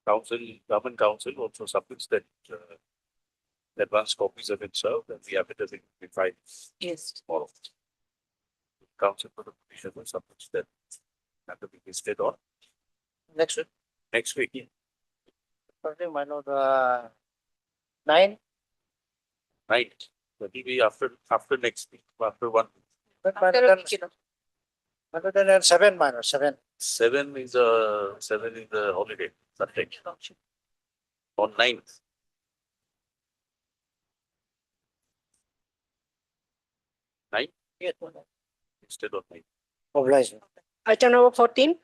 Government council also submits that advance copies have been served and the affidavit will be filed Yes. tomorrow. Council for the petitioner submits that matter be listed on Next week. next week. Probably, my lord, 9. Right. That will be after next week, after 1 week. But After a week, Your Lordship. then 7, my lord, 7. 7 is a holiday, Sunday. On 9th. Yes, Instead of 9th. obliged. Item number 14.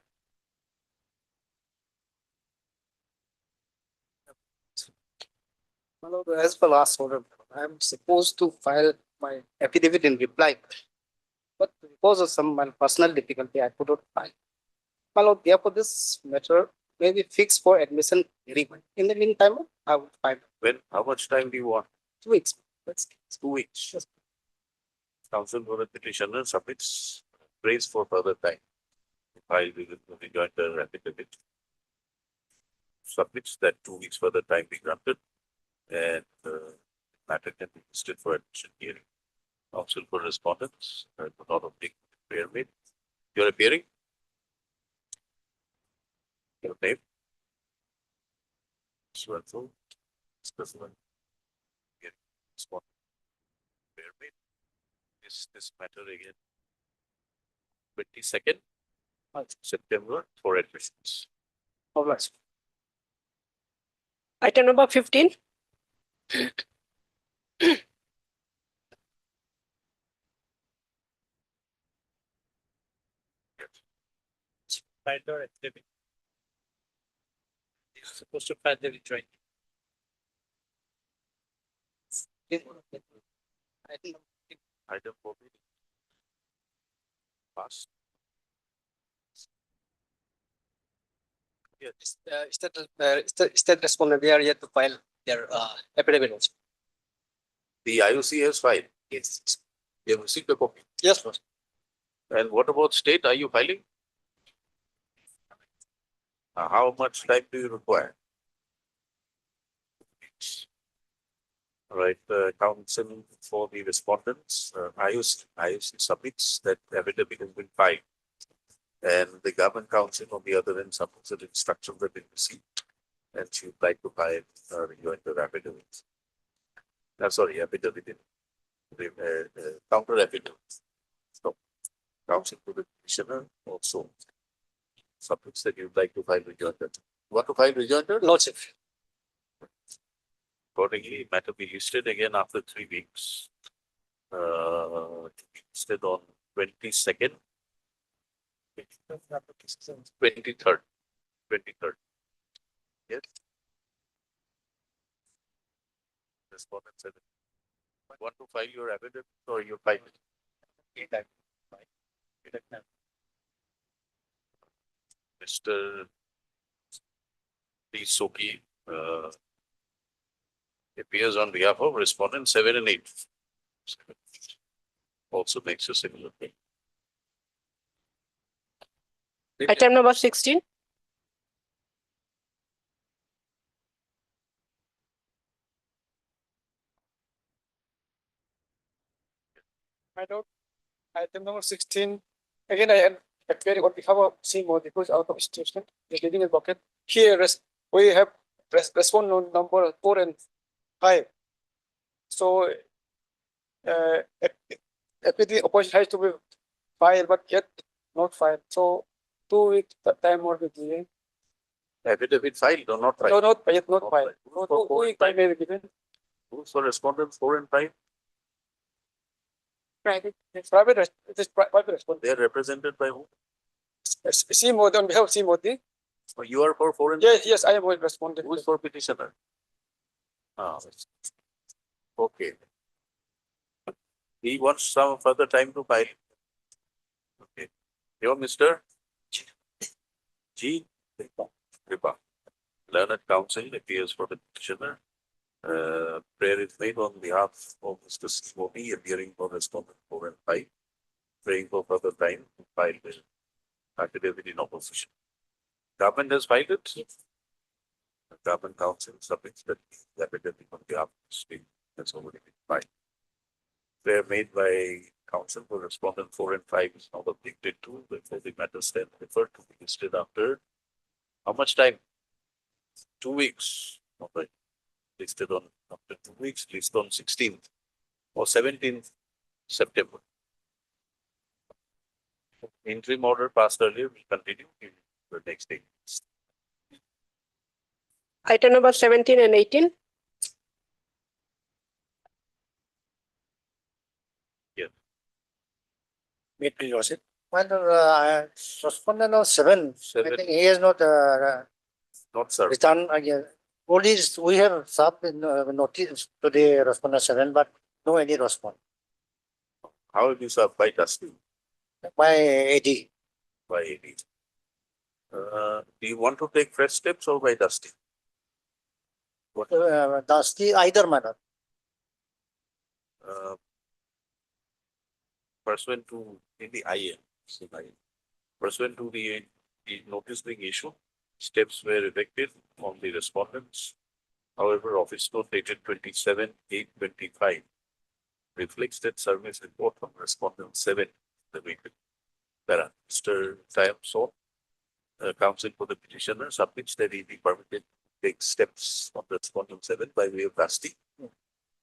My lord, as per last order, I am supposed to file my affidavit in reply. But because of some my personal difficulty, I could not file. My lord, therefore this matter may be fixed for admission very well. In the meantime, I will file How much time do you want? 2 weeks. It's 2 weeks. Council for the petitioner submits praise for further time. Filed with the rejoinder affidavit. Submits that 2 weeks further time be granted and matter can be listed for admission hearing. Council for respondents, not of big prayer made. You're appearing? Your name? Swartho. Specimen. Respond. Prayer made. This matter again. 22nd September for admissions. Obliged. Item number 15. File your affidavit. You're supposed to file the rejoinder. Item 14. Pass. Yeah, state respondent, they are yet to file their affidavit also. The IOC has filed. Yes. You have received a copy. Yes, Lord. And what about state? Are you filing? How much time do you require? All right, counsel for the respondents, IOC submits that affidavit has been filed. And the government council on the other end submits the instructions that been received. And she would like to file rejoinder affidavit. Affidavit. Counter affidavit. So, counsel to the petitioner also submits that you'd like to file rejoinder. Want to file rejoinder? Lordship. Accordingly, matter be listed again after 3 weeks. Listed on 22nd. 23rd. Yes. Respondent said, want to file your affidavit or you file it? Mr. D. Soki, appears on behalf of respondent 7 and 8. Also makes a similar thing. Item number 16. My lord, item number 16. Again, I am appearing on behalf of CMO because out of station, the leading advocate. Here, we have respondent number 4 and 5. So, everything opposition has to be filed, but yet not filed. So, 2 weeks time will be given. Affidavit filed or not filed? No, not yet, not Not filed. filed. No, 2 weeks time may be given. Rules for respondents 4 and 5, Private. Private, it is private respondent. they are represented by who? CMO, on behalf of CMO. So you are for 4 and Yes, I am going to respond. who is for petitioner? Okay. He wants some further time to file. Okay. You're Mr. G. Kripa. learned counsel appears for the petitioner. Prayer is made on behalf of Mr. Simoni, appearing for respondent 4 and 5, praying for further time to file the affidavit in opposition. Government has filed it. The government counsel submits that the affidavit on behalf of the state has already been filed. Prayer made by counsel for respondent 4 and 5 is not objected to, therefore the matter stand referred to be listed after how much time? 2 weeks. Okay. Listed on after 2 weeks, listed on 16th or 17th September. Interim order passed earlier will continue in the next day. Item number 17 and 18. Meet your lordship. Well, respondent of 7, I Seven. think he has not Not served. returned again. Only we have served notice to the respondent 7, but no any response. How will you serve by dusting? By AD. By AD. Do you want to take fresh steps or by dusting? That's the either manner. Pursuant to in the IM, pursuant to the notice being issued, steps were effected on the respondents. However, office note dated 27/8/25 reflects that service report from respondent 7, the weekly. Mr. Tayam Saw, counsel for the petitioner submits that he be permitted to take steps on respondent 7 by way of dusting,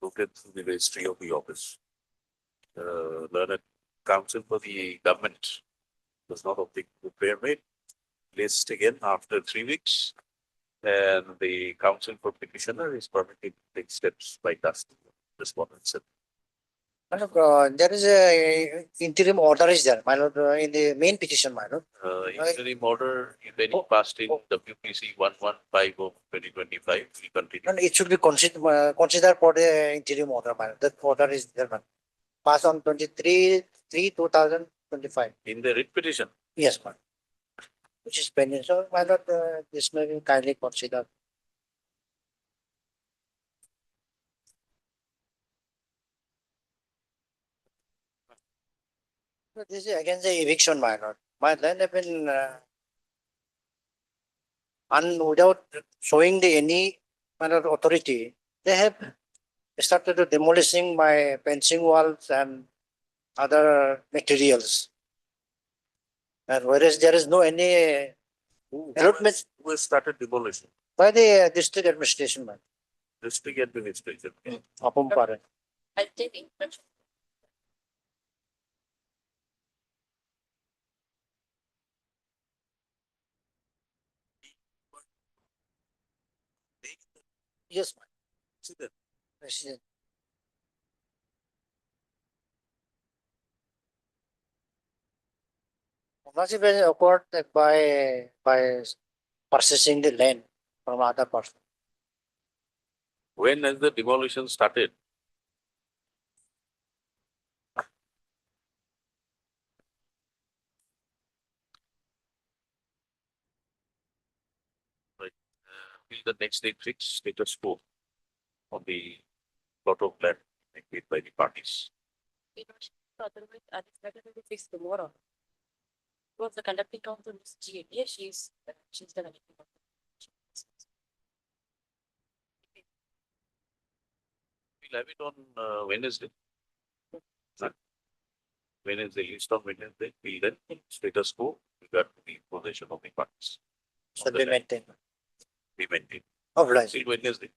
located through the registry of the office. Learned counsel for the government does not object to prayer made, placed again after 3 weeks, and the counsel for petitioner is permitted to take steps by dusting respondent 7. There is a interim order is there, my lord, in the main petition, my lord. Interim order, if any passed in WPC 115 of 2025, will continue. And it should be considered for the interim order, my lord. That order is there, man. Passed on 23/3/2025. In the writ petition, Yes, ma'am. Which is pending. So, my lord, this may be kindly considered. So this is against the eviction, my lord. My land have been without showing the any kind of authority, they have started to demolishing my fencing walls and other materials. And whereas there is no any allotment who has started demolition? by the district administration, man. District administration. Apumpara. I'll take it. Yes, ma'am. Consider. President. Ownership is acquired by purchasing the land from other person. When has the demolition started? Right. Will the next day fix status quo on the plot of land agreed by the parties? Otherwise, it's better to fix tomorrow. Because the conducting council is GA. Yes, she's the conducting council. We'll have it on Wednesday. Wednesday, list on Wednesday, till then, status quo, regard to the possession of the parties. Should be maintained. Be maintained. Obliged. Till Wednesday.